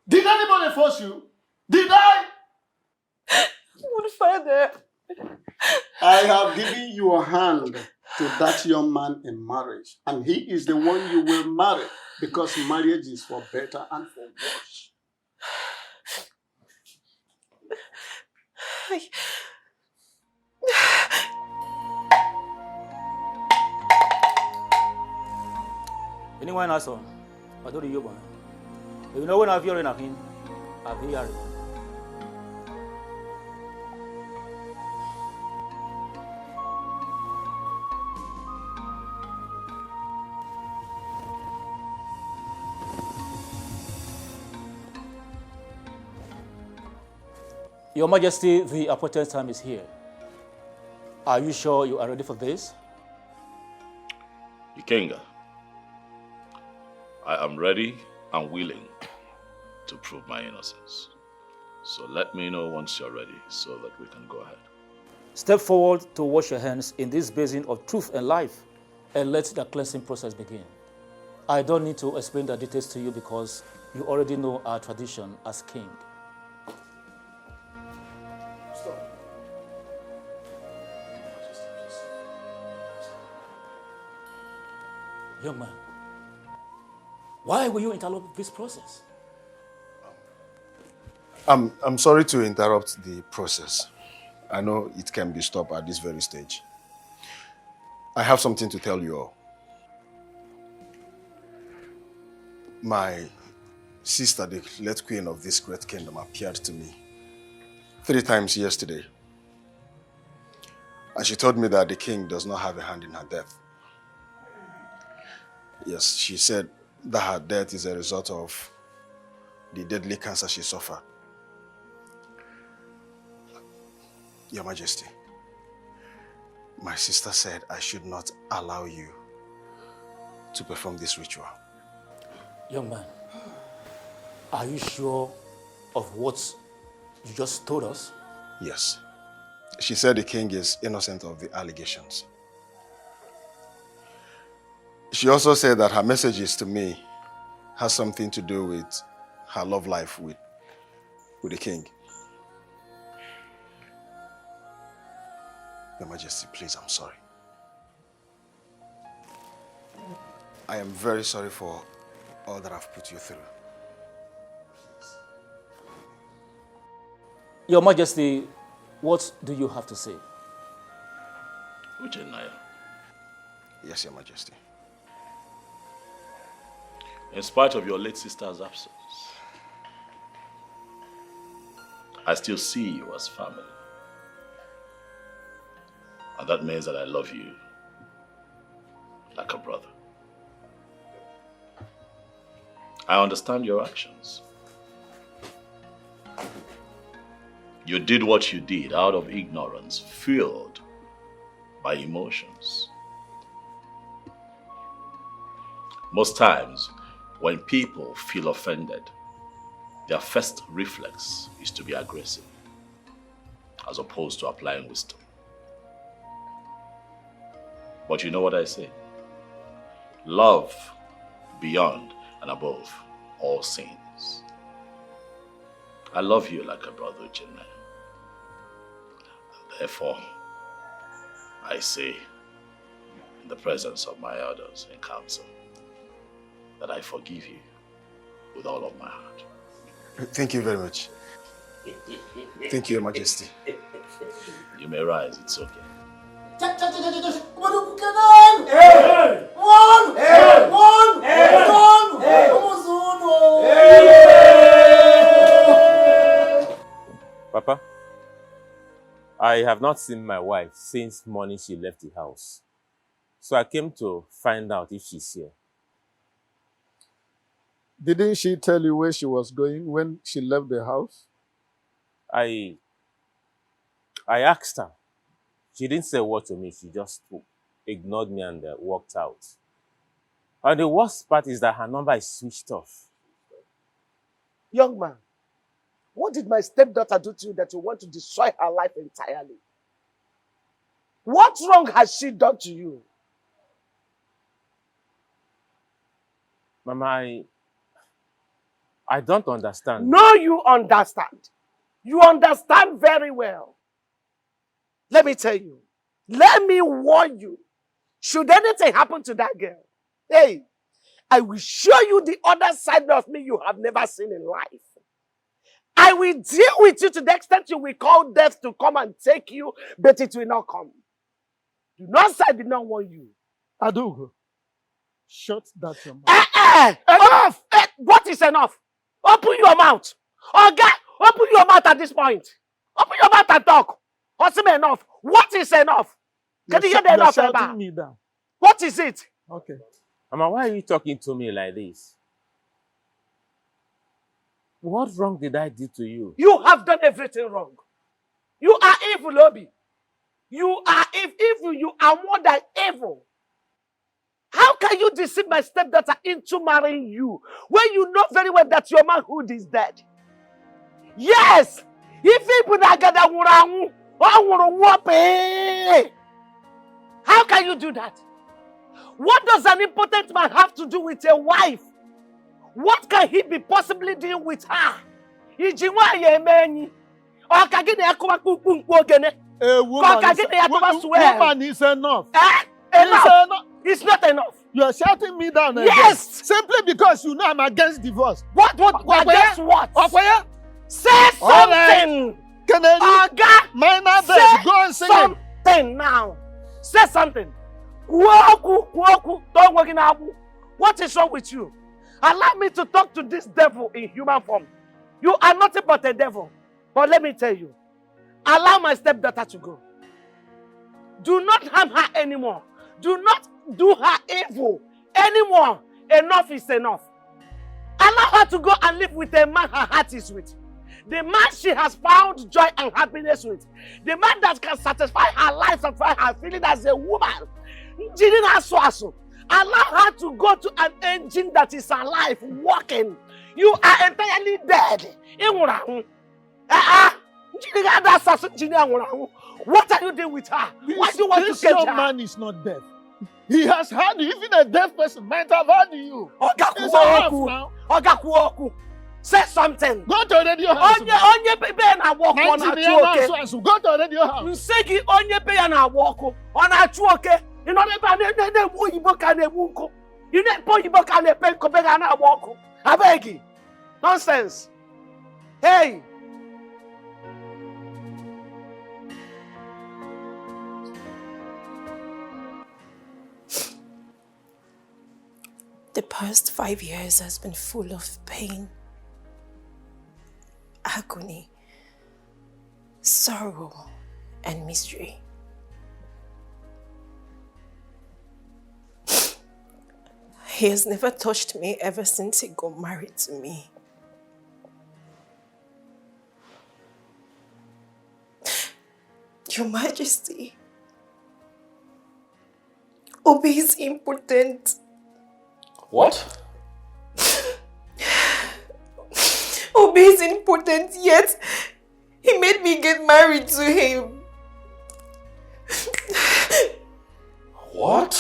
Did anybody force you? Did I? Good father. I have given you a hand to that young man in marriage, and he is the one you will marry because marriage is for better and for worse. Anyone else on? I don't know. You know when I've heard anything, I've heard. Your Majesty, the appointed time is here. Are you sure you are ready for this? Ikenga, I am ready and willing to prove my innocence. So let me know once you're ready so that we can go ahead. Step forward to wash your hands in this basin of truth and life and let the cleansing process begin. I don't need to explain the details to you because you already know our tradition as king. Stop. Young man, why will you interrupt this process? I'm sorry to interrupt the process. I know it can be stopped at this very stage. I have something to tell you all. My sister, the late queen of this great kingdom, appeared to me 3 times yesterday. And she told me that the king does not have a hand in her death. Yes, she said that her death is a result of the deadly cancer she suffered. Your Majesty, my sister said I should not allow you to perform this ritual. Young man, are you sure of what you just told us? Yes. She said the king is innocent of the allegations. She also said that her messages to me has something to do with her love life with the king. Your Majesty, please, I'm sorry. I am very sorry for all that I've put you through. Your Majesty, what do you have to say? Uchenaya, Yes, Your Majesty. in spite of your late sister's absence, I still see you as family. And that means that I love you like a brother. I understand your actions. You did what you did out of ignorance, fueled by emotions. Most times, when people feel offended, their first reflex is to be aggressive, as opposed to applying wisdom. But you know what I say? Love beyond and above all sins. I love you like a brother, Uchenna. Therefore, I say, in the presence of my elders in council, that I forgive you with all of my heart. Thank you very much. Thank you, Your Majesty. You may rise, it's okay. Papa, I have not seen my wife since morning she left the house. So I came to find out if she's here. Didn't she tell you where she was going when she left the house? I asked her. She didn't say a word to me. She just ignored me and walked out. And the worst part is that her number is switched off. Young man, what did my stepdaughter do to you that you want to destroy her life entirely? What wrong has she done to you? Mama, I don't understand. No, you understand. You understand very well. Let me tell you. Let me warn you. Should anything happen to that girl, hey, I will show you the other side of me you have never seen in life. I will deal with you to the extent you will call death to come and take you, but it will not come. Do not say I did not warn you. Adugo, shut that your mouth. Enough! What is enough? Open your mouth. Okay, open your mouth at this point. Open your mouth and talk. What's enough? What is enough? Can you hear the enough? Shouting me down. What is it? Okay. Mama, why are you talking to me like this? What wrong did I do to you? You have done everything wrong. You are evil, Obi. You are evil. You are more than evil. How can you deceive my stepdaughter into marrying you when you know very well that your manhood is dead? Yes! If people that get how can you do that? What does an impotent man have to do with a wife? What can he be possibly doing with her? A woman is enough. Enough. It's not enough. You are shouting me down again. Yes! Simply because you know I'm against divorce. What? Against what? Say something! Minor bed, go and sing something now. Say something. What is wrong with you? Allow me to talk to this devil in human form. You are nothing but a devil. But let me tell you, allow my stepdaughter to go. Do not harm her anymore. Do not do her evil anymore. Enough is enough. Allow her to go and live with a man her heart is with. The man she has found joy and happiness with. The man that can satisfy her life, satisfy her feeling as a woman. Allow her to go to an engine that is alive, walking. You are entirely dead. What are you doing with her? Why do you want to catch her? This young man is not deaf. He has heard you. Even a deaf person might have heard you. Say something. Go to radio house. Onye baby na walk on a chuoke. Go to radio house. Nsegi onye baby na walk on a chuoke. You know ne wo yibo ka na ewunko. You ne po yibo ka na pen ko be ga na walk. Abegi. Nonsense. Hey. The past 5 years has been full of pain, agony, sorrow, and misery. He has never touched me ever since he got married to me. Your Majesty, Obi is impotent. What? Obi is impotent, yet he made me get married to him. What?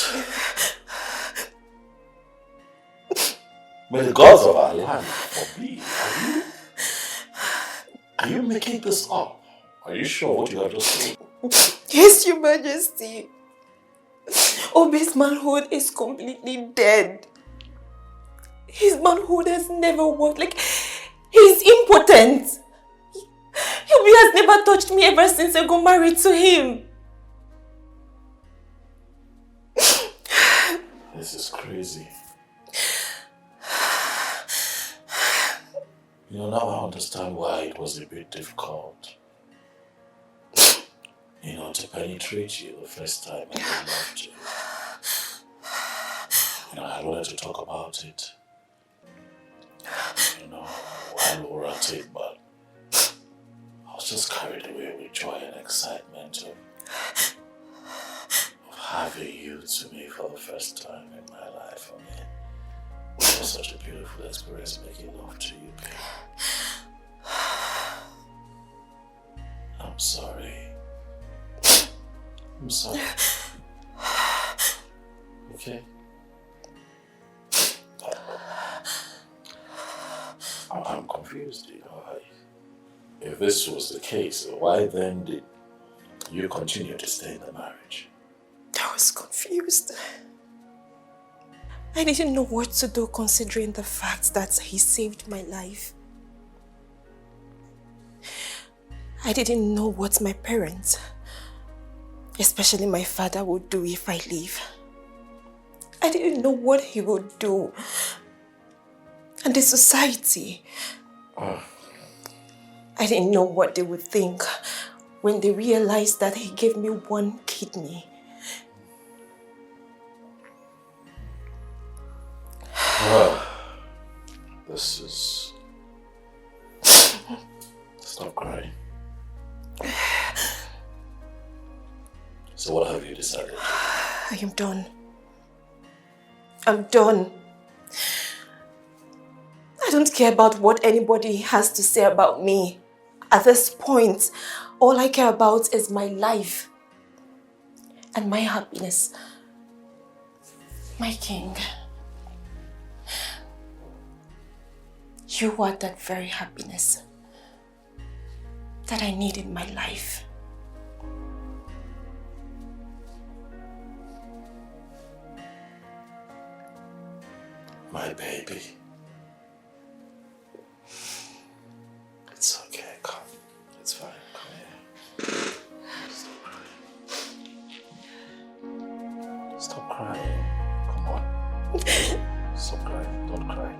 May the gods of our land forbid. Are you making this up? Are you sure what you have just said? Yes, Your Majesty. Obi's manhood is completely dead. His manhood has never worked. Like, he's impotent. Obi has never touched me ever since I got married to him. This is crazy. Now I understand why it was a bit difficult. To penetrate you the first time I loved you. I wanted to talk about it. While we were at it, but I was just carried away with joy and excitement of having you to me for the first time in my life. It was such a beautiful experience making love to you, babe. I'm sorry. I'm sorry. Okay? I'm confused, If this was the case, why then did you continue to stay in the marriage? I was confused. I didn't know what to do considering the fact that he saved my life. I didn't know what my parents, especially my father, would do if I leave. I didn't know what he would do. And the society. I didn't know what they would think when they realized that he gave me one kidney. This is... Stop crying. So what have you decided? I am done. I'm done. I don't care about what anybody has to say about me. At this point, all I care about is my life and my happiness. My king, you are that very happiness that I need in my life. My baby. It's okay, come. It's fine, come here. Stop crying. Come on. Stop crying. Don't cry.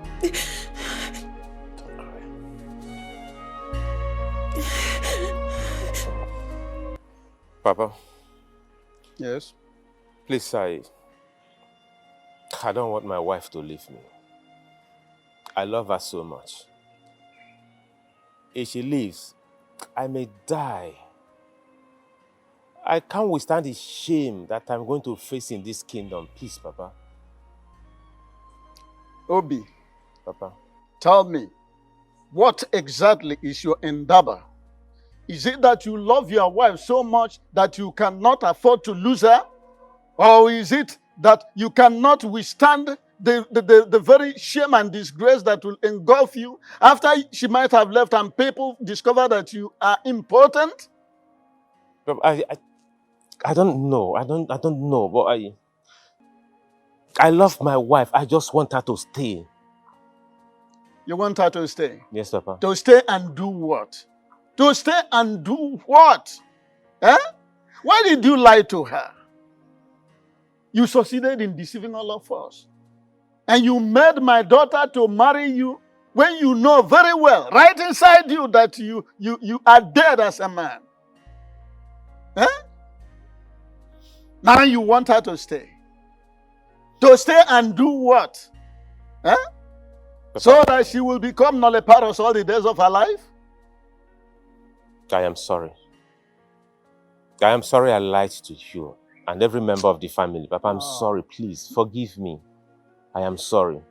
Don't cry. Papa. Yes? Please, I don't want my wife to leave me. I love her so much. If she leaves, I may die. I can't withstand the shame that I'm going to face in this kingdom. Please, Papa. Obi, Papa. tell me, what exactly is your endeavor? Is it that you love your wife so much that you cannot afford to lose her? Or is it that you cannot withstand the very shame and disgrace that will engulf you after she might have left and people discover that you are important? I don't know. I don't know. But I love my wife. I just want her to stay. You want her to stay? Yes, Papa. To stay and do what? To stay and do what? Eh? Why did you lie to her? You succeeded in deceiving all of us. And you made my daughter to marry you when you know very well, right inside you, that you are dead as a man. Eh? Now you want her to stay. To stay and do what? Eh? So that she will become Nollyparos all the days of her life? I am sorry. I am sorry I lied to you and every member of the family. Papa, I'm sorry. Please, forgive me. I am sorry.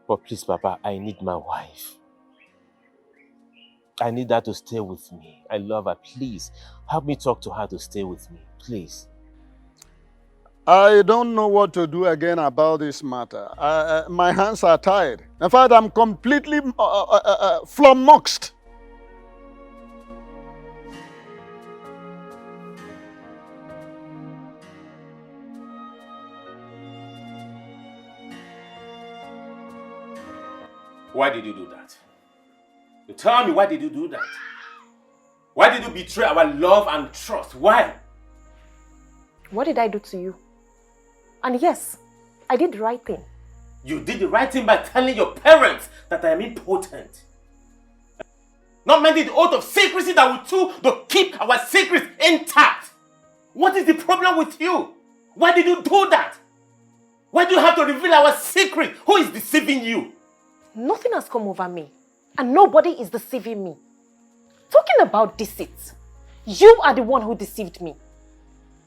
But please, Papa, I need my wife. I need her to stay with me. I love her. Please, help me talk to her to stay with me. Please. I don't know what to do again about this matter. My hands are tied. In fact, I'm completely flummoxed. Why did you do that? You tell me, why did you do that? Why did you betray our love and trust? Why? What did I do to you? And yes, I did the right thing. You did the right thing by telling your parents that I am impotent. Not minding the oath of secrecy that we took to keep our secrets intact. What is the problem with you? Why did you do that? Why do you have to reveal our secret? Who is deceiving you? Nothing has come over me. And nobody is deceiving me. Talking about deceit, you are the one who deceived me.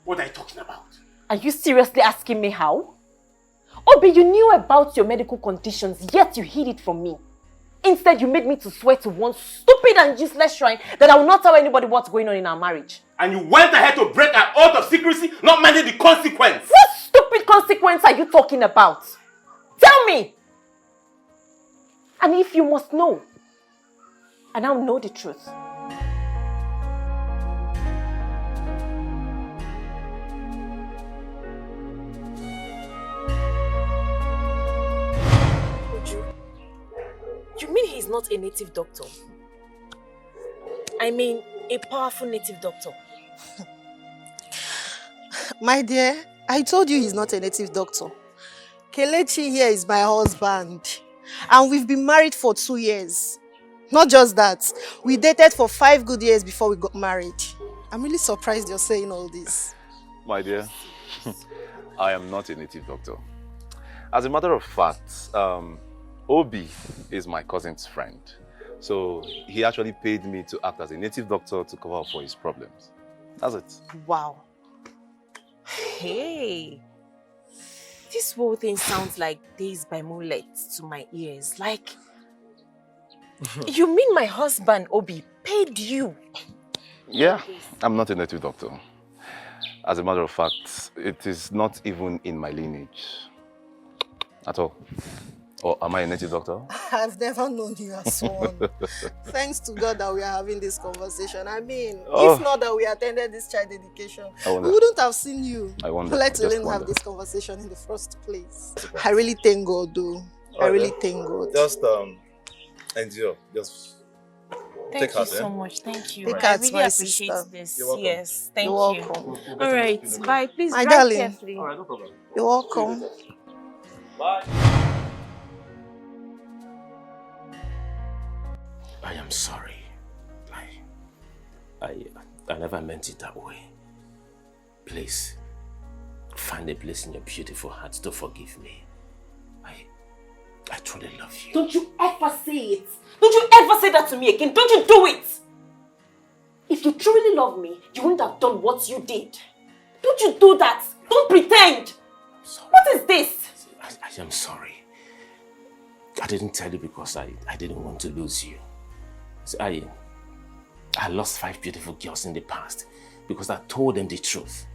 What are you talking about? Are you seriously asking me how? Obi, you knew about your medical conditions, yet you hid it from me. Instead, you made me to swear to one stupid and useless shrine that I will not tell anybody what's going on in our marriage. And you went ahead to break our oath of secrecy, not minding the consequence. What stupid consequence are you talking about? Tell me! And if you must know, I now know the truth. You mean he's not a native doctor? I mean, a powerful native doctor. My dear, I told you he's not a native doctor. Kelechi here is my husband. And we've been married for 2 years. Not just that, we dated for 5 good years before we got married. I'm really surprised you're saying all this. My dear, I am not a native doctor. As a matter of fact, Obi is my cousin's friend. So he actually paid me to act as a native doctor to cover up for his problems. That's it. Wow. Hey. This whole thing sounds like Days by Moonlight to my ears. Like, you mean my husband, Obi, paid you. Yeah, I'm not a native doctor. As a matter of fact, it is not even in my lineage at all. Or am I a native doctor? I've never known you as one. Thanks to God that we are having this conversation. I mean, Oh. if not that we attended this child dedication, I wonder. we wouldn't have seen you. I wonder. Let I just alone have wonder. this conversation in the first place. I really thank God, though. I really thank God. Just endure. Just Thank take you heart, so eh? much. Thank you. Take I heart, really my appreciate sister. this. You're welcome. Yes, thank You're you. welcome. All right, bye. Please My drive darling. carefully. All right, no problem. You're welcome. Bye. I am sorry. I never meant it that way. Please, find a place in your beautiful heart to forgive me. I truly love you. Don't you ever say it. Don't you ever say that to me again. Don't you do it. If you truly love me, you wouldn't have done what you did. Don't you do that. Don't pretend. What is this? I am sorry. I didn't tell you because I didn't want to lose you. So I lost 5 beautiful girls in the past because I told them the truth.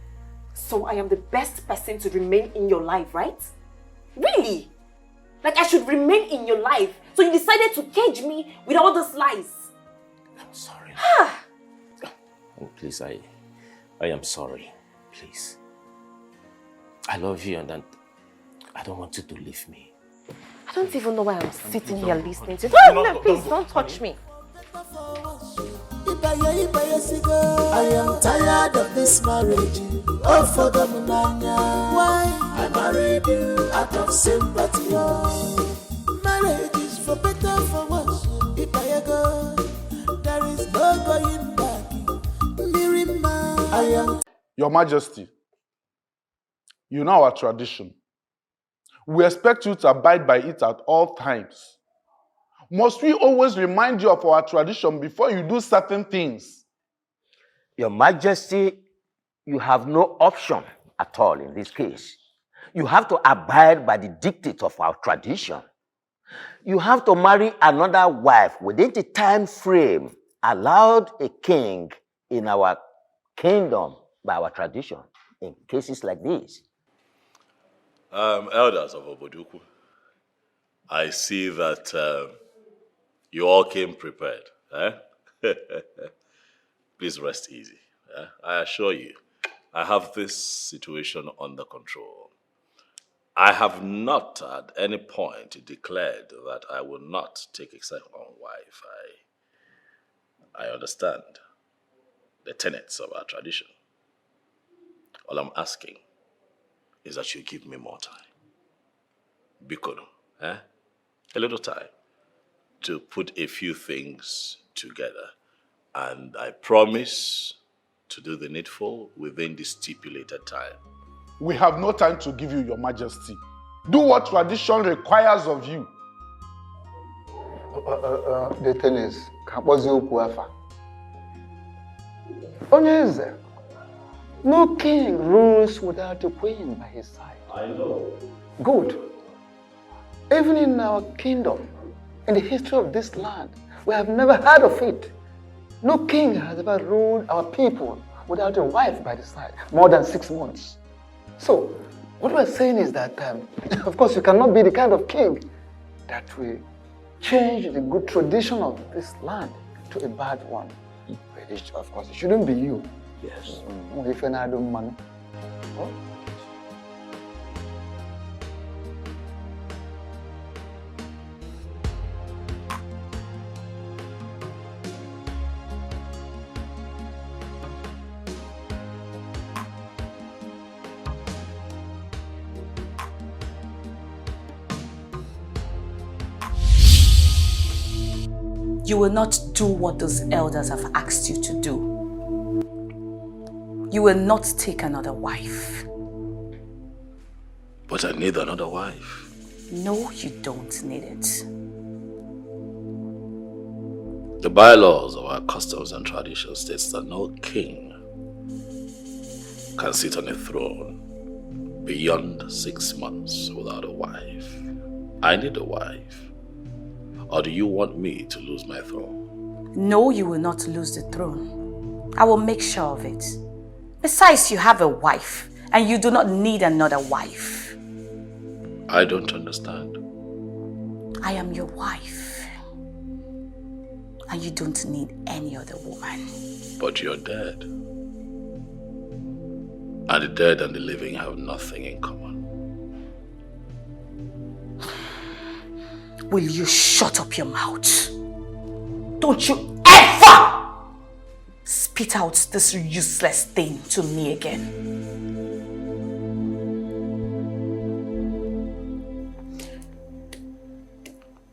So I am the best person to remain in your life, right? Really? Like I should remain in your life. So you decided to cage me with all those lies. I'm sorry. Oh, please, I am sorry. Please. I love you and I don't want you to leave me. I don't even know why I'm sitting here listening to you. No, please don't touch me. I am tired of this marriage. Oh, for the munanya. Why? I married you out of sympathy. Oh. Marriage is for better, for worse. If I go, there is no going back. Mirima. I am. Your Majesty, you know our tradition. We expect you to abide by it at all times. Must we always remind you of our tradition before you do certain things? Your Majesty, you have no option at all in this case. You have to abide by the dictate of our tradition. You have to marry another wife within the time frame allowed a king in our kingdom by our tradition in cases like this. Elders of Oboduku, I see that you all came prepared. Eh? Please rest easy. Eh? I assure you, I have this situation under control. I have not at any point declared that I will not take a second wife. I understand the tenets of our tradition. All I'm asking is that you give me more time. Bikono, a little time to put a few things together. And I promise to do the needful within the stipulated time. We have no time to give you, Your Majesty. Do what tradition requires of you. The thing is, Onyeze, no king rules without a queen by his side. I know. Good. Even in our kingdom, in the history of this land, we have never heard of it. No king has ever ruled our people without a wife by the side, more than 6 months. So, what we're saying is that, of course, you cannot be the kind of king that will change the good tradition of this land to a bad one. Of course, it shouldn't be you. Yes. If you're not doing money. Oh. You will not do what those elders have asked you to do. You will not take another wife. But I need another wife. No, you don't need it. The bylaws of our customs and traditions states that no king can sit on a throne beyond 6 months without a wife. I need a wife. Or do you want me to lose my throne? No, you will not lose the throne. I will make sure of it. Besides, you have a wife, and you do not need another wife. I don't understand. I am your wife, and you don't need any other woman. But you're dead. And the dead and the living have nothing in common. Will you shut up your mouth? Don't you ever spit out this useless thing to me again.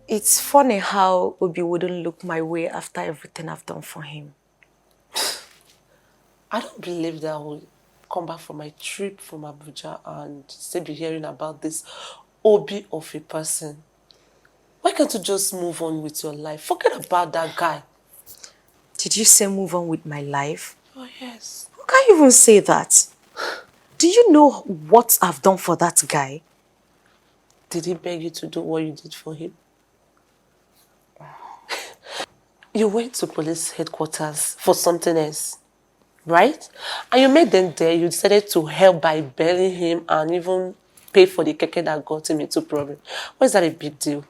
It's funny how Obi wouldn't look my way after everything I've done for him. I don't believe that I will come back from my trip from Abuja and still be hearing about this Obi of a person. Why can't you just move on with your life? Forget about that guy. Did you say move on with my life? Oh, yes. How can you even say that? Do you know what I've done for that guy? Did he beg you to do what you did for him? You went to police headquarters for something else, right? And you made them there. You decided to help by bailing him and even pay for the keke that got him into problem. Why is that a big deal?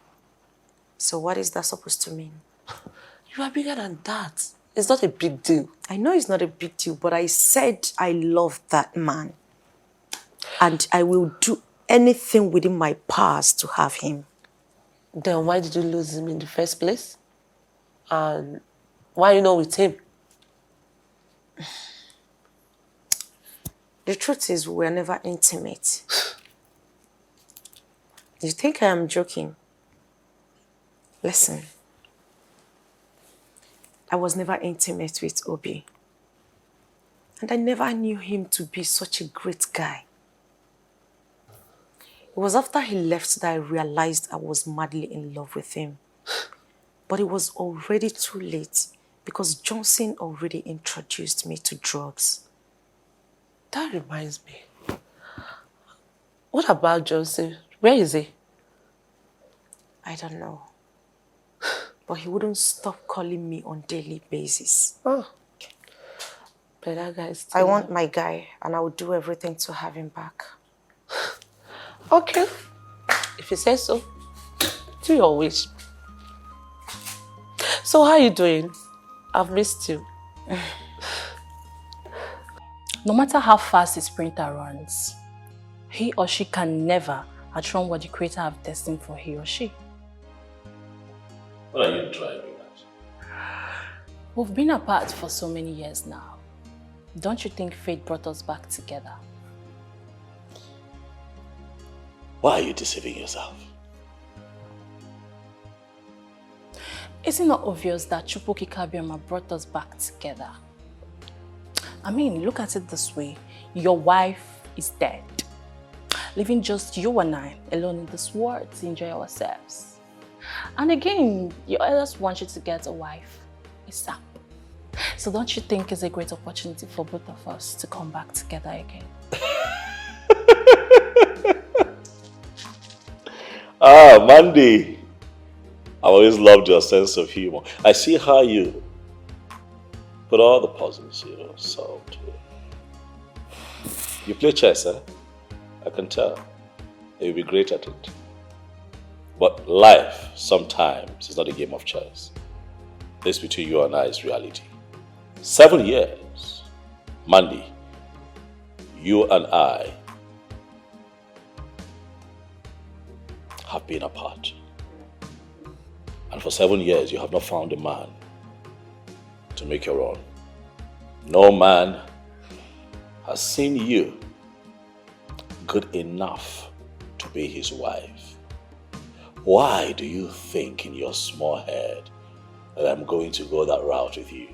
So what is that supposed to mean? You are bigger than that. It's not a big deal. I know it's not a big deal, but I said I love that man. And I will do anything within my powers to have him. Then why did you lose him in the first place? And why are you not with him? The truth is, we were never intimate. You think I am joking? Listen. I was never intimate with Obi. And I never knew him to be such a great guy. It was after he left that I realized I was madly in love with him. But it was already too late because Johnson already introduced me to drugs. That reminds me. What about Johnson? Where is he? I don't know. But he wouldn't stop calling me on a daily basis. Oh. But that guy is still... I want my guy and I will do everything to have him back. Okay. If you say so, do your wish. So how are you doing? I've missed you. No matter how fast his printer runs, he or she can never outrun what the Creator have destined for he or she. What are you driving at? We've been apart for so many years now. Don't you think fate brought us back together? Why are you deceiving yourself? Isn't it not obvious that Chukwuka Kabiama brought us back together? I mean, look at it this way. Your wife is dead, leaving just you and I alone in this world to enjoy ourselves. And again, your elders want you to get a wife ASAP. So don't you think it's a great opportunity for both of us to come back together again? Mandy. I always loved your sense of humor. I see how you put all the puzzles, solved. You play chess, eh? I can tell. You'll be great at it. But life, sometimes, is not a game of chess. This between you and I is reality. 7 years, Mandy, you and I have been apart. And for 7 years, you have not found a man to make your own. No man has seen you good enough to be his wife. Why do you think in your small head that I'm going to go that route with you?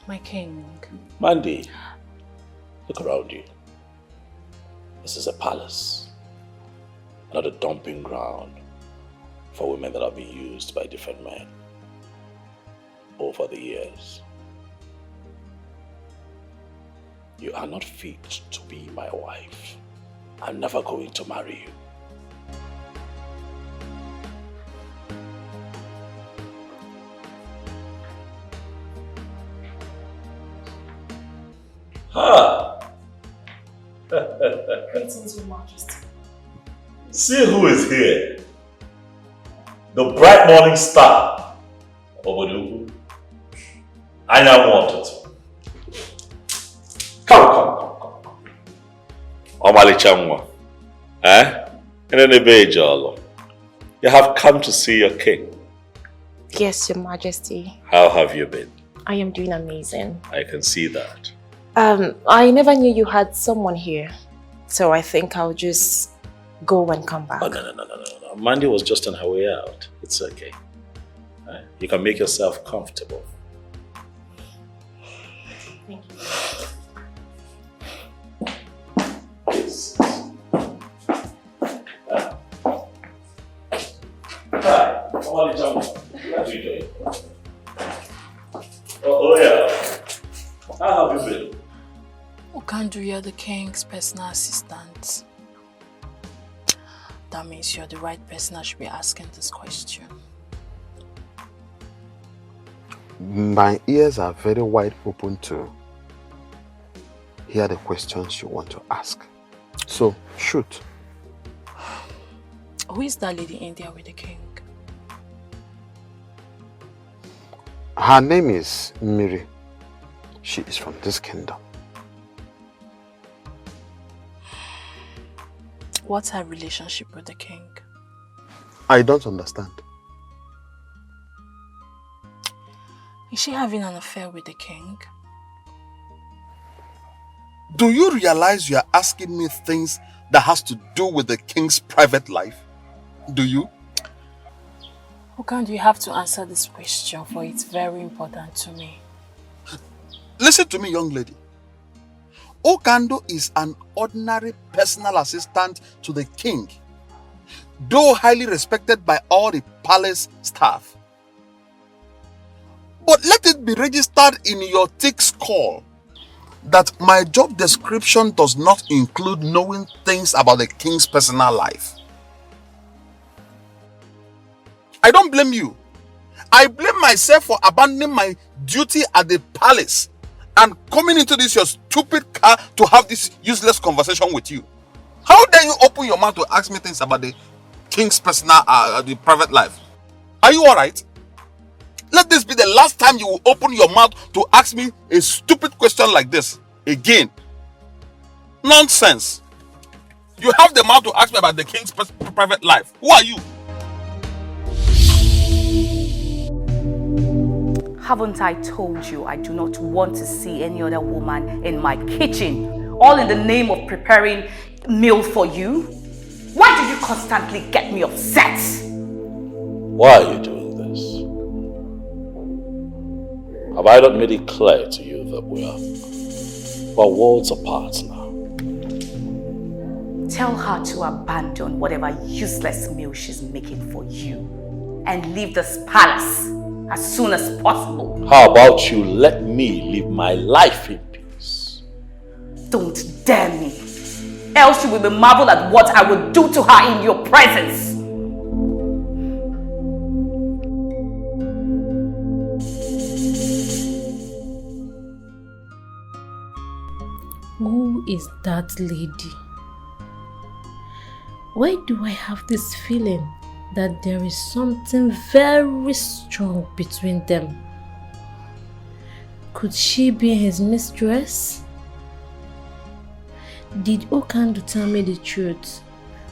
My king. Mandy, look around you. This is a palace, not a dumping ground for women that have been used by different men over the years. You are not fit to be my wife. I'm never going to marry you. Greetings, Your Majesty. See who is here. The bright morning star. Obodugu. I now wanted. Come. Omali Chamwa. You have come to see your king. Yes, Your Majesty. How have you been? I am doing amazing. I can see that. I never knew you had someone here, so I think I'll just go and come back. Oh, no. Mandy was just on her way out. It's okay. You can make yourself comfortable. Thank you. Yes. Hi, Omali Chamwa. How are you doing? Oh yeah. How have you been? Okandu, you're the king's personal assistant. That means you're the right person I should be asking this question. My ears are very wide open to hear the questions you want to ask. So, shoot. Who is that lady in there with the king? Her name is Miri. She is from this kingdom. What's her relationship with the king? I don't understand. Is she having an affair with the king? Do you realize you are asking me things that has to do with the king's private life? Do you? Okandu, you have to answer this question, for it's very important to me. Listen to me, young lady. Okandu is an ordinary personal assistant to the king, though highly respected by all the palace staff. But let it be registered in your thick skull that my job description does not include knowing things about the king's personal life. I don't blame you. I blame myself for abandoning my duty at the palace and coming into this your stupid car to have this useless conversation with you. How dare you open your mouth to ask me things about the king's personal, the private life? Are you alright? Let this be the last time you will open your mouth to ask me a stupid question like this again. Nonsense. You have the mouth to ask me about the king's private life. Who are you? Haven't I told you I do not want to see any other woman in my kitchen, all in the name of preparing meal for you? Why do you constantly get me upset? Why are you doing this? Have I not made it clear to you that we're worlds apart now? Tell her to abandon whatever useless meal she's making for you and leave this palace as soon as possible. How about you let me live my life in peace? Don't dare me, else you will be marveled at what I will do to her in your presence. Who is that lady? Why do I have this feeling that there is something very strong between them? Could she be his mistress? Did Okandu tell me the truth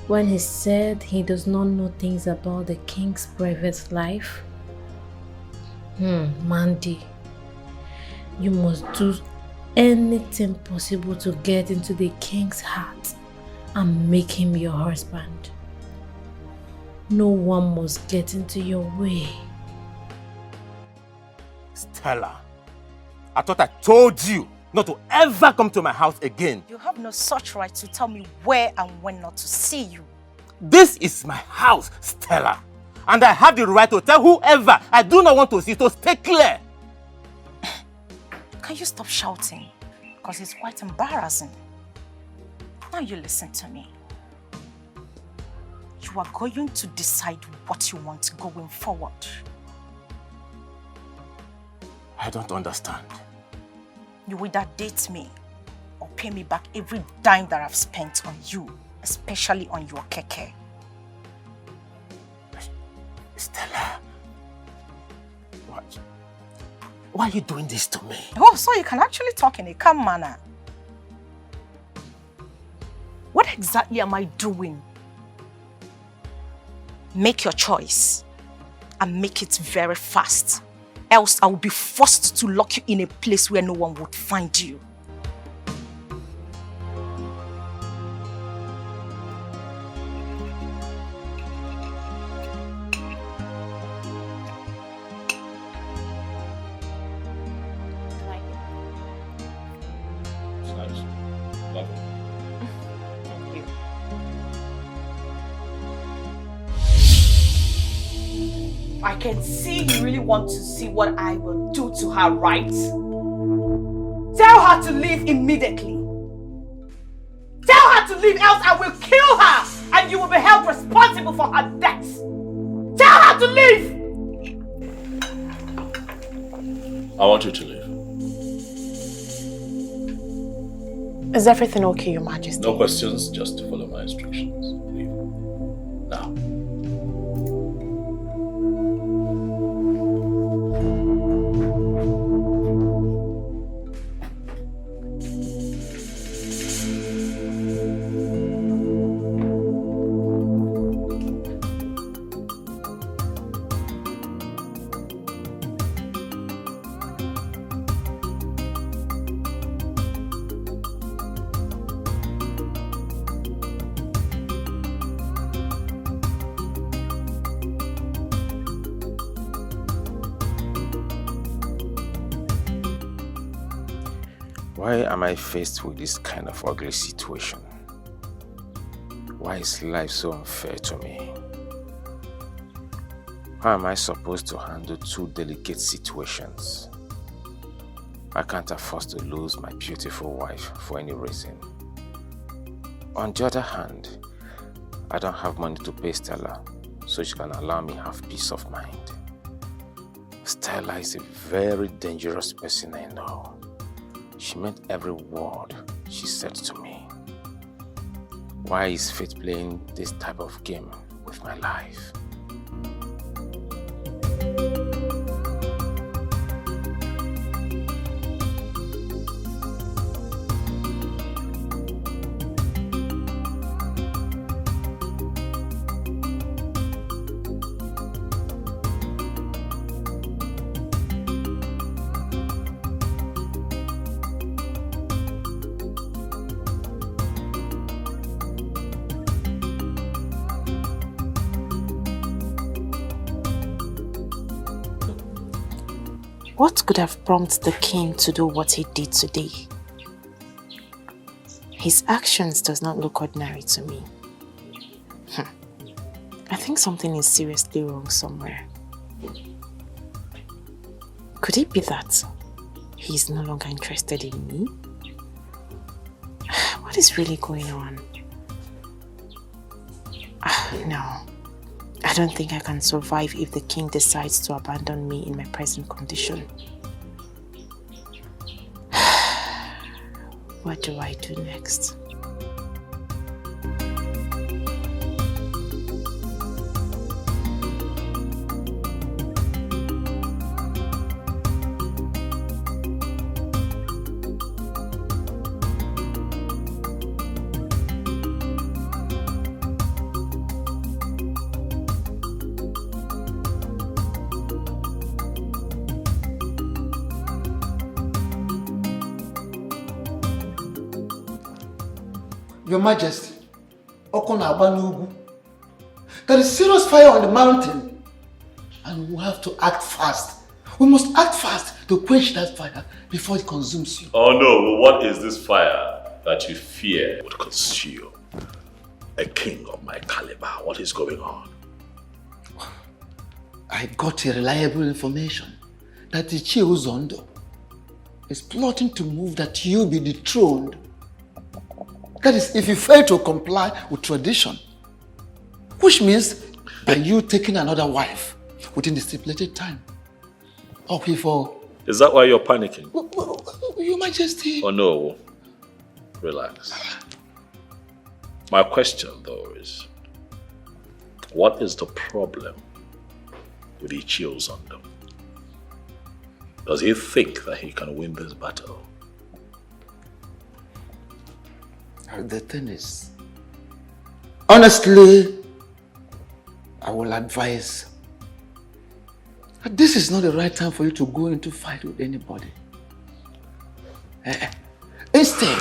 when he said he does not know things about the king's private life? Mandy, you must do anything possible to get into the king's heart and make him your husband. No one must get into your way. Stella, I thought I told you not to ever come to my house again. You have no such right to tell me where and when not to see you. This is my house, Stella. And I have the right to tell whoever I do not want to see, so stay clear. Can you stop shouting? Because it's quite embarrassing. Now you listen to me. You are going to decide what you want going forward. I don't understand. You either date me pay me back every dime that I've spent on you, especially on your keke. Stella, what? Why are you doing this to me? Oh, so you can actually talk in a calm manner. What exactly am I doing? Make your choice and make it very fast. Else I will be forced to lock you in a place where no one would find you. I can see you really want to see what I will do to her, right? Tell her to leave immediately. Tell her to leave, else I will kill her and you will be held responsible for her death. Tell her to leave! I want you to leave. Is everything okay, Your Majesty? No questions, just follow my instructions. Leave. Now. Why am I faced with this kind of ugly situation? Why is life so unfair to me? How am I supposed to handle two delicate situations? I can't afford to lose my beautiful wife for any reason. On the other hand, I don't have money to pay Stella, so she can allow me have peace of mind. Stella is a very dangerous person I know. She meant every word she said to me. Why is fate playing this type of game with my life? What could have prompted the king to do what he did today? His actions does not look ordinary to me. I think something is seriously wrong somewhere. Could it be that he's no longer interested in me? What is really going on? No. I don't think I can survive if the king decides to abandon me in my present condition. What do I do next? Your Majesty, there is serious fire on the mountain and we have to act fast. We must act fast to quench that fire before it consumes you. Oh no, what is this fire that you fear would consume? A king of my caliber, what is going on? I got a reliable information that the Uzondo is plotting to move that you be dethroned. That is, if you fail to comply with tradition, which means that you taking another wife within the stipulated time. Okay, for... Is that why you're panicking? Your Majesty... Oh no. Relax. My question, though, is what is the problem with Ichio Zondo? Does he think that he can win this battle? The thing is, honestly, I will advise that this is not the right time for you to go into fight with anybody. Instead,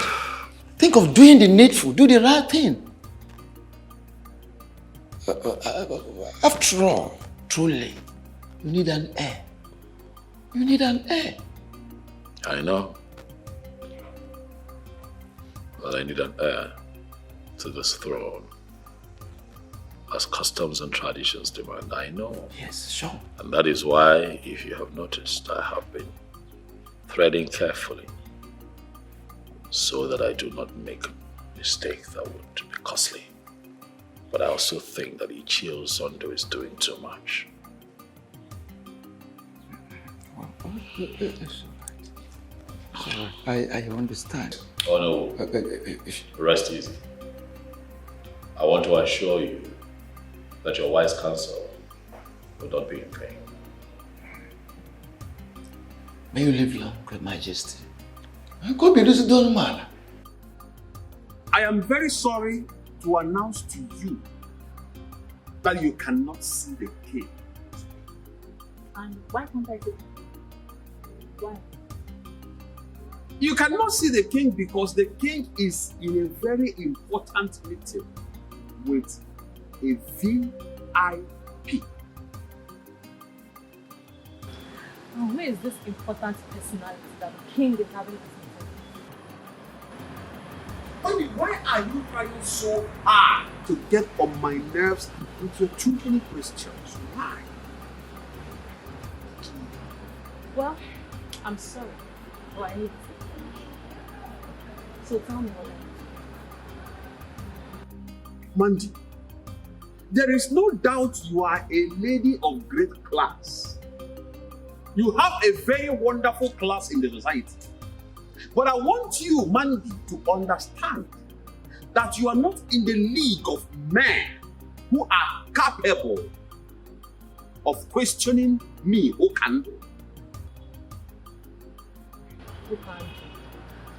think of doing the needful, do the right thing. After all, truly, you need an heir. You need an heir. I know. But I need an heir to this throne. As customs and traditions demand, I know. Yes, sure. And that is why, if you have noticed, I have been threading carefully so that I do not make a mistake that would be costly. But I also think that Ichio Zondo is doing too much. I understand. Oh no, rest easy. I want to assure you that your wise counsel will not be in vain. May you live long, Great Majesty. Go be this done man. I am very sorry to announce to you that you cannot see the king. And why can't I do it? Why? You cannot see the king because the king is in a very important meeting with a VIP. And where is this important personality that the king is having this Honey, why are you trying so hard to get on my nerves with your too many questions? Why? Well, I'm sorry, but I need to. So tell me what Mandy, there is no doubt you are a lady of great class. You have a very wonderful class in the society. But I want you, Mandy, to understand that you are not in the league of men who are capable of questioning me, Okando. Okando,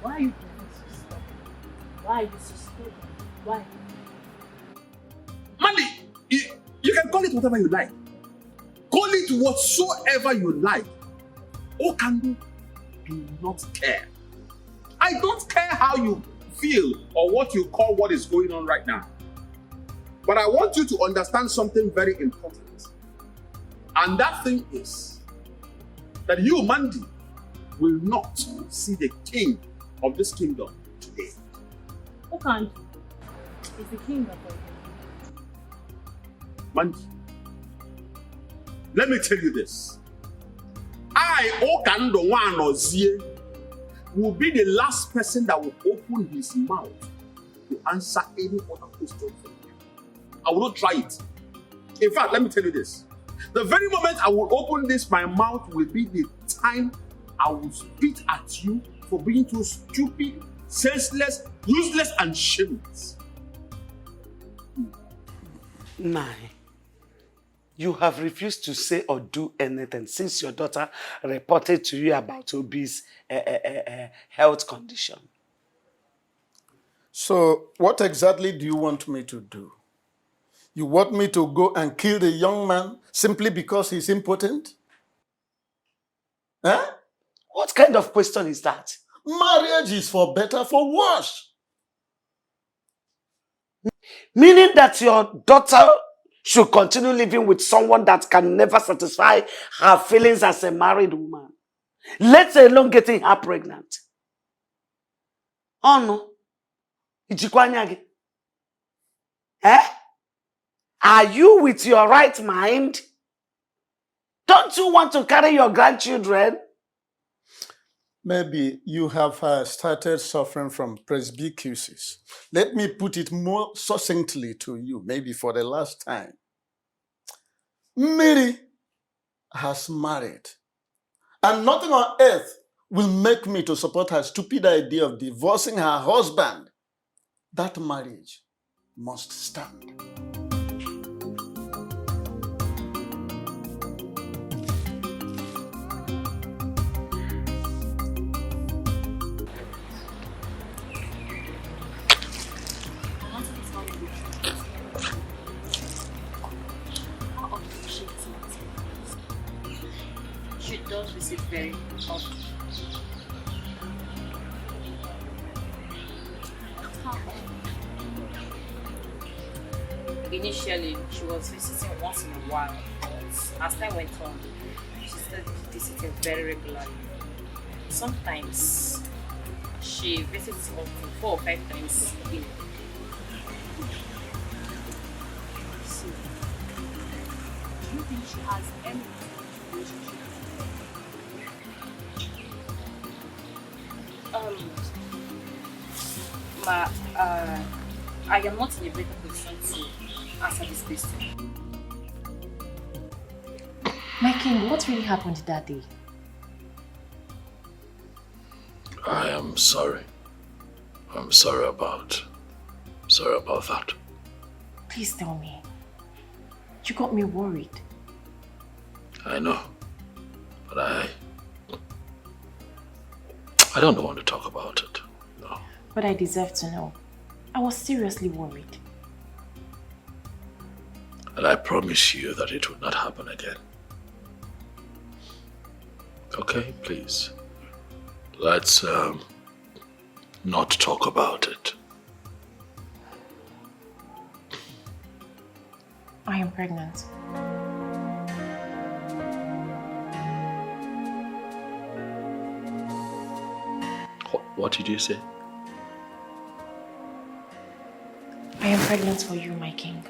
why are you being so stubborn? Why are you so stubborn? Why? Mandy, you can call it whatever you like. Call it whatsoever you like. Okando, do not care. I don't care how you feel or what you call what is going on right now. But I want you to understand something very important. And that thing is that you, Mandy, will not see the king of this kingdom today. Okando is the king of the Mandy, let me tell you this. I, Okando Wanozie, will be the last person that will open his mouth to answer any other question from you. I will not try it. In fact, let me tell you this. The very moment I will open my mouth will be the time I will spit at you for being too stupid, senseless, useless, and shameless. Nine. You have refused to say or do anything since your daughter reported to you about Obi's health condition. So, what exactly do you want me to do? You want me to go and kill the young man simply because he's impotent? Huh? What kind of question is that? Marriage is for better, for worse. Meaning that your daughter should continue living with someone that can never satisfy her feelings as a married woman, let alone getting her pregnant. Oh no. Ijikwanyagi. Eh? Are you with your right mind? Don't you want to carry your grandchildren? Maybe you have started suffering from presbycusis. Let me put it more succinctly to you, maybe for the last time. Mary has married, and nothing on earth will make me to support her stupid idea of divorcing her husband, that marriage must stand. She does visit very often. Initially, she was visiting once in a while, but as time went on, she started visiting very regularly. Sometimes she visits up to 4 or 5 times a week. So, do you think she has any relationship? I am not in a better position to answer this question. My king, what really happened that day? I am sorry. I'm sorry about that. Please tell me. You got me worried. I know, but I don't want to talk about it. No. But I deserve to know. I was seriously worried. And I promise you that it would not happen again. Okay, please. Let's not talk about it. I am pregnant. What did you say? I am pregnant for you, my king.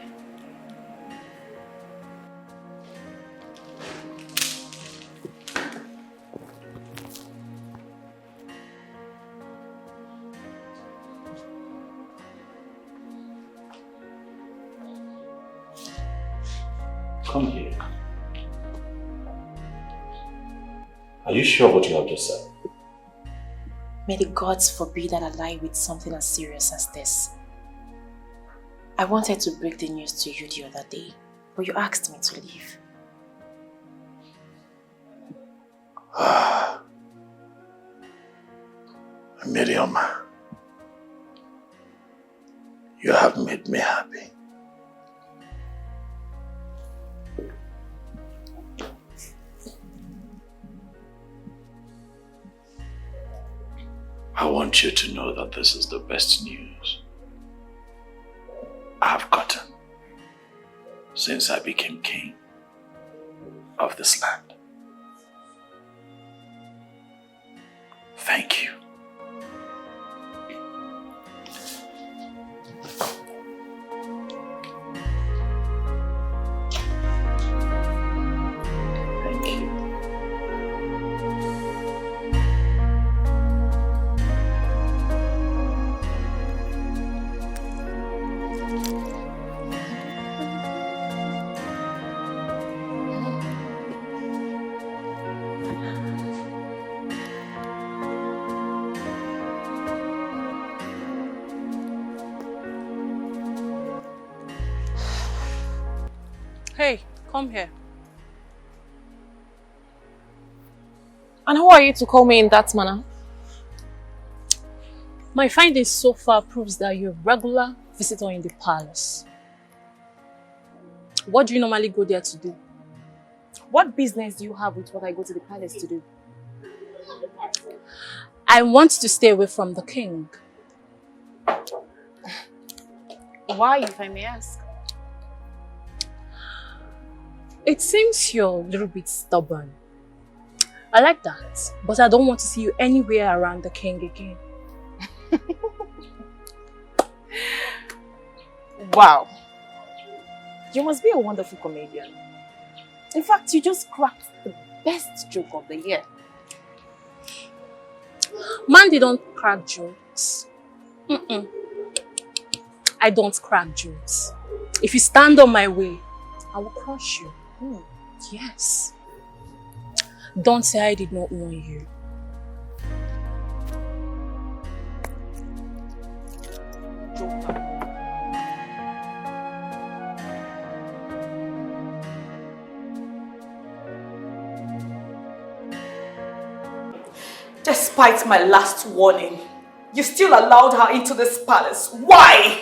Come here. Are you sure what you have just said? May the gods forbid that I lie with something as serious as this. I wanted to break the news to you the other day, but you asked me to leave. Miriam, you have made me happy. I want you to know that this is the best news I've gotten since I became king of this land. Thank you. Hey, come here. And who are you to call me in that manner? My findings so far proves that you're a regular visitor in the palace. What do you normally go there to do? What business do you have with what I go to the palace to do? I want to stay away from the king. Why, if I may ask? It seems you're a little bit stubborn. I like that, but I don't want to see you anywhere around the king again. Wow. You must be a wonderful comedian. In fact, you just cracked the best joke of the year. Man, they don't crack jokes. I don't crack jokes. If you stand on my way, I will crush you. Yes. Don't say I did not warn you. Despite my last warning, you still allowed her into this palace. Why?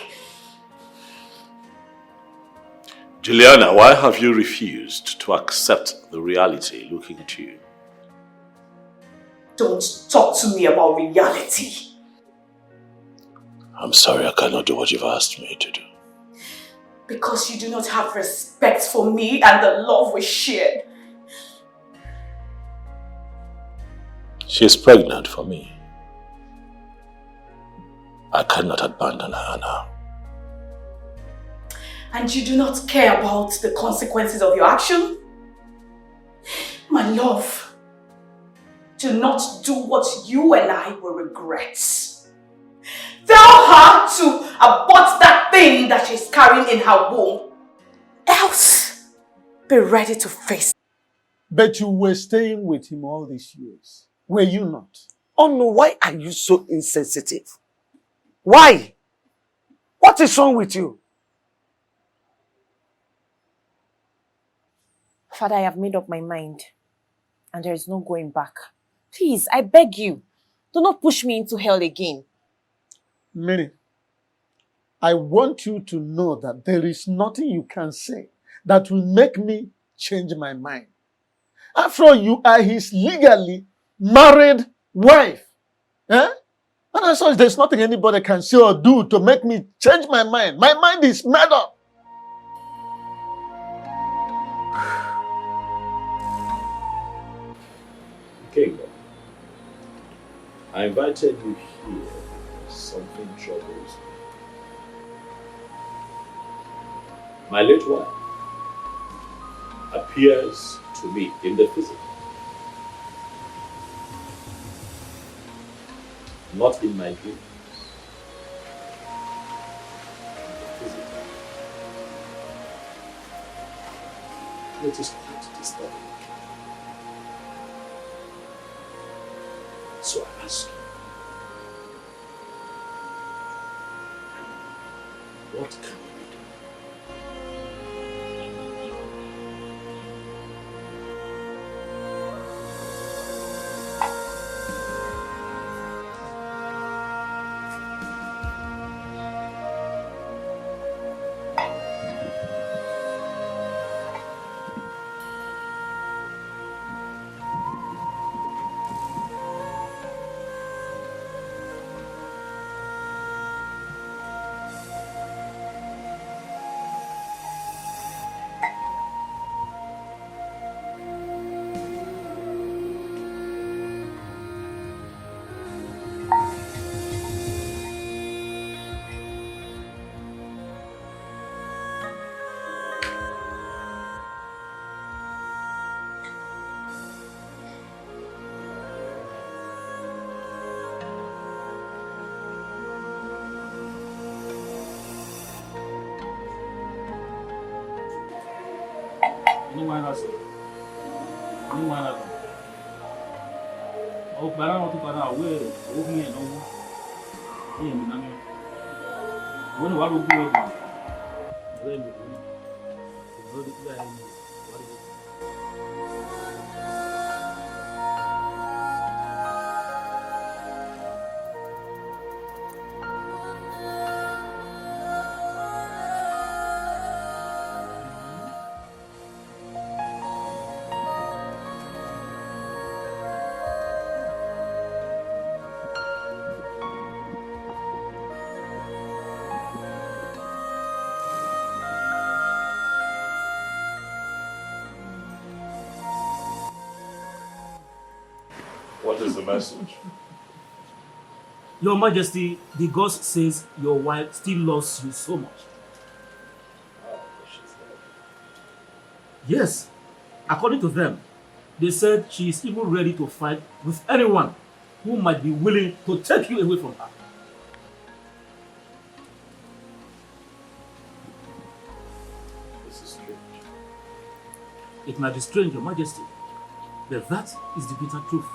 Juliana, why have you refused to accept the reality looking at you? Don't talk to me about reality. I'm sorry, I cannot do what you've asked me to do. Because you do not have respect for me and the love we shared. She's pregnant for me. I cannot abandon her now. And you do not care about the consequences of your action? My love, do not do what you and I will regret. Tell her to abort that thing that she's carrying in her womb. Else, be ready to face. But you were staying with him all these years. Were you not? Oh no, why are you so insensitive? Why? What is wrong with you? Father, I have made up my mind. And there is no going back. Please, I beg you, do not push me into hell again. Mary, I want you to know that there is nothing you can say that will make me change my mind. After all, you are his legally married wife. Eh? And as such, there's nothing anybody can say or do to make me change my mind. My mind is made up. King, I invited you here. Something troubles me. My late wife appears to me in the physical, not in my dreams. Physical. It is quite disturbing. So I ask you, what can we do? What is the message? Your Majesty, the ghost says your wife still loves you so much. Yes, according to them, they said she is even ready to fight with anyone who might be willing to take you away from her. This is strange. It might be strange, Your Majesty, but that is the bitter truth.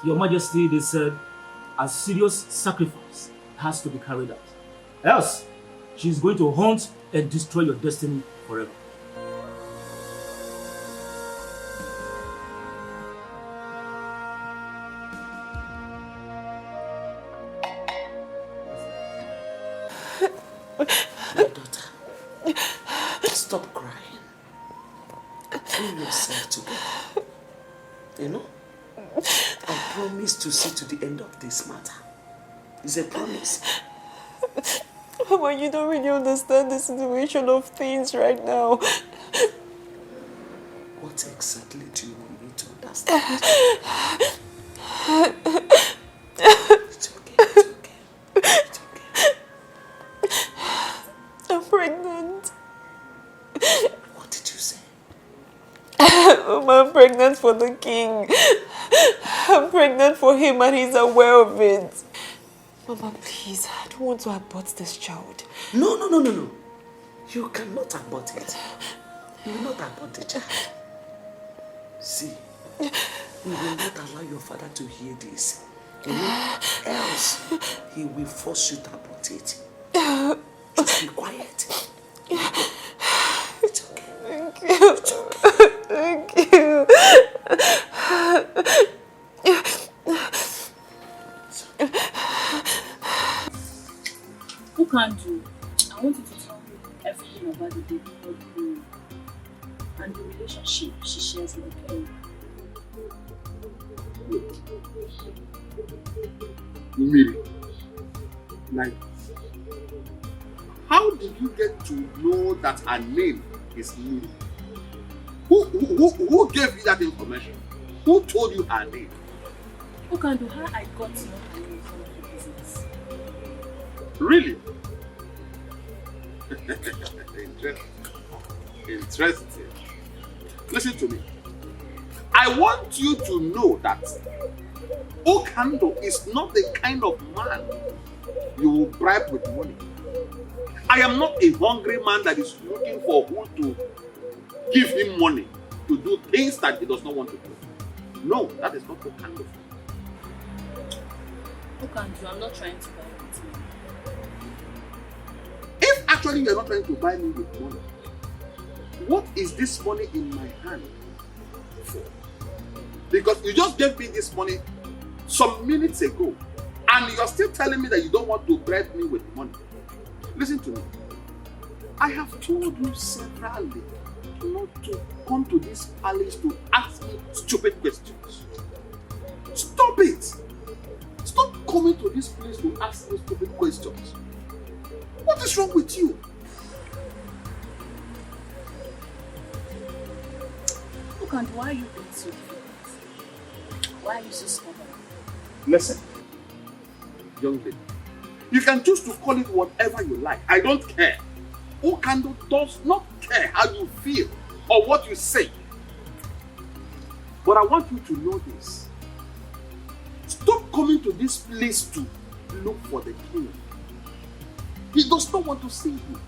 Your Majesty, they said a serious sacrifice has to be carried out. Else, she is going to haunt and destroy your destiny forever. My daughter, stop crying. Pull yourself together. You know? I promise to see to the end of this matter. It's a promise. Mama, you don't really understand the situation of things right now. What exactly do you want me to understand? It's okay. I'm pregnant. What did you say? Mama, I'm pregnant for the king. I'm pregnant for him and he's aware of it. Mama, please, I don't want to abort this child. No. You cannot abort it. You will not abort the child. See, we will not allow your father to hear this. You know, else he will force you to abort it. Just be quiet. It's okay. Thank you. It's okay. Thank you. Who can do? I want you to tell me everything about the baby girl and the relationship she shares with him. Miri, like, how did you get to know that her name is Miri? Who gave you that information? Who told you her name? Who can do how I got to know her name from the business? Really? Interesting. Listen to me. I want you to know that Okando is not the kind of man you will bribe with money. I am not a hungry man that is looking for who to give him money to do things that he does not want to do. No, that is not Okando. Who can do? I'm not trying to buy with you. If actually you are not trying to buy me with money, what is this money in my hand for? Because you just gave me this money some minutes ago and you are still telling me that you don't want to bribe me with money. Listen to me. I have told you severally not to come to this palace to ask me stupid questions. Stop it! Stop coming to this place to ask me stupid questions. What is wrong with you? Look, and why are you being so difficult? Why are you so stubborn? Listen, young lady, you can choose to call it whatever you like. I don't care. Okando does not care how you feel or what you say. But I want you to know this. Stop coming to this place to look for the king. He does not want to see you.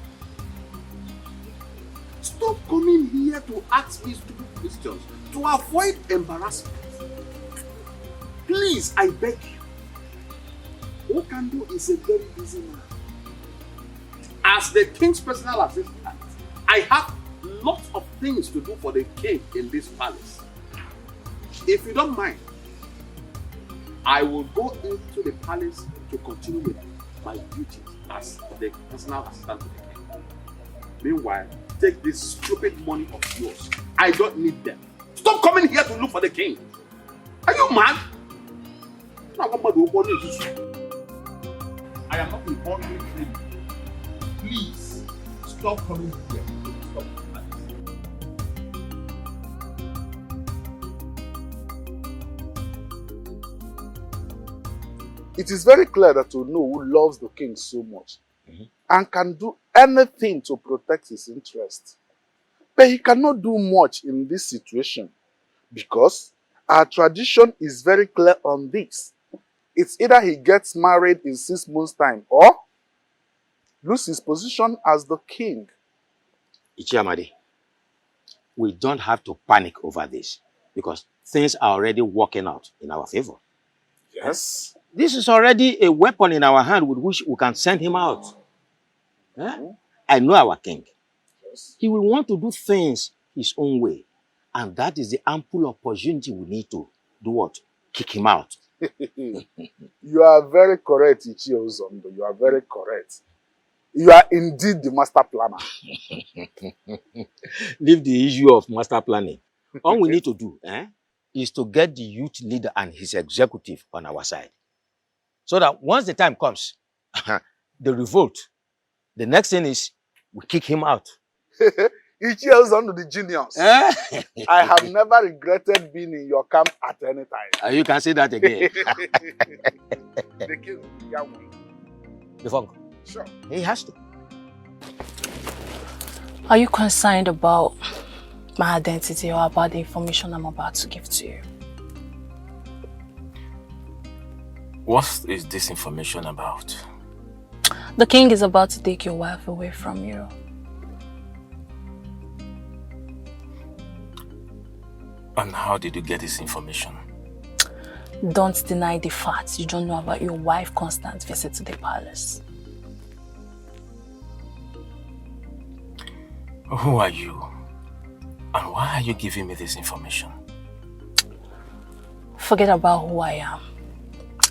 Stop coming here to ask me stupid questions to avoid embarrassment. Please, I beg you. Okando is a very busy man. As the king's personal assistant, I have lots of things to do for the king in this palace. If you don't mind, I will go into the palace to continue with my duties as the personal assistant to the king. Meanwhile, take this stupid money of yours. I don't need them. Stop coming here to look for the king. Are you mad? I am not a hungry king. Please, stop coming here. Stop. It is very clear that Ono who loves the king so much and can do anything to protect his interest. But he cannot do much in this situation because our tradition is very clear on this. It's either he gets married in 6 months' time or lose his position as the king. Ichiamadi, we don't have to panic over this because things are already working out in our favor. Yes. This is already a weapon in our hand with which we can send him out. I know our king. He will want to do things his own way. And that is the ample opportunity we need to do what? Kick him out. You are very correct, Ichie Ozondo. You are very correct. You are indeed the master planner. Leave the issue of master planning. All we need to do is to get the youth leader and his executive on our side. So that once the time comes, the revolt, the next thing is we kick him out. Ichie Ozondo, the genius. I have never regretted being in your camp at any time. You can say that again. The king, Before, sure. He has to. Are you concerned about my identity or about the information I'm about to give to you? What is this information about? The king is about to take your wife away from you. And how did you get this information? Don't deny the facts. You don't know about your wife's constant visit to the palace. Who are you? And why are you giving me this information? Forget about who I am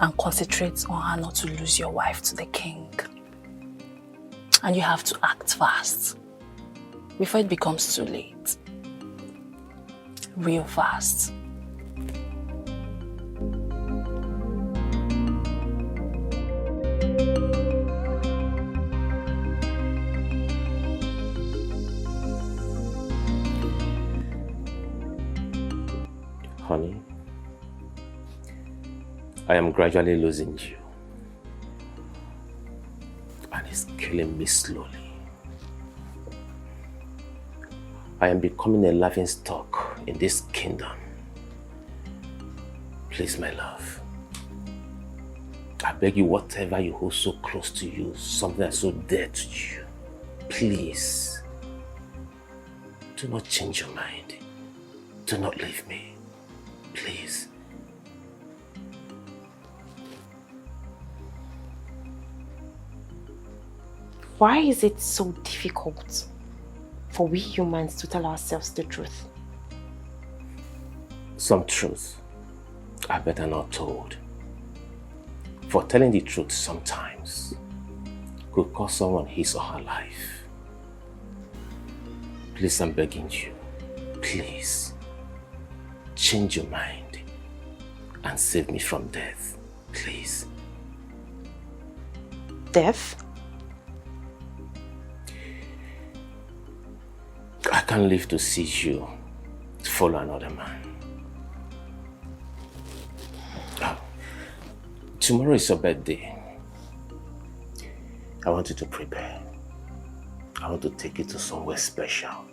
and concentrate on how not to lose your wife to the king. And you have to act fast before it becomes too late. Real fast. Honey, I am gradually losing you. And it's killing me slowly. I am becoming a laughing stock in this kingdom. Please, my love. I beg you, whatever you hold so close to you, something that's so dear to you, please, do not change your mind. Do not leave me. Please. Why is it so difficult for we humans to tell ourselves the truth? Some truths are better not told. For telling the truth sometimes could cost someone his or her life. Please, I'm begging you, please, change your mind and save me from death, please. Death? I can't live to see you follow another man. Tomorrow is your birthday. I want you to prepare. I want to take you to somewhere special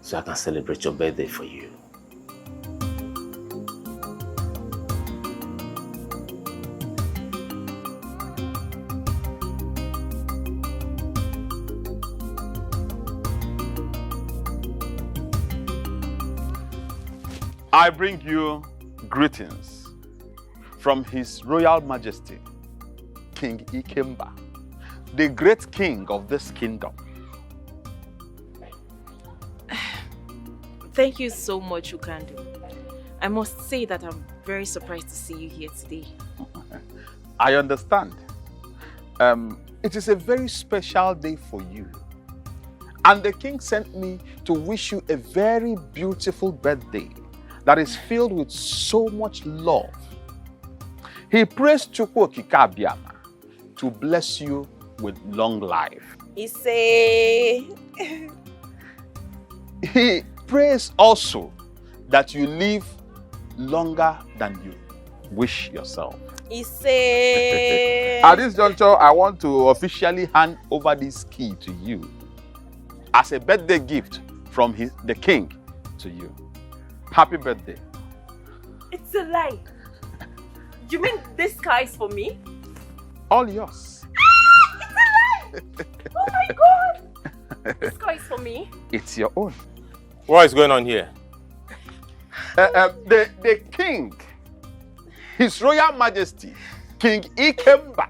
so I can celebrate your birthday for you. I bring you greetings from His Royal Majesty, King Ikemba, the great king of this kingdom. Thank you so much, Ukandu. I must say that I'm very surprised to see you here today. I understand. It is a very special day for you. And the king sent me to wish you a very beautiful birthday that is filled with so much love. He prays Chukwu Okike Abiama to bless you with long life. He prays also that you live longer than you wish yourself. At this juncture, I want to officially hand over this key to you as a birthday gift from the king to you. Happy birthday. It's a lie. You mean this car is for me? All yours. It's a lie! Oh my god! This car is for me? It's your own. What is going on here? The king His Royal Majesty, King Ikemba,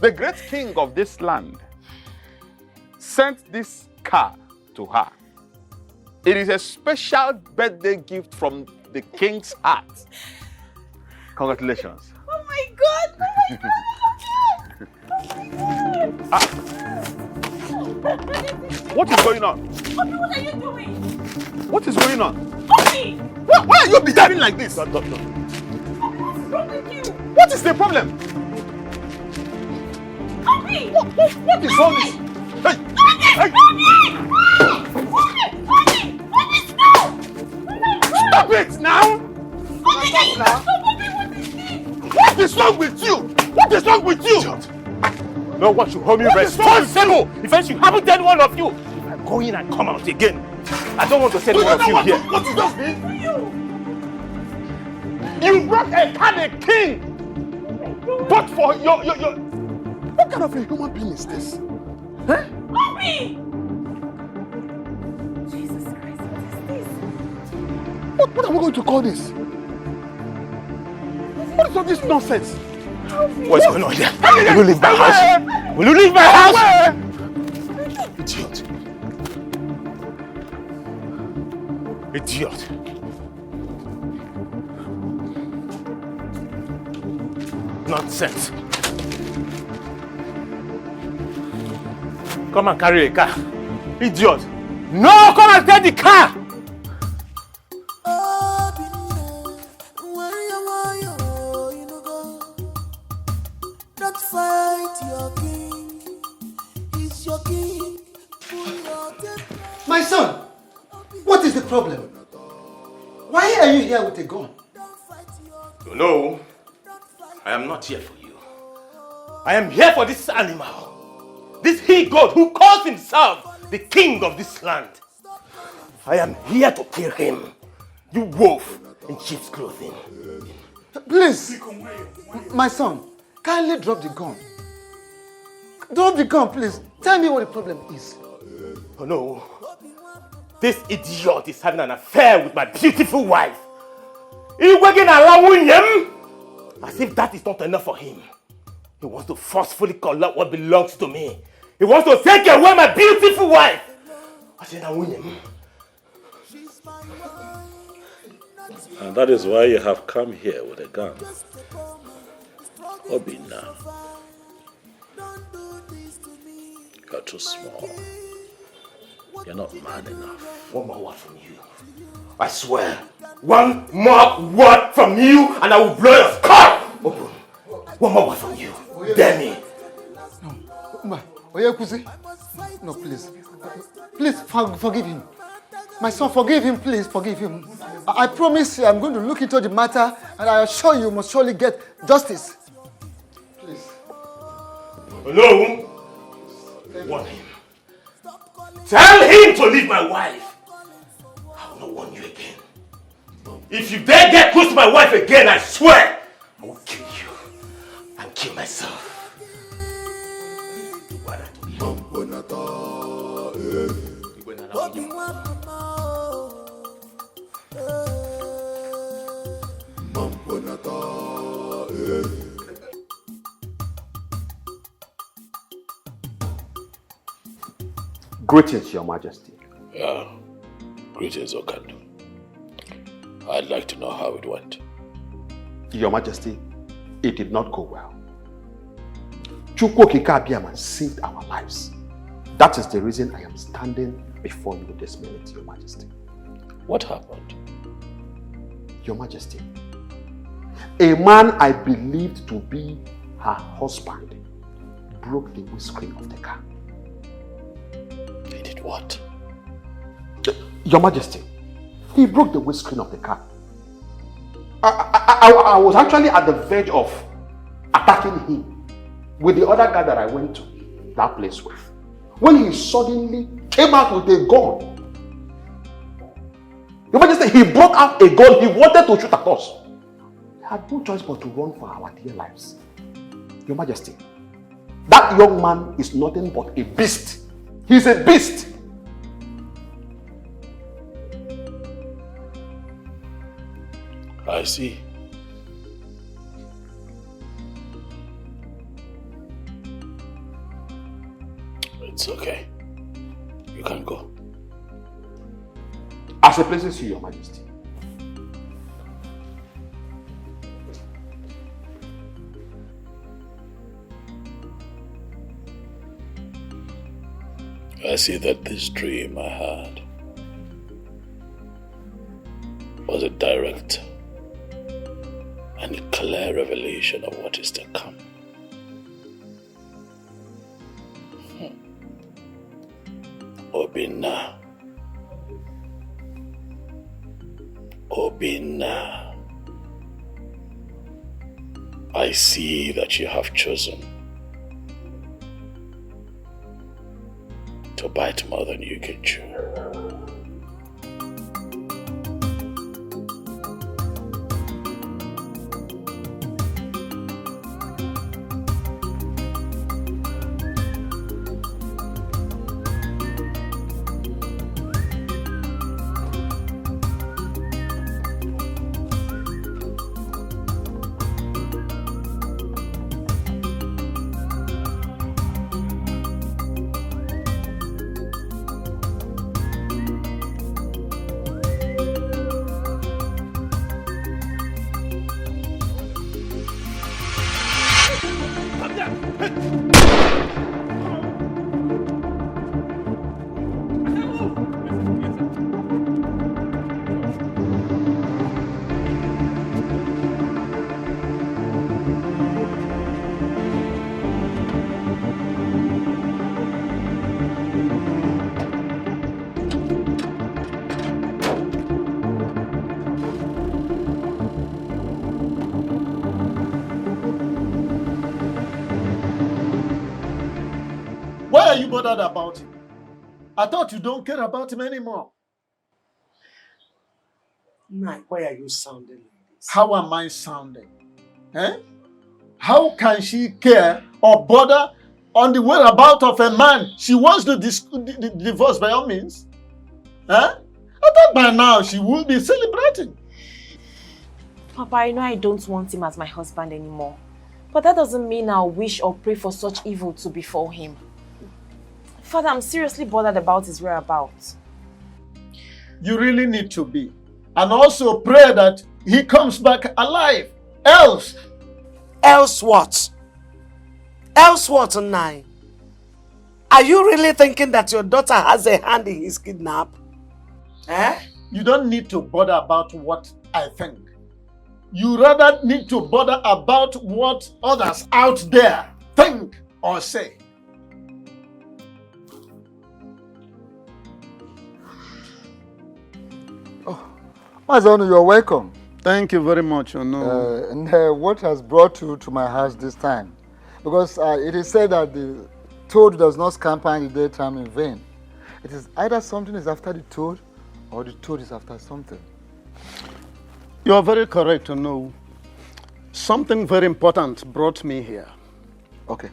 the great king of this land, sent this car to her. It is a special birthday gift from the king's heart. Congratulations. Oh my God! Oh my God! What is going on? Obi, what are you doing? What is going on? Obi! Why are you behaving like this? What's wrong with you? What is the problem? Obi! What is all this? Hey! Hey! Obi, stop! Stop it now! Obi, stop! Obi, what is this? What is wrong with you? What is wrong with you? No one should hold me responsible if anything happened to any one of you. If I go in and come out again, I don't want to send one of you here. What is that? You brought a candid king, but for your. What kind of a human being is this? Huh? Obi! Jesus Christ, what is this? What are we going to call this? What is all this nonsense? What's going on here? Will you leave my house? Will you leave my house? Idiot. Idiot. Nonsense. Come and carry a car. Idiot. No, come and take the car. Don't fight your king. He's your king. My son, what is the problem? Why are you here with a gun? No, I am not here for you. I am here for this animal. This he-goat who calls himself the king of this land. I am here to kill him. You wolf in sheep's clothing. Please, my son, kindly drop the gun. Drop the gun, please. Tell me what the problem is. Oh no. This idiot is having an affair with my beautiful wife. He's working around him as if that is not enough for him. He wants to forcefully collect what belongs to me. He wants to take away my beautiful wife. I said, I win him. And that is why you have come here with a gun. Obi now. You're too small. You're not man enough. One more word from you. I swear. One more word from you and I will blow your skull open. One more word from you. Dare me. No, no, please. Please forgive him. My son, forgive him, please, forgive him. I promise you I'm going to look into the matter and I assure you must surely get justice. Please. Hello? Warn him. Tell him to leave my wife. I will not warn you again. If you dare get close to my wife again, I swear, I will kill you and kill myself. Greetings, Your Majesty. Yeah, greetings, Okandu. I'd like to know how it went. Your Majesty, it did not go well. Chukwokika Abiyama saved our lives. That is the reason I am standing before you this minute, Your Majesty. What happened? Your Majesty, a man I believed to be her husband broke the windscreen of the car. He did what? Your Majesty, he broke the windscreen of the car. I was actually at the verge of attacking him with the other guy that I went to that place with, when he suddenly came out with a gun. Your Majesty, he broke out a gun. He wanted to shoot at us. We had no choice but to run for our dear lives. Your Majesty, that young man is nothing but a beast. He's a beast. I see. It's okay. You can go. As it pleases you, Your Majesty. I see that this dream I had was a direct and clear revelation of what is to come. Obinna. Obinna. I see that you have chosen to bite more than you can chew. Why are you bothered about him? I thought you don't care about him anymore. Mike, why are you sounding like this? How am I sounding? Eh? How can she care or bother on the whereabouts of a man she wants to divorce by all means? Eh? I thought by now she would be celebrating. Papa, I know I don't want him as my husband anymore. But that doesn't mean I'll wish or pray for such evil to befall him. Father, I'm seriously bothered about his whereabouts. You really need to be. And also pray that he comes back alive. Else. Else what? Else what, Nai? Are you really thinking that your daughter has a hand in his kidnap? Eh? You don't need to bother about what I think. You rather need to bother about what others out there think or say. Mazonu, you're welcome. Thank you very much, Ono. What has brought you to my house this time? Because it is said that the toad does not scamper in the daytime in vain. It is either something is after the toad or the toad is after something. You are very correct, Ono. Something very important brought me here. Okay,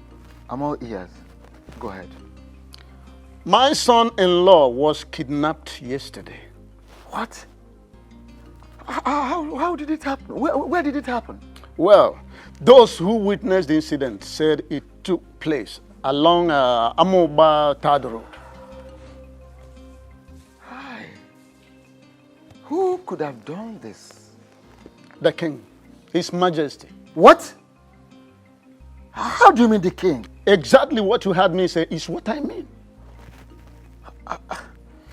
I'm all ears. Go ahead. My son-in-law was kidnapped yesterday. What? How did it happen? Where did it happen? Well, those who witnessed the incident said it took place along Amoba Third Road. Hi. Who could have done this? The king, His Majesty. What? How do you mean the king? Exactly what you heard me say is what I mean.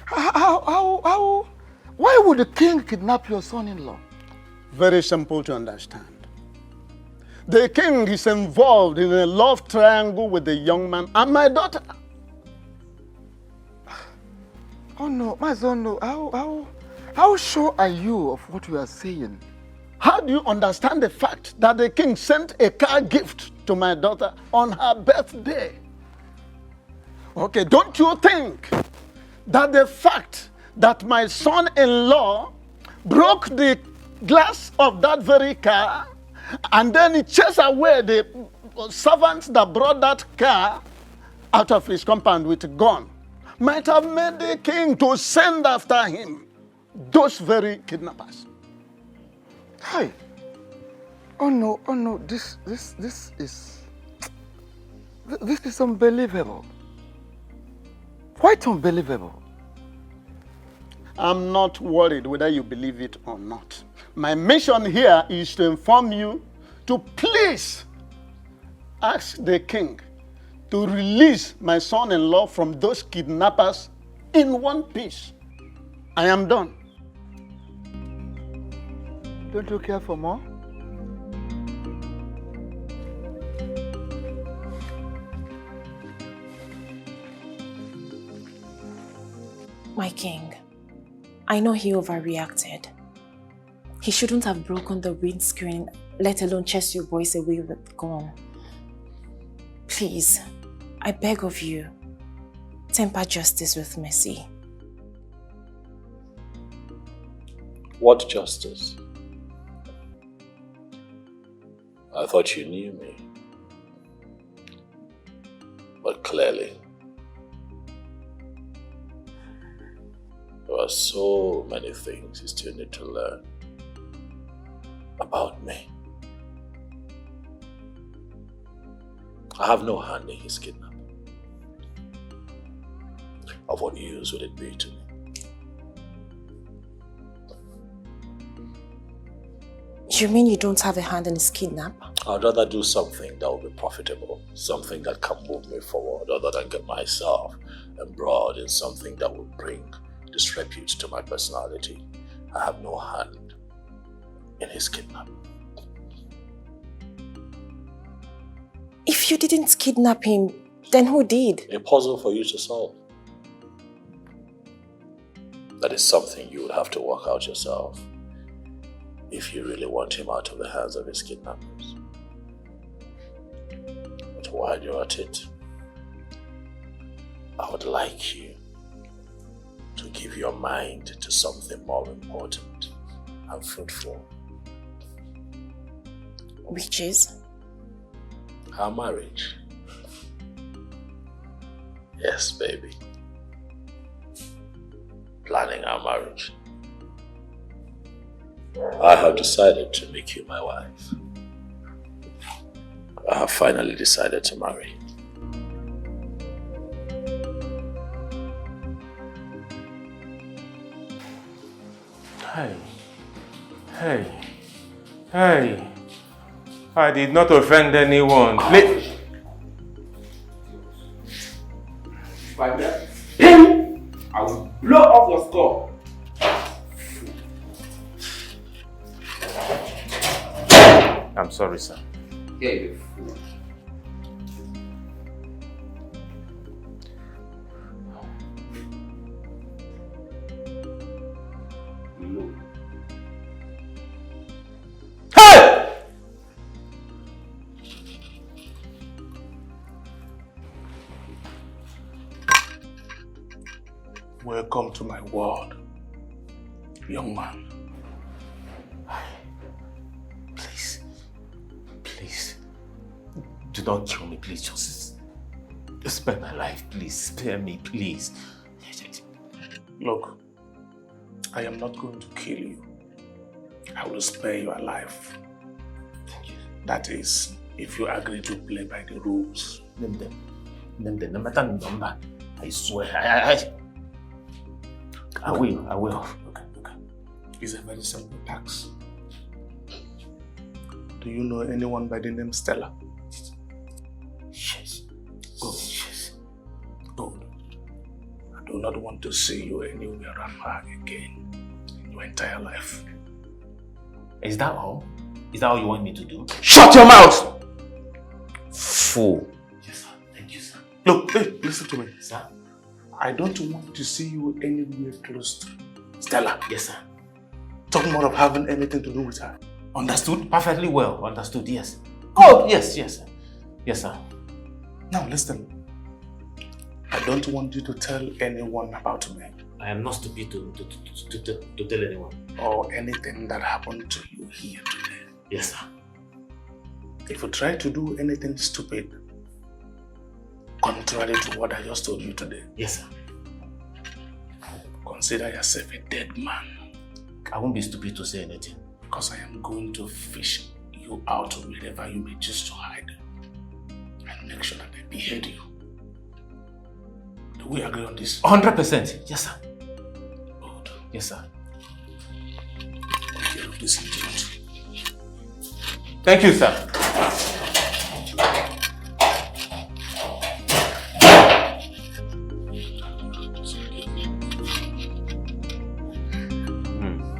How? Why would the king kidnap your son-in-law? Very simple to understand. The king is involved in a love triangle with the young man and my daughter. Oh no, my son, no. How sure are you of what you are saying? How do you understand the fact that the king sent a car gift to my daughter on her birthday? Okay, don't you think that the fact that my son-in-law broke the glass of that very car and then he chased away the servants that brought that car out of his compound with a gun might have made the king to send after him those very kidnappers? Hi. Oh no, this is unbelievable. quite unbelievable. I'm not worried whether you believe it or not. My mission here is to inform you to please ask the king to release my son-in-law from those kidnappers in one piece. I am done. Don't you care for more? My king, I know he overreacted. He shouldn't have broken the windscreen, let alone chase your boys away with the gun. Please, I beg of you, temper justice with mercy. What justice? I thought you knew me. But clearly, there are so many things you still need to learn about me. I have no hand in his kidnapping. Of what use would it be to me? You mean you don't have a hand in his kidnap? I'd rather do something that will be profitable, something that can move me forward, other than get myself embroiled in something that will bring disrepute to my personality. I have no hand in his kidnapping. If you didn't kidnap him, then who did? A puzzle for you to solve. That is something you would have to work out yourself if you really want him out of the hands of his kidnappers. But while you're at it, I would like you to give your mind to something more important and fruitful. Which is? Our marriage. Yes, baby. Planning our marriage. I have decided to make you my wife. I have finally decided to marry. Hey. I did not offend anyone. Please. I will blow off your skull. I'm sorry, sir. Yeah, you fool. Welcome to my world, young man. Please. Do not kill me, please. Just spare my life, please. Spare me, please. Look, I am not going to kill you. I will spare your life. Thank you. That is, if you agree to play by the rules. Name them. No matter the number. I swear. I will. Okay. It's a very simple task. Do you know anyone by the name Stella? Yes. Good. I do not want to see you anywhere around her again in your entire life. Is that all? Is that all you want me to do? Shut your mouth! Fool. Yes, sir. Thank you, sir. Look, hey, listen to me. Sir? I don't want to see you anywhere close to Stella. Yes, sir. Talking more of having anything to do with her. Understood? Perfectly well. Understood, yes. Oh, yes, sir. Yes, sir. Now listen. I don't want you to tell anyone about me. I am not stupid to tell anyone. Or anything that happened to you here today. Yes, sir. If you try to do anything stupid, contrary to what I just told you today. Yes, sir. Consider yourself a dead man. I won't be stupid to say anything. Because I am going to fish you out wherever you may choose to hide. And make sure that I behead you. Do we agree on this? 100%. Yes, sir. Good. Yes, sir. Take care of this idiot. Thank you, sir.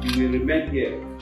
You will remain here